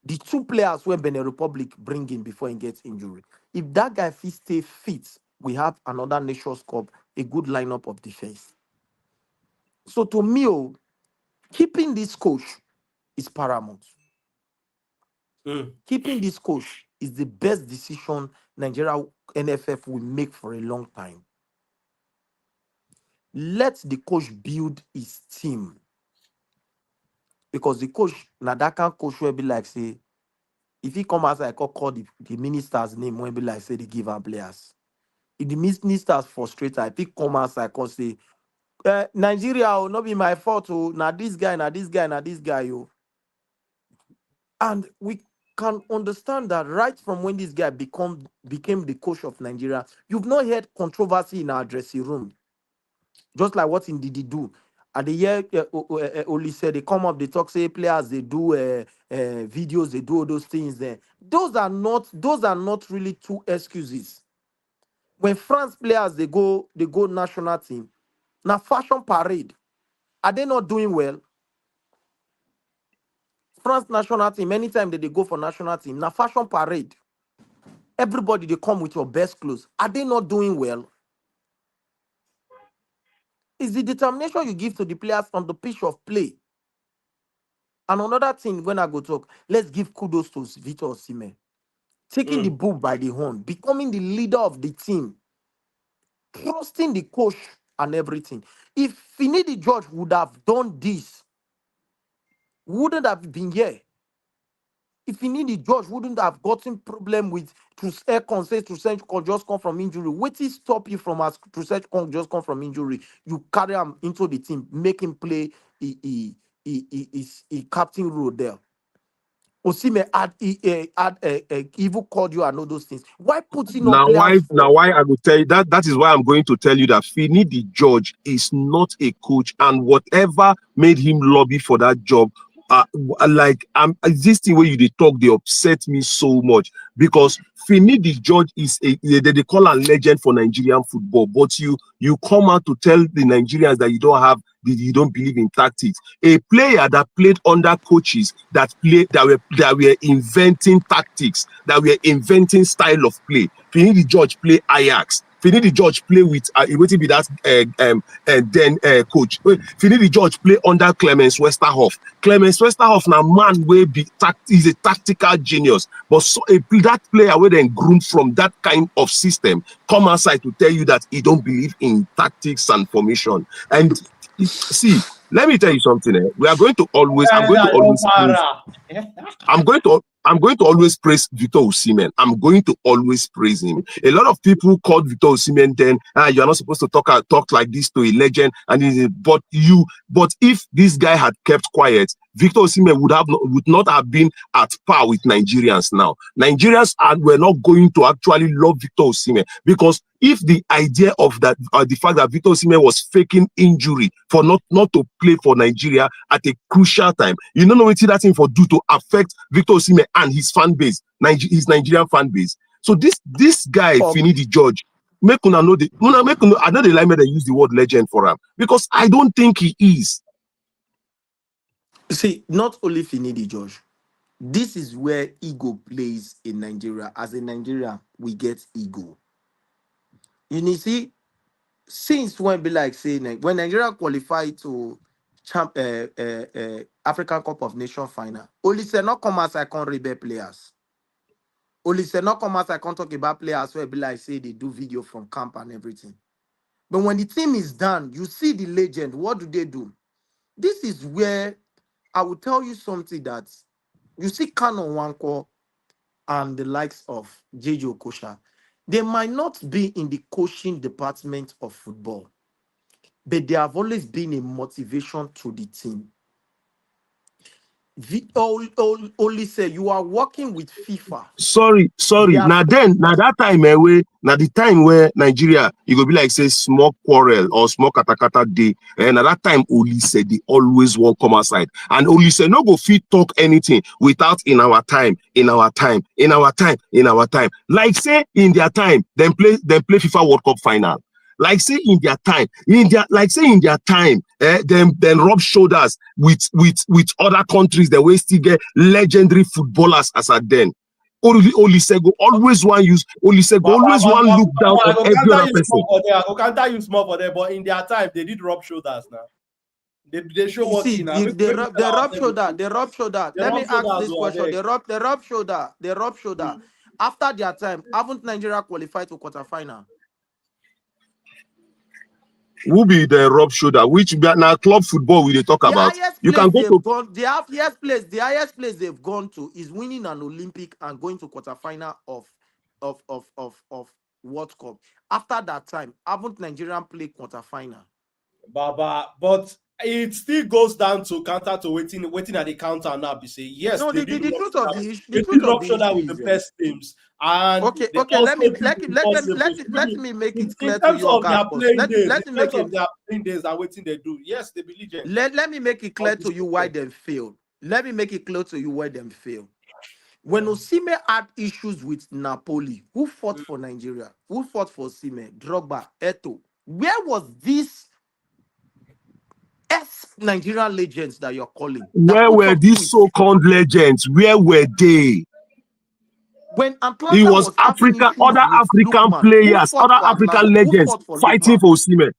the two players when Benin Republic bring in before he gets injury. If that guy stay fit, we have another Nations Cup, a good lineup of defense. So to me, keeping this coach is paramount. Keeping this coach is the best decision Nigeria NFF will make for a long time. Let the coach build his team. Because the coach, now that can coach will be like say, If he come outside, call the minister's name when be like say they give our players. If the ministers frustrated, if he come outside, call say, Nigeria will not be my fault. Oh, now this guy, yo. And we can understand that right from when this guy became the coach of Nigeria, you've not heard controversy in our dressing room. Just like what Ndidi do. At the year, Oli said they come up, they talk, say players, they do videos, they do all those things there. Those are not really two excuses. When France players they go national team, now fashion parade, are they not doing well? France national team, anytime that they go for national team, now fashion parade. Everybody they come with your best clothes. Are they not doing well? It's the determination you give to the players on the pitch of play. And another thing, when I go talk, let's give kudos to Victor Osimhen. Taking the bull by the horn, becoming the leader of the team, trusting the coach and everything. If Finidi George would have done this, wouldn't have been here. If Finidi George wouldn't have gotten problem with Trossard says Trossard just come from injury. What is stop you from as Trossard just come from injury? You carry him into the team, make him play a captain role there. Osimhen add evil called you and all those things. Why putting on players Now why I will tell you that is why I'm going to tell you that Finidi George is not a coach, and whatever made him lobby for that job, this thing where they talk, they upset me so much, because Finidi George is they call a legend for Nigerian football, but you come out to tell the Nigerians that you don't believe in tactics. A player that played under coaches that were inventing tactics, that were inventing style of play. Finidi George play Ajax. Finidi George play with waiting be that coach. Finidi George play under Clemens Westerhoff. Clemens Westerhoff now man will be is a tactical genius, but that player where then groomed from that kind of system come outside to tell you that he don't believe in tactics and formation. And see, let me tell you something. We are going to always. I'm going to always praise Victor Osimhen. I'm going to always praise him. A lot of people called Victor Osimhen then, you are not supposed to talk like this to a legend. But if this guy had kept quiet, Victor Osimhen would not have been at par with Nigerians now. Nigerians were not going to actually love Victor Osimhen, because if the idea of that, the fact that Victor Osimhen was faking injury for not to play for Nigeria at a crucial time, you don't know what that thing for do to affect Victor Osimhen and his fan base, his Nigerian fan base. So this guy, Finidi George, I know they like me they use the word legend for him, because I don't think he is. See, not only Finidi George. This is where ego plays in Nigeria. As a Nigerian, we get ego. You see, since when be like saying when Nigeria qualified to African Cup of Nations final, only say not come as I can't rebel players. Only say not come as I can't talk about players where be like say they do video from camp and everything. But when the team is done, you see the legend. What do they do? This is where I will tell you something that you see Kano Nwankwo and the likes of JJ Okocha. They might not be in the coaching department of football, but they have always been a motivation to the team. Only say you are working with FIFA. Sorry. Now that time the time where Nigeria, you go be like say small quarrel or small katakata day, and at that time only said they always won't come outside, and only say no go fit talk anything without in our time. Like say in their time, then play FIFA World Cup final. Like say in their time, then rub shoulders with other countries that we still get legendary footballers as at then. Olusegun always one use Olusegun always one look down on every other person. Okanta use more for them, but in their time they did rub shoulders now. They show what see, they rub shoulder. Let me ask this question. They rub shoulder. After their time, haven't Nigeria qualified to quarterfinal? Who be the rub shoulder? Which now club football we they talk The about? highest You place can go they've to gone, the highest place they've gone to is winning an Olympic and going to quarterfinal of World Cup. After that time, haven't Nigerian played quarterfinal? Baba, but it still goes down to counter to waiting at the counter now. Be say yes, No, they the did rub truth of shoulder. the issue, They the truth did of rub the shoulder issue with the is best teams, and okay, they let also me did impossible. let me make it In clear to terms you, of their Oga. playing Let, days, in let me terms make of it their playing days and waiting they do, yes, they be legend. let me make it clear to you why Undisputed. they failed. Let me make it clear to you why they failed. When Osimhen had issues with Napoli, who fought for Nigeria? Who fought for Osimhen? Drogba, Eto. Where was this Nigerian legends that you're calling? That where put were up these tweets. so-called legends? Where were they? When It Atlanta was was having Other issues with African Lookman, who players, fought other for African Atlanta? Who legends fought for fighting Lookman? for Osimhen.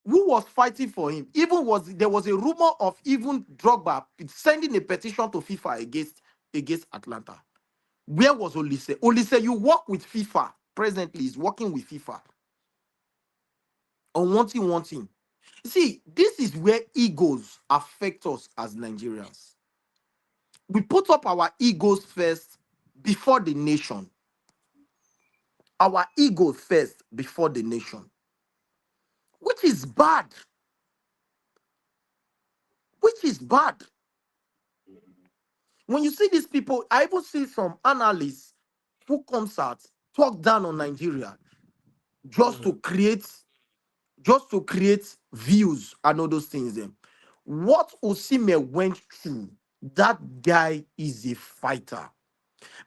Who was fighting for him? There was a rumor of even Drogba sending a petition to FIFA against Atlanta. Where was Olise? Olise, you work with FIFA. Presently, is working with FIFA on one thing. See, this is where egos affect us as Nigerians. We put up our egos first before the nation. Our ego first before the nation, which is bad. Which is bad. When you see these people, I even see some analysts who comes out talk down on Nigeria just to create views and all those things. Then, what Osimhen went through, that guy is a fighter.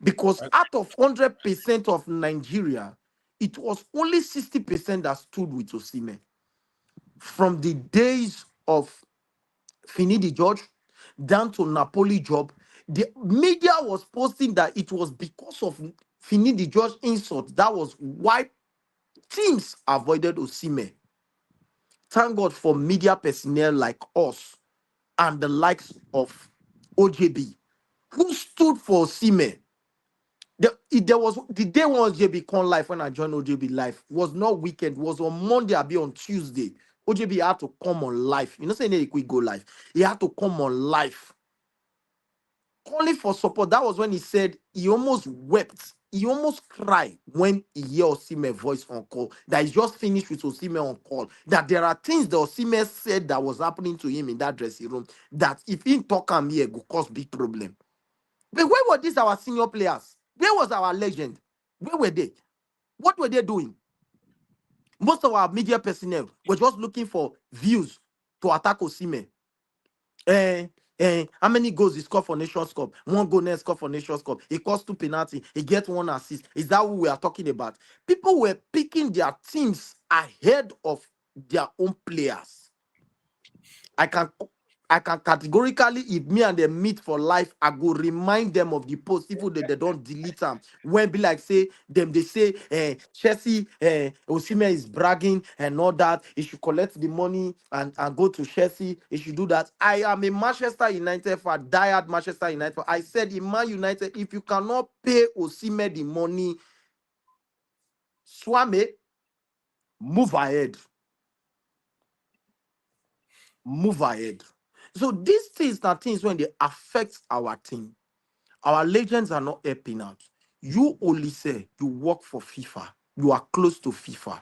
Because out of 100% of Nigeria, it was only 60% that stood with Osimhen. From the days of Finidi George down to Napoli job, the media was posting that it was because of Finidi George insult. That was why teams avoided Osimhen. Thank God for media personnel like us and the likes of OJB, who stood for Osimhen. There was the day when OJB come live, when I joined OJB live, was not weekend, was on Monday, I'll be on Tuesday. OJB had to come on live. You know, saying he could go live. He had to come on live, calling for support. That was when he said he almost wept. He almost cried when he heard Osimhen voice on call. That he just finished with Osimhen on call. That there are things that Osimhen said that was happening to him in that dressing room. That if he talk him here, go cause big problem. But where were these our senior players? Where was our legend? Where were they? What were they doing? Most of our media personnel were just looking for views to attack Osimhen. How many goals he scored for Nations Cup? One goal next score for Nations Cup. He cost 2 penalty. He gets 1 assist. Is that what we are talking about? People were picking their teams ahead of their own players. I can categorically, if me and them meet for life, I go remind them of the post, even though they don't delete them. When be like say them, they say Chelsea, Osimhen is bragging and all that. He should collect the money and go to Chelsea. He should do that. I am a Manchester United fan, diehard Manchester United fan. I said in Man United, if you cannot pay Osimhen the money, Swame, move ahead. Move ahead. So these things are things when they affect our team. Our legends are not helping out. You only say you work for FIFA. You are close to FIFA.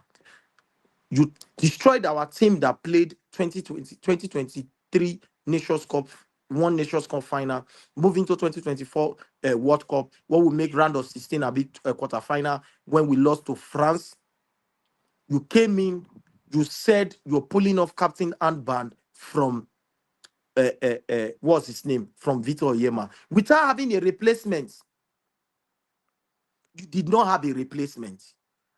You destroyed our team that played 2023 Nations Cup, one Nations Cup final, moving to 2024 World Cup, where we make round of 16 a bit quarterfinal when we lost to France. You came in, you said you're pulling off captain armband from what's his name? From Vitor Yema. Without having a replacement. You did not have a replacement.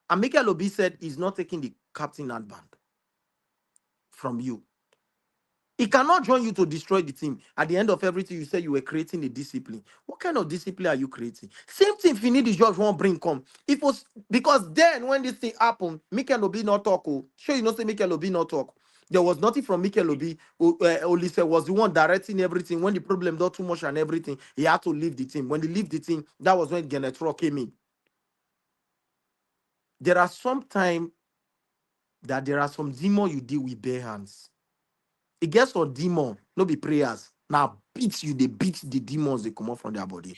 And Mikel Obi said he's not taking the captain armband from you. He cannot join you to destroy the team. At the end of everything, you say you were creating a discipline. What kind of discipline are you creating? Same thing if you need the judge won't bring come. It was because then when this thing happened, Mikel Obi not talk. Oh. Sure, you know say Mikel Obi not talk. There was nothing from Mikel Obi. Olise was the one directing everything. When the problem got too much and everything, he had to leave the team. When he left the team, that was when Genetro came in. There are sometimes that there are some demons you deal with bare hands. It gets for demon, no be prayers. Now beat you, they beat the demons, they come out from their body.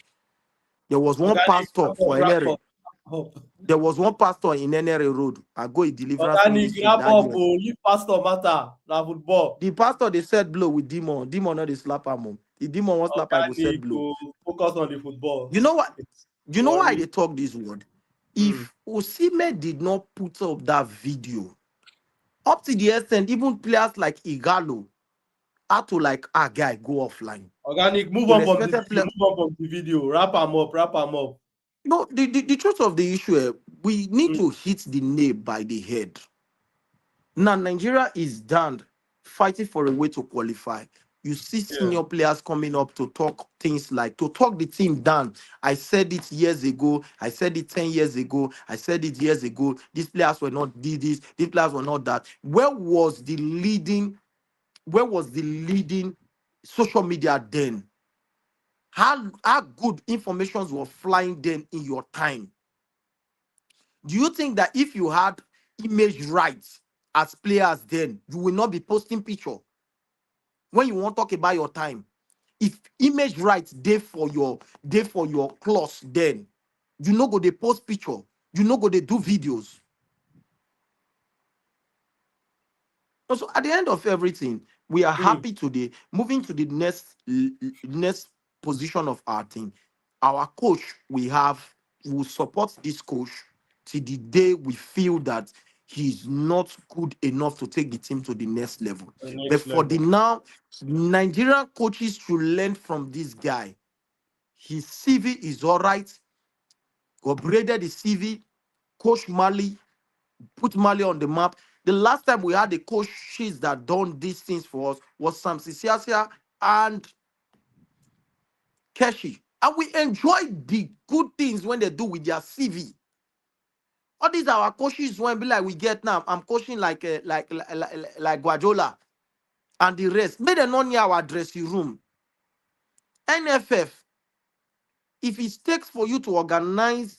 There was one Organic, pastor for wrap Enere. up. Hope. There was one pastor in Enere Road. I go in deliverance Organic, ministry wrap that up. year. Oh, leave pastor matter. Now football. The pastor they said blow with demon. Demon not they slap him. Mom. The demon won't slap I go said Organic, blow. focus on the football. You know what? You know why Worry. they talk this word? If Osimhen did not put up that video, up to the extent, even players like Igalo had to like guy go offline. Organic, move The on from the respected video. player- Move on from the video. Wrap them up. Wrap them up. No, the truth of the issue, we need to hit the nail by the head. Now Nigeria is done fighting for a way to qualify. You see senior players coming up to talk things like, to talk the team down. I said it years ago. I said it 10 years ago. I said it years ago. These players were not did this. These players were not that. Where was the leading social media then? How good informations were flying then in your time? Do you think that if you had image rights as players then, you will not be posting picture? When you want to talk about your time, if image rights day for your clause, then you know go they post picture, you know go they do videos. So at the end of everything, we are happy today. Moving to the next position of our team, our coach we will support this coach till the day we feel that he's not good enough to take the team to the next level. But for the now, Nigerian coaches should learn from this guy. His CV is all right. Upgraded his CV. Coach Mali, put Mali on the map. The last time we had the coaches that done these things for us was Sam Sisiasia and Keshi. And we enjoy the good things when they do with their CV. All these are our coaches when be like we get now. I'm coaching like Guardiola and the rest. May they not near our dressing room. NFF, if it takes for you to organize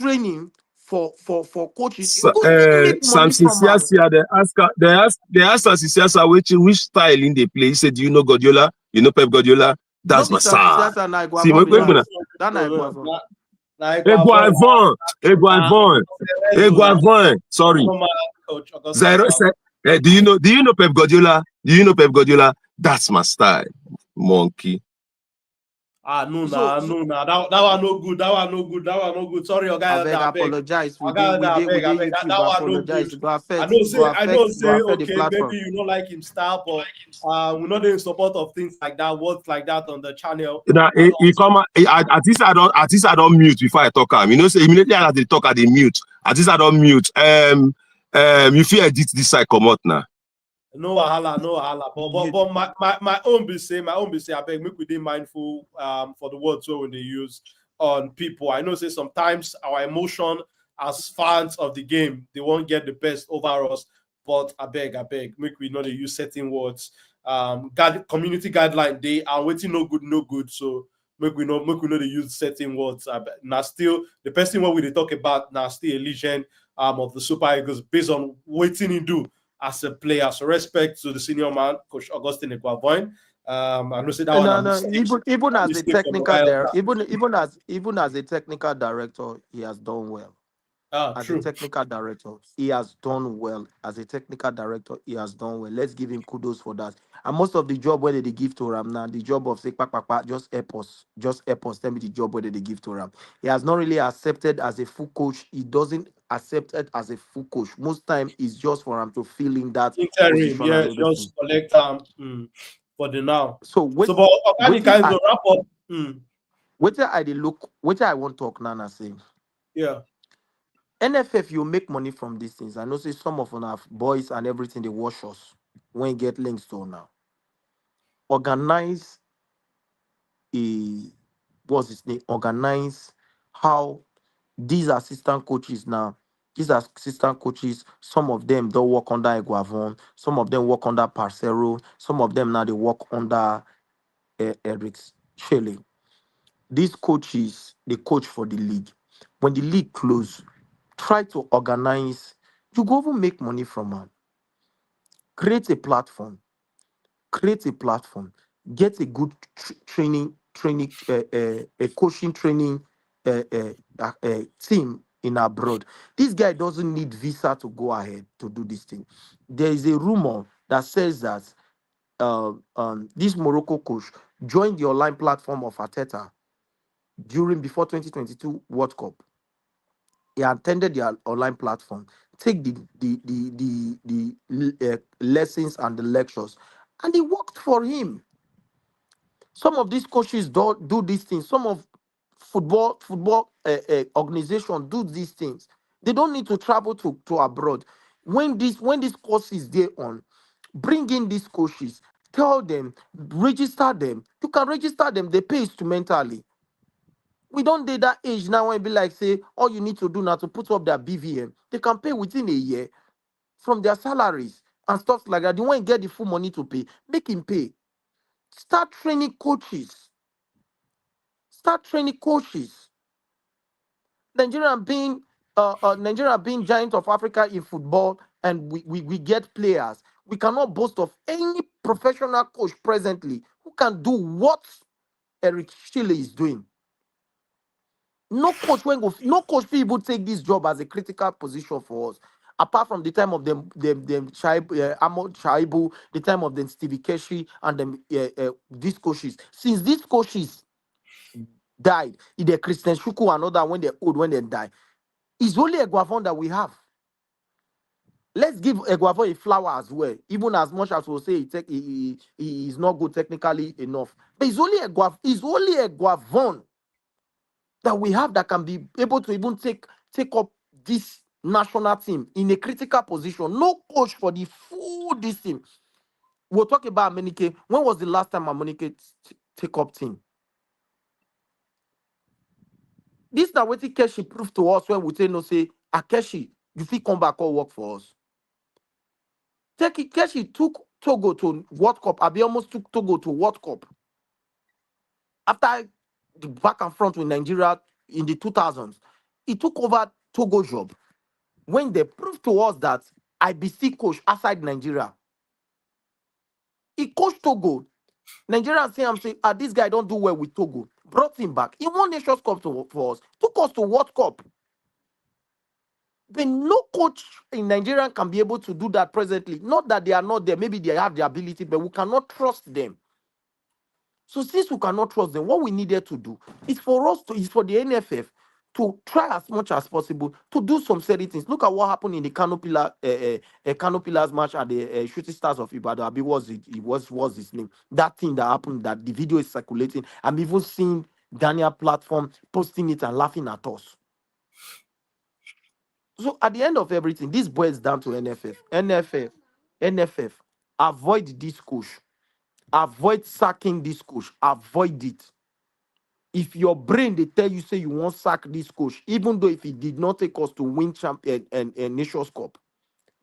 training for coaches, you go still make money Samson from them. Siasia, they asked Samson Siasia which style in they play. He said, "Do you know Guardiola? You know Pep Guardiola? That's my side." See, Eguavon. Sorry. Do you know Pep Guardiola? Do you know Pep Guardiola? That's my style, monkey. That one no good. That one no good. Sorry, your guy. I apologize. We did YouTube. That one no Apologize. good. Go affect. I know. Say okay, the platform. maybe you don't like him style, but we're not in support of things like that. Words like that on the channel. Now, at least I don't mute before I talk. You know, say immediately as they talk, I they mute. At least I don't mute. You feel edit this side come out now. No wahala. But my own be say, I beg make we be mindful for the words when they use on people. I know say sometimes our emotion as fans of the game, they won't get the best over us. But I beg, make we not use certain words. Community guideline day and waiting no good. So make we not use certain words. Now still the person what we talk about now still a legend of the Super Eagles based on waiting he do as a player. So respect to the senior man, Coach Augustine Eguavoin. I know say that one. Even as a technical director, he has done well. As a technical director, he has done well. Let's give him kudos for that. And most of the job where they give to Ram now, the job of say, just help us. Tell me the job where they give to Ram. He has not really accepted as a full coach. He doesn't accept it as a full coach. Most time it's just for him to fill in that interim. Yeah, just collect for the now. So but Organic kind of wrap up. What I want to talk now say. Yeah. NFF, you make money from these things. I know say some of our boys and everything they watch us when you get links to now. Organize organize how these assistant coaches, some of them don't work under Eguavon, some of them work under Parcero, some of them now they work under Eric Chelle. These coaches, they coach for the league. When the league close, try to organize You go even make money from them. Create a platform. Get a good a coaching training team in abroad. This guy doesn't need visa to go ahead to do this thing. There is a rumor that says that this Morocco coach joined the online platform of Arteta before 2022 World Cup. He attended the online platform, take the lessons and the lectures, and it worked for him. Some of these coaches do these things. Some of football organizations do these things. They don't need to travel to abroad. When this course is there on, bring in these coaches, tell them, register them. You can register them, they pay instrumentally. We don't date that age now and be like, say, all you need to do now to put up their BVM. They can pay within a year from their salaries and stuff like that. They want to get the full money to pay. Make him pay. Start training coaches. Nigeria being giant of Africa in football, and we get players. We cannot boast of any professional coach presently who can do what Eric Chelle is doing. No coach people take this job as a critical position for us. Apart from the time of them Ahmad Shaibu, the time of them Stevie Keshi, and them these coaches. Since these coaches died, either Christian Shuku and other when they're old, when they die, it's only Eguavon that we have. Let's give Eguavon a flower as well, even as much as we'll say he is not good technically enough. But it's only Eguavon that we have that can be able to even take up this national team in a critical position. No coach for the full this team. We'll talk about Amunike. When was the last time Amunike take up team? This now what Keshi proved to us when we say no, say Akeshi, you feel come back or work for us. Keshi took Togo to World Cup. Abi almost took Togo to World Cup. After the back and front with Nigeria in the 2000s, he took over Togo job when they proved to us that IBC coach outside Nigeria. He coached Togo. Nigerians say, this guy don't do well with Togo. Brought him back. He won Nations Cup for us. Took us to World Cup. But no coach in Nigeria can be able to do that presently. Not that they are not there. Maybe they have the ability, but we cannot trust them. So since we cannot trust them, what we needed to do is for the NFF to try as much as possible to do some certain things. Look at what happened in the Canopilas match at the Shooting Stars of Ibadan. Was his name? That thing that happened, that the video is circulating. I'm even seeing Daniel platform posting it and laughing at us. So at the end of everything, this boils down to NFF, avoid this coach. Avoid sacking this coach. Avoid it. If your brain they tell you say you won't sack this coach, even though if he did not take us to win champion and Nations Cup,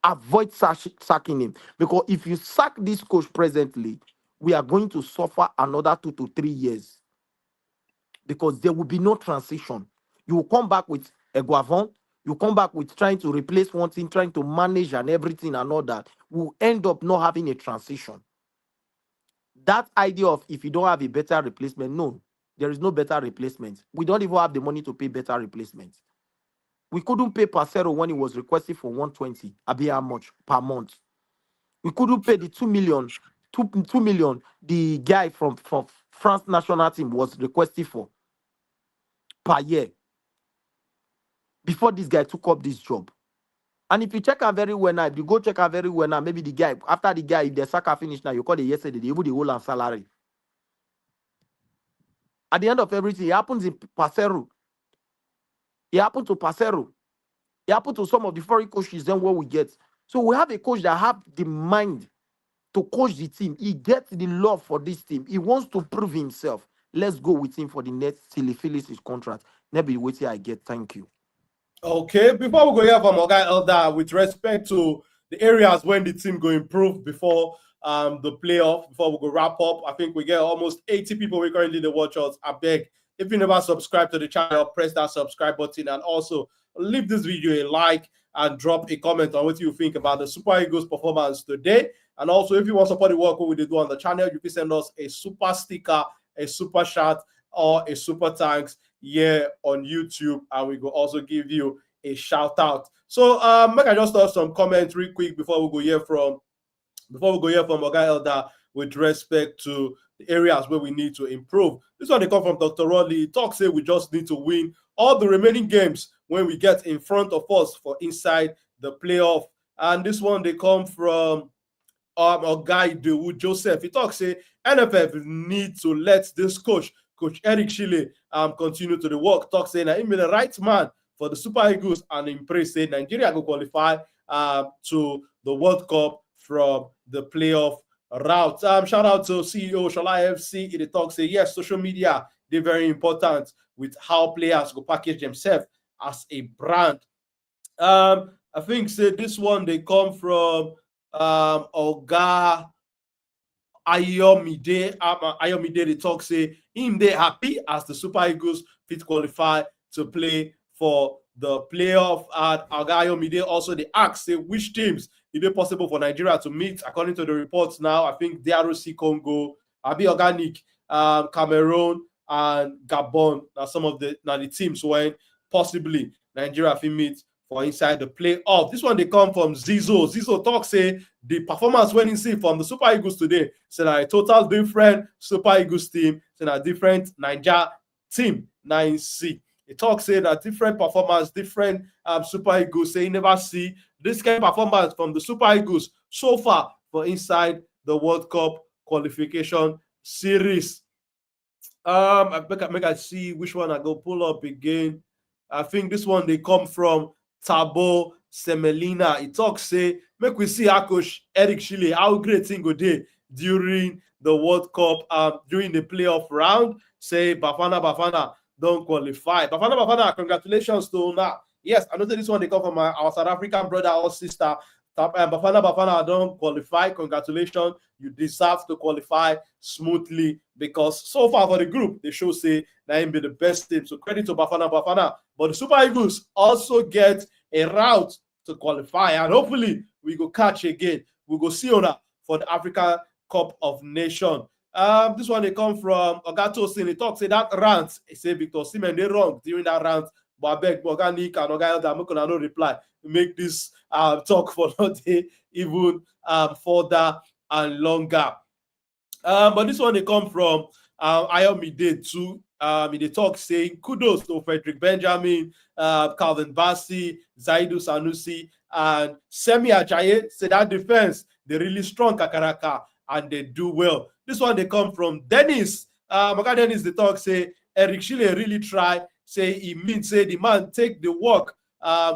avoid sacking him. Because if you sack this coach presently, we are going to suffer another 2 to 3 years. Because there will be no transition. You will come back with Eguavon. You come back with trying to replace one thing, trying to manage and everything and all that. We'll end up not having a transition. That idea of if you don't have a better replacement, no, there is no better replacement. We don't even have the money to pay better replacements. We couldn't pay Parcero when he was requested for 120. Abi how much per month? We couldn't pay the 2 million the guy from France national team was requested for per year before this guy took up this job. And if you check out very well now, if you go check out very well now, maybe the guy, after the guy, if the soccer finish now, you call it yesterday, they even the whole salary. At the end of everything, it happens in Parcero. It happened to Parcero. It happened to some of the foreign coaches, then what we get. So we have a coach that have the mind to coach the team. He gets the love for this team. He wants to prove himself. Let's go with him for the next till he finishes his contract. Maybe wait till I get. Thank you. Okay, before we go here from Oga Elder, with respect to the areas when the team go improve before the playoff, before we go wrap up, I think we get almost 80 people we currently the watch us. I beg, If you never subscribe to the channel, press that subscribe button and also leave this video a like and drop a comment on what you think about the Super Eagles performance today. And also, if you want to support the work we do on the channel, you can send us a super sticker, a super chat, or a super thanks here on YouTube, and we will also give you a shout out. So make I just touch some comments real quick before we go hear from Oga Elder with respect to the areas where we need to improve. This one they come from Dr. Rodley. He talks say we just need to win all the remaining games when we get in front of us for inside the playoff. And this one they come from Oga Idowu Joseph. He talks say NFF need to let this Coach Eric Chelle continue to the work. Talks say that he be the right man for the Super Eagles and impress say Nigeria go qualify to the World Cup from the playoff route. Shout out to CEO Chelle FC. He talks say yes, social media they're very important with how players go package themselves as a brand. I think say this one they come from Oga Ayomide. Ayomide they talk say him they happy as the Super Eagles fit qualify to play for the playoff. And Oga Ayomide also they ask say which teams is it possible for Nigeria to meet. According to the reports now, I think DRC Congo, Abi Organic, Cameroon, and Gabon are some of the teams when possibly Nigeria will meet for inside the playoff. This one they come from Zizo. Zizo talk say the performance when he see from the Super Eagles today, say that a total different Super Eagles team, say that different Niger team 9C. He talk say that different performance, different Super Eagles. Say he never see this kind of performance from the Super Eagles so far for inside the World Cup qualification series. I make I see which one I go pull up again. I think this one they come from Tabo Semelina. He talks say make we see how Coach Eric Chelle how great thing go day during the World Cup during the playoff round. Say Bafana don't qualify. Bafana, congratulations to Una. Yes, I know this one they come from our South African brother or sister. Bafana don't qualify. Congratulations. You deserve to qualify smoothly because so far for the group, they show say that be the best team. So credit to Bafana. But the Super Eagles also get a route to qualify. And hopefully we go catch again. We go see Ona for the African Cup of Nations. This one they come from Ogato Sin. He talks say that rant. He say Victor Osimhen they wrong during that rant. But I beg Organic and Oga Elder, I'm not gonna no reply. Make this talk for no day even further and longer. But this one they come from Ayomide too. They talk saying kudos to Frederick Benjamin, Calvin Bassey, Zaidu Sanusi, and Semi Ajayi. Say that defense they really strong kakaraka and they do well. This one they come from Dennis. Dennis they talk say Eric Chelle really try. Say he means say the man take the work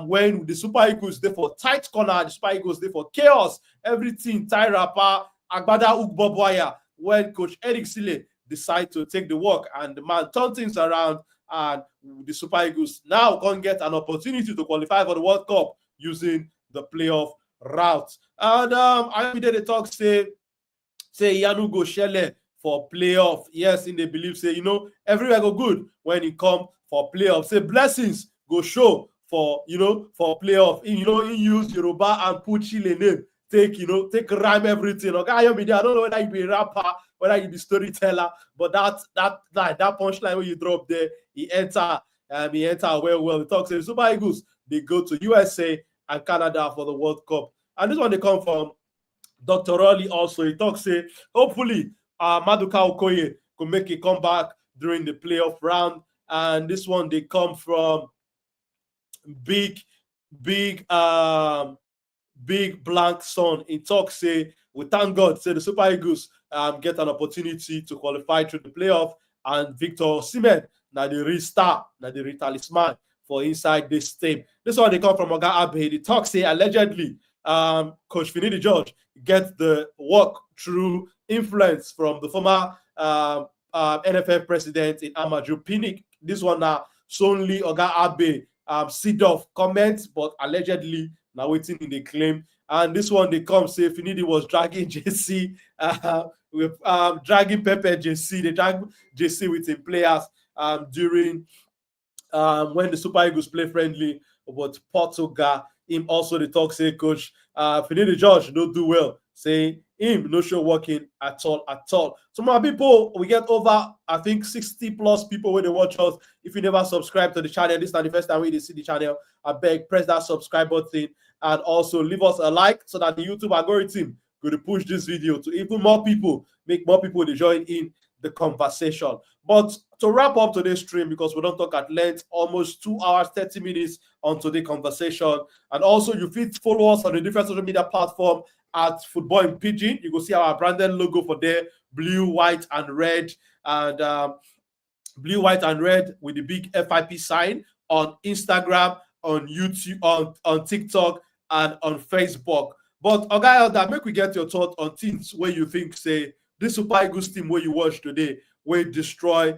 when the Super Eagles they for tight corner, the Super Eagles they for chaos, everything tie rapper, Agbada Ugboboya. When Coach Eric Chelle decide to take the work and the man turn things around, and the Super Eagles now can get an opportunity to qualify for the World Cup using the playoff route. And I did a talk say Yanu go Chelle for playoff. Yes, in they believe say everywhere go good when it come for playoff. Say blessings go show for for playoff. He use Yoruba and put Chelle name. Take rhyme everything. Okay, I don't know whether you be a rapper, whether you be storyteller, but that punchline when you drop there, he enter well. He talks say Super Eagles they go to USA and Canada for the World Cup. And this one they come from Dr. Raleigh also. He talks say hopefully Maduka Okoye could make a comeback during the playoff round. And this one they come from big blank son. In talk say we thank God say the Super Eagles get an opportunity to qualify through the playoff, and Victor Osimhen now the real star, now the real talisman for inside this team. This one they come from Oga Abe. The talk say allegedly Coach Finidi George get the work through influence from the former NFF president in Amadou Pinnick. This one now solely Oga Abe seed off comments, but allegedly now waiting in the claim. And this one they come say Finidi was dragging JC with dragging Pepe JC. They drag JC with the players during when the Super Eagles play friendly with Portugal. Him also the talk say coach Finidi George no do well. Say him no show working at all at all. So my people, we get over I think 60 plus people when they watch us. If you never subscribe to the channel, this is not the first time we see the channel. I beg press that subscribe button and also leave us a like so that the YouTube algorithm going to push this video to even more people, make more people to join in the conversation. But to wrap up today's stream, because we don't talk at length, almost 2 hours, 30 minutes on today's conversation. And also you fit follow us on the different social media platform at Football in Pidgin. You will see our branded logo for there, blue, white, and red. And blue, white, and red with the big FIP sign on Instagram, on YouTube, on TikTok, and on Facebook. But okay, that make we get your thought on things where you think, say, this Super Eagles team where you watch today, where destroy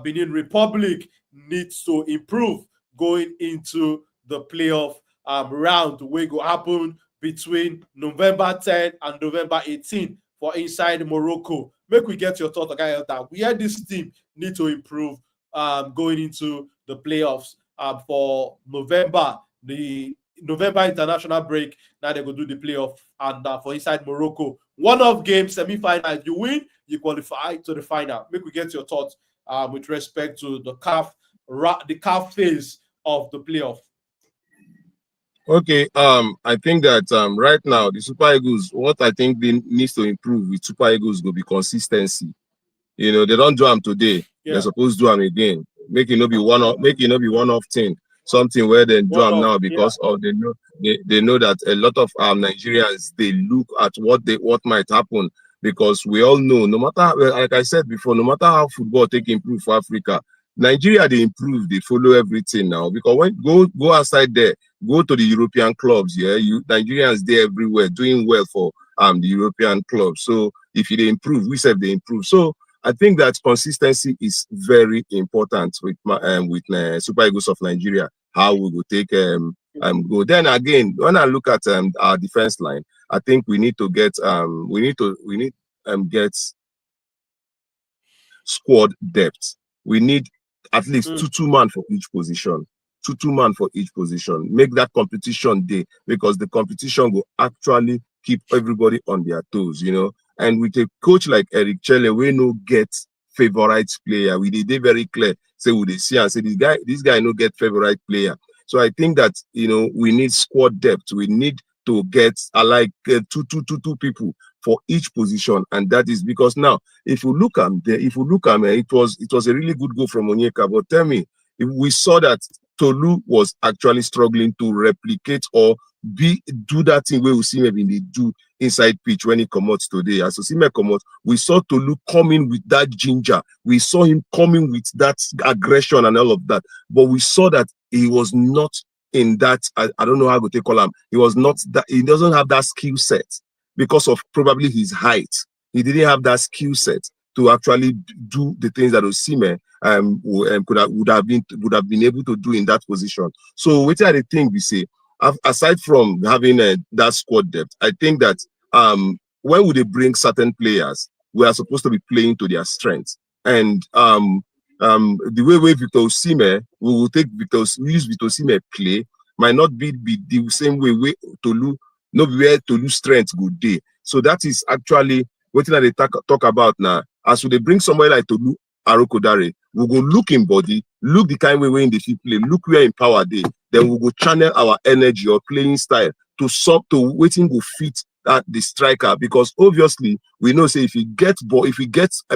Benin Republic needs to improve going into the playoff round, where go happen between November 10 and November 18 for inside Morocco. Make we get your thought, okay, that where this team need to improve going into the playoffs for November, the November international break. Now they go do the playoff and for inside Morocco. One-off game, semi-final. You win, you qualify to the final. Make we get your thoughts with respect to the CAF phase of the playoff. Okay, I think that right now the Super Eagles, what I think they needs to improve with Super Eagles will be consistency. You know, they don't do them today. Yeah. They're supposed to do them again. Make it not be one-off thing. Something where they do them now because of they know that a lot of Nigerians, they look at what might happen, because we all know, no matter, like I said before, no matter how football take improve for Africa, Nigeria they improve, they follow everything now. Because when go outside there, go to the European clubs, yeah, Nigerians there everywhere doing well for the European clubs. So if they improve, we said they improve. So I think that consistency is very important with Super Eagles of Nigeria. How we will take go. Then again, when I look at our defense line, I think we need to get get squad depth. We need at least two man for each position. Two man for each position. Make that competition day, because the competition will actually keep everybody on their toes, you know. And with a coach like Eric Chelle, we no get favorite player. We did very clear. Say we see and say this guy no get favorite player. So I think that, you know, we need squad depth. We need to get two people for each position, and that is because now if you look at it was a really good goal from Onyeka. But tell me, if we saw that Tolu was actually struggling to replicate or do that thing where Osimhen they do inside pitch when he comes out today. As Osimhen comes out, we saw Tolu coming with that ginger. We saw him coming with that aggression and all of that. But we saw that he was not in that. I don't know how to call him. He was not that. He doesn't have that skill set because of probably his height. He didn't have that skill set to actually do the things that Osimhen would have been able to do in that position. So what are the things we say? Aside from having that squad depth, I think that when would they bring certain players, we are supposed to be playing to their strengths. And the way Victor Osimhen, we will use Victor Osimhen play, might not be the same way Tolu, no be where Tolu's strength go day. So that is actually what they talk about now. As they bring somebody like Tolu Arokodare, we go look in body, look the kind way in the field play, look where in power they. Then we go channel our energy or playing style to waiting go fit at the striker, because obviously we know say if he gets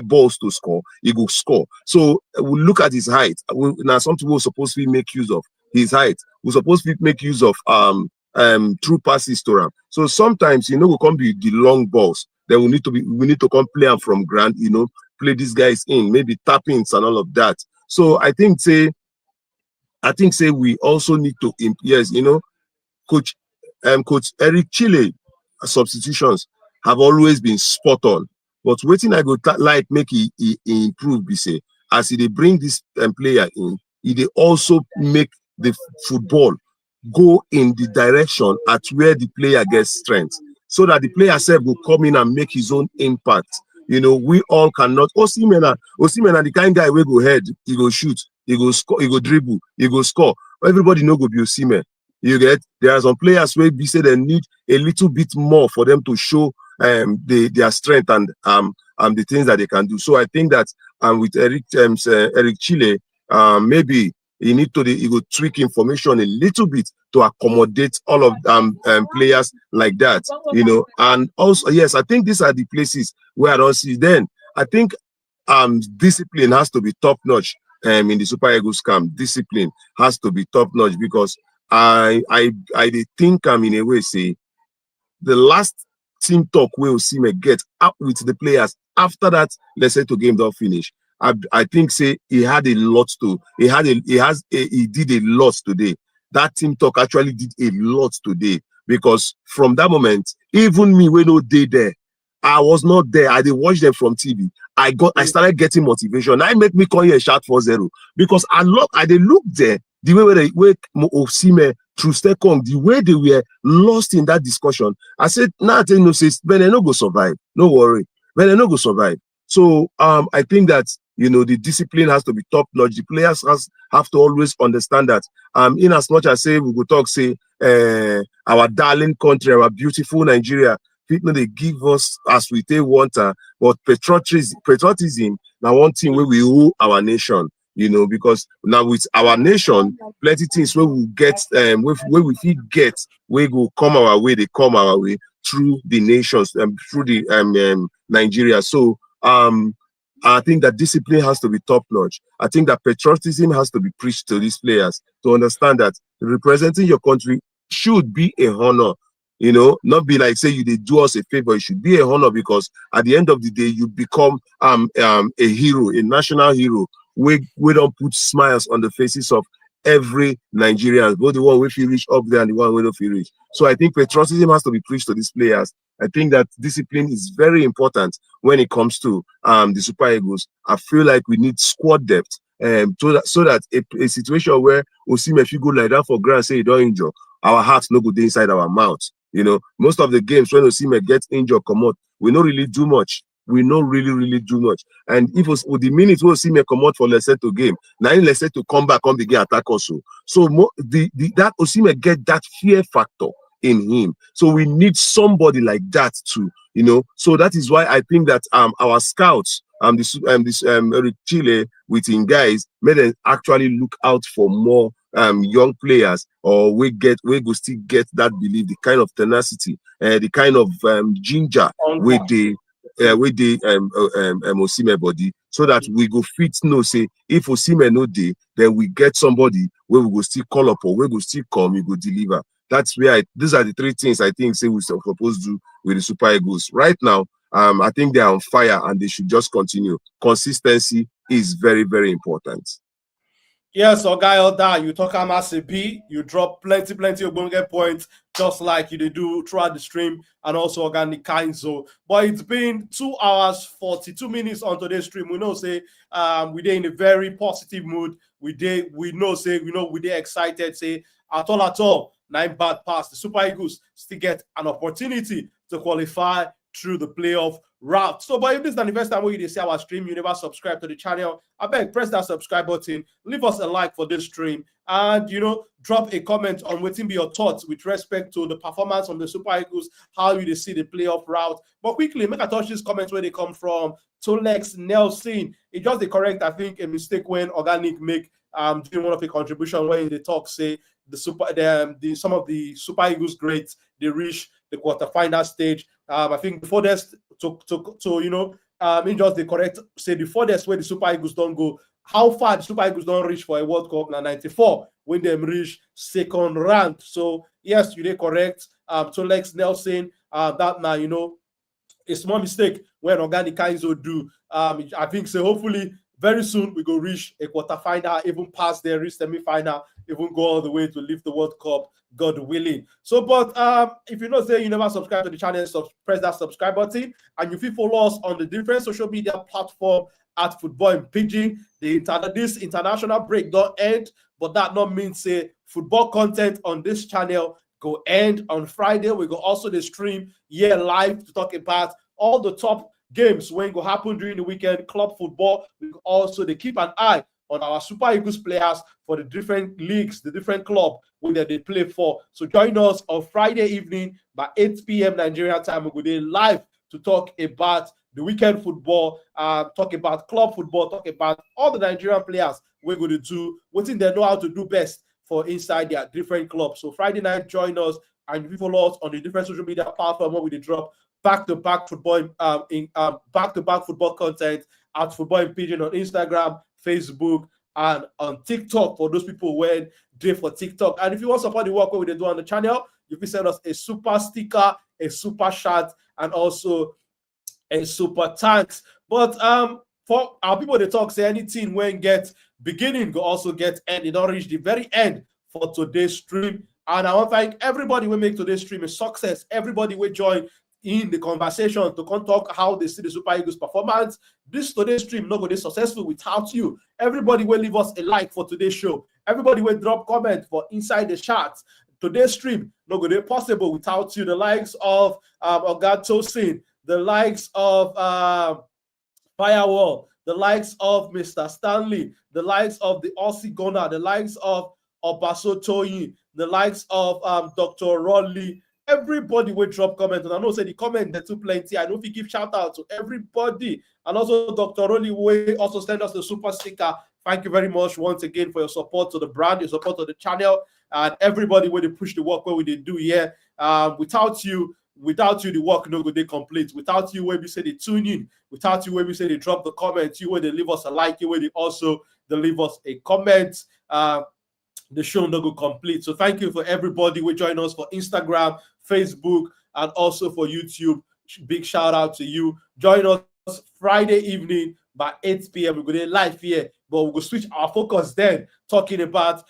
balls to score, he will score. So we look at his height. Now something we're supposed to make use of his height. We're supposed to make use of true passes to him. So sometimes, you know, we can't be the long balls. Then we need to come play him from ground, you know, play these guys in, maybe tap-ins and all of that. So I think say we also need to, yes, you know, Coach Eric Chelle substitutions have always been spot on. But waiting I go like make he improve, be say, as they bring this player in, they also make the football go in the direction at where the player gets strength, so that the player self will come in and make his own impact. You know, we all cannot. Osimhen are the kind guy we go head, he go shoot, he go score, he go dribble, he go score. Everybody know go be Osimhen. You get, there are some players where we say they need a little bit more for them to show their strength and the things that they can do. So I think that with Eric Chelle, maybe he will tweak information a little bit to accommodate all of players like that, you know. And also, yes, I think these are the places where I don't see. Then I think discipline has to be top notch in the Super Eagles camp. Discipline has to be top notch, because I think in a way say the last team talk we will see me get up with the players after that, let's say to game don't finish. I think say he had a lot to he did a lot today. That team talk actually did a lot today, because from that moment, even me when no day there, I was not there. I did watch them from TV. I started getting motivation. I make me call here shout 4-0, because I did look there the way they Osimhen through Stecom, the way they were lost in that discussion. I said, now I tell you, says Benin no go survive. No worry, Benin no go survive. So I think that, you know, the discipline has to be top notch. The players have to always understand that. In as much as say we go talk say our darling country, our beautiful Nigeria, people they give us as we they want, but patriotism now one thing where we owe our nation. You know, because now with our nation, plenty things where we get, where we feel get, we go come our way, they come our way through the nations, through the Nigeria. So I think that discipline has to be top notch. I think that patriotism has to be preached to these players to understand that representing your country should be a honor. You know, not be like say you they do us a favor. It should be a honor, because at the end of the day, you become a hero, a national hero. We don't put smiles on the faces of every Nigerian, both the one we feel reach up there and the one we don't feel reach. So I think patriotism has to be preached to these players. I think that discipline is very important when it comes to the Super Eagles. I feel like we need squad depth, so that a situation where Osimhen, if you go like that for ground, say you don't injure, our hearts no go inside our mouth. You know, most of the games when Osimhen gets injured, come out, we don't really do much. We not really do much. And if with the minutes we'll see me come out for Lesotho game, now Lesotho to come back on the game attack also. So that Osimhen get that fear factor in him. So we need somebody like that too, you know. So that is why I think that our scouts, Eric Chelle with him guys, made them actually look out for more young players, or we go still get that belief, the kind of tenacity, the kind of ginger with the Osimhen body, so that we go fit know say if Osimhen no day, then we get somebody where we go still call up, or we go still come, we go deliver. That's where these are the three things I think say we're supposed to do with the Super Eagles right now. I think they are on fire and they should just continue. Consistency is very, very important. Yes, Oga Elda, you talk about CP, you drop plenty of bonga points, just like you do throughout the stream, and also organic Kainzo. But it's been 2 hours, 42 minutes on today's stream. We know, say, we're in a very positive mood. We know, we're excited, say, at all, 9 bad pass. The Super Eagles still get an opportunity to qualify through the playoff route. So, but if this is the first time where you see our stream, you never subscribe to the channel, I beg, press that subscribe button, leave us a like for this stream, and drop a comment on what be your thoughts with respect to the performance of the Super Eagles, how you see the playoff route. But quickly, make a touch these comments where they come from. Tolex Nelson, it's just the correct, I think, a mistake when Organic make doing one of the contribution where they talk, say some of the Super Eagles greats, they reach the quarterfinal stage. I think before this just the correct say the furthest where the Super Eagles don't go, how far the Super Eagles don't reach for a World Cup na 94 when they reach second round. So yes, you did correct. So Lex Nelson, that now a small mistake when Organic Kainzo do. I think so. Hopefully, very soon we go reach a quarterfinal, even past there, reach semi-final, even go all the way to lift the World Cup, God willing. So, but if you say you never subscribe to the channel, press that subscribe button, and you can follow us on the different social media platform at Football in Pidgin. This international break don't end, but that not mean say football content on this channel go end on Friday. We go also the stream live to talk about all the top games when go happen during the weekend, club football. We also they keep an eye on our Super Eagles players for the different leagues, the different club where they play for. So join us on Friday evening by 8 p.m. Nigerian time. We're going to be live to talk about the weekend football, talk about club football, talk about all the Nigerian players we're going to do, what they know how to do best for inside their different clubs. So Friday night, join us and you follow us on the different social media platforms where we drop back-to-back football back-to-back football content at Football in Pidgin on Instagram, Facebook, and on TikTok for those people who are there for TikTok. And if you want to support the work we do on the channel, you can send us a super sticker, a super chat, and also a super thanks. But for our people they talk, say anything when get beginning go also get end. It don't reach the very end for today's stream. And I want to thank everybody who make today's stream a success. Everybody will join in the conversation to come talk how they see the Super Eagles performance. This today's stream not going to be successful without you. Everybody will leave us a like for today's show. Everybody will drop comment for inside the chat. Today's stream not going to be possible without you. The likes of Ogatosin, the likes of Firewall, the likes of Mr. Stanley, the likes of the Aussie Gunner, the likes of Obaso Toyin, the likes of Dr. Rolly. Everybody will drop comment. And I know say the comment they're too plenty. I know if you give shout out to everybody. And also Dr. Rolly will also send us the super sticker. Thank you very much once again for your support to the brand, your support to the channel, and everybody where they push the work where we did do here. Without you, the work no good they complete. Without you, where we say they tune in, without you, where we say they drop the comments, you where they leave us a like, you where they also they leave us a comment. The show no go complete. So thank you for everybody who join us for Instagram, Facebook, and also for YouTube. Big shout out to you. Join us Friday evening by 8 p.m. We're going to live here, but we're going to switch our focus then, talking about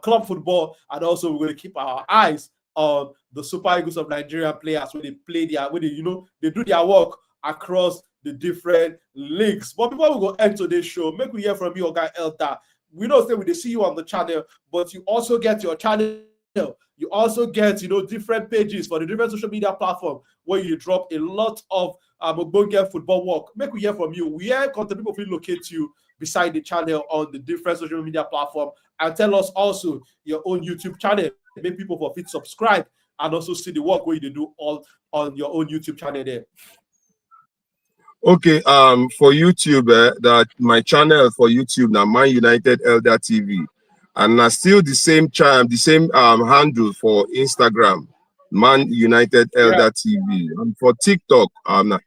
club football, and also we're going to keep our eyes on the Super Eagles of Nigeria players when they play they do their work across the different leagues. But before we go into this show, make we hear from you, Oga Elder. We know that we see you on the channel, but you also get your channel. You also get, different pages for the different social media platform where you drop a lot of football work. Make we hear from you. Where content people will locate you beside the channel on the different social media platform, and tell us also your own YouTube channel. Make people for fit subscribe and also see the work where you do all on your own YouTube channel there. Okay, for YouTube, that my channel for YouTube now, Man United Elder TV, and still the same handle for Instagram, Man United Elder TV, and for TikTok,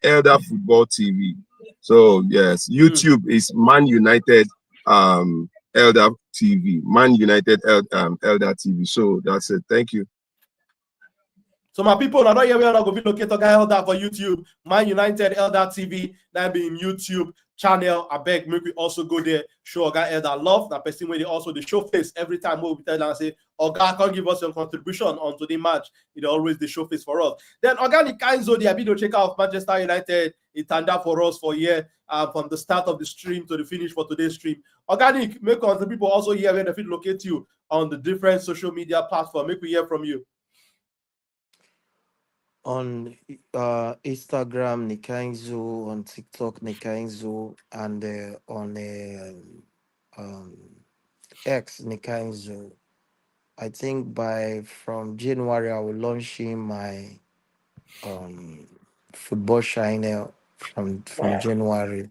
Elder Football TV. So yes, YouTube is Man United Elder TV, Man United Elder TV. So that's it. Thank you. So my people, I don't hear we are not going to locate a guy Elder for YouTube, Man United Elder TV, that being YouTube channel. I beg, make we also go there, show a guy Elder love. That person where they also the show face every time we tell them and say, Oga, can't give us your contribution onto the match. It always the show face for us. Then organic kinds of the video check out Manchester United. It turned out for us for a year from the start of the stream to the finish for today's stream. Organic, make us the people also hear where they fit locate you on the different social media platform. Make we hear from you. On Instagram, Nikainzo, on TikTok, Nikainzo, and on X, Nikainzo. I think from January, I will launching my football channel from January.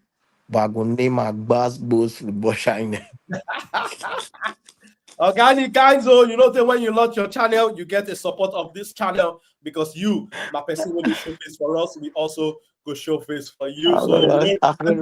But I'm going to name my Bass football channel. Organic Ganzo, when you launch your channel, you get the support of this channel because you, my person, will show face for us. We also go show face for you. We can't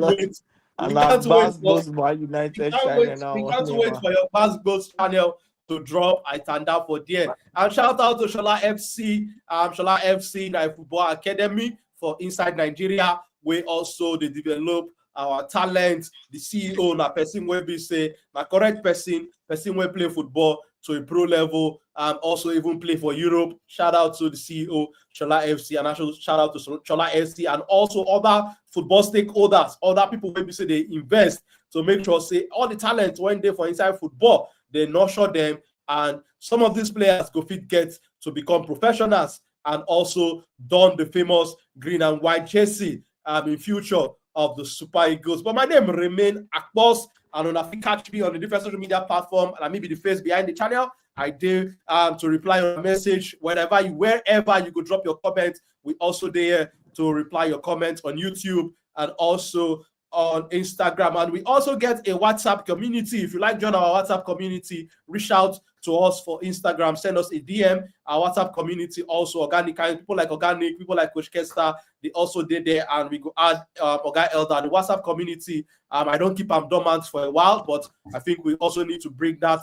wait for your Bass Goals channel to drop. I turned out for there. And shout out to Chelle FC, Chelle FC Football Academy for inside Nigeria, where also they develop our talent. The CEO, na person will be say, na correct person will play football to a pro level, also even play for Europe. Shout out to the CEO, Chelle FC, and also shout out to Chelle FC and also other football stakeholders, other people will be say they invest to make sure say all the talent when they for inside football, they nurture them, and some of these players go fit get to become professionals and also don the famous green and white jersey. in future of the Super Eagles. But my name remain Akpos, and on if you catch me on the different social media platform, and I may be the face behind the channel. I do to reply on a message wherever you could drop your comment. We also there to reply your comments on YouTube and also on Instagram. And we also get a WhatsApp community. If you like join our WhatsApp community, reach out to us for Instagram, send us a DM. Our WhatsApp community also organic, people like Organic, people like Coach Kester, they also did there, and we go add Oga Elder. The WhatsApp community, I don't keep them dormant for a while, but I think we also need to bring that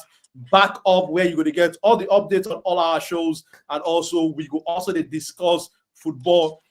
back up where you're going to get all the updates on all our shows, and also we go also to discuss football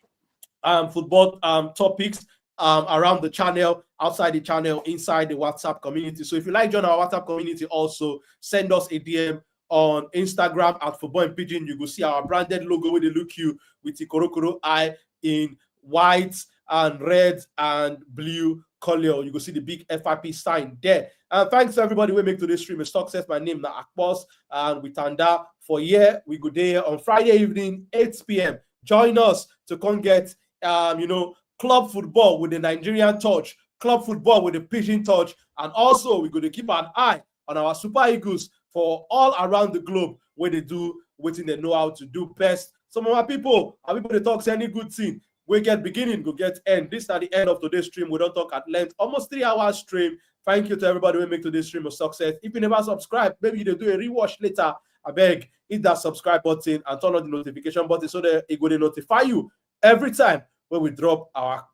topics around the channel, outside the channel, inside the WhatsApp community. So if you like join our WhatsApp community, also send us a DM on Instagram at Football and Pidgin. You will see our branded logo with the look you with the Korokoro eye in white and red and blue color. You will see the big FIP sign there. And thanks to everybody who make today's stream a success. My name is Akpos, and we turned out for year. We go there on Friday evening, 8 p.m. Join us to come get club football with the Nigerian touch, club football with the Pidgin touch, and also we're going to keep an eye on our Super Eagles for all around the globe where they do what they know how to do best. Some of our people, they talk any good thing. We get beginning, go get end. This is at the end of today's stream. We don't talk at length. Almost 3 hours stream. Thank you to everybody who make today's stream a success. If you never subscribe, maybe you do a rewatch later. I beg, hit that subscribe button and turn on the notification button so that it will notify you every time when we drop our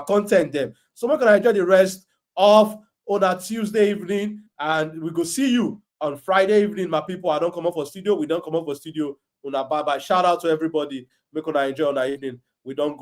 content there. So we're gonna enjoy the rest of on a Tuesday evening, and we go see you on Friday evening, my people. I don't come up for studio. We don't come up for studio. Bye bye. Shout out to everybody. We're gonna enjoy on our evening. We don't go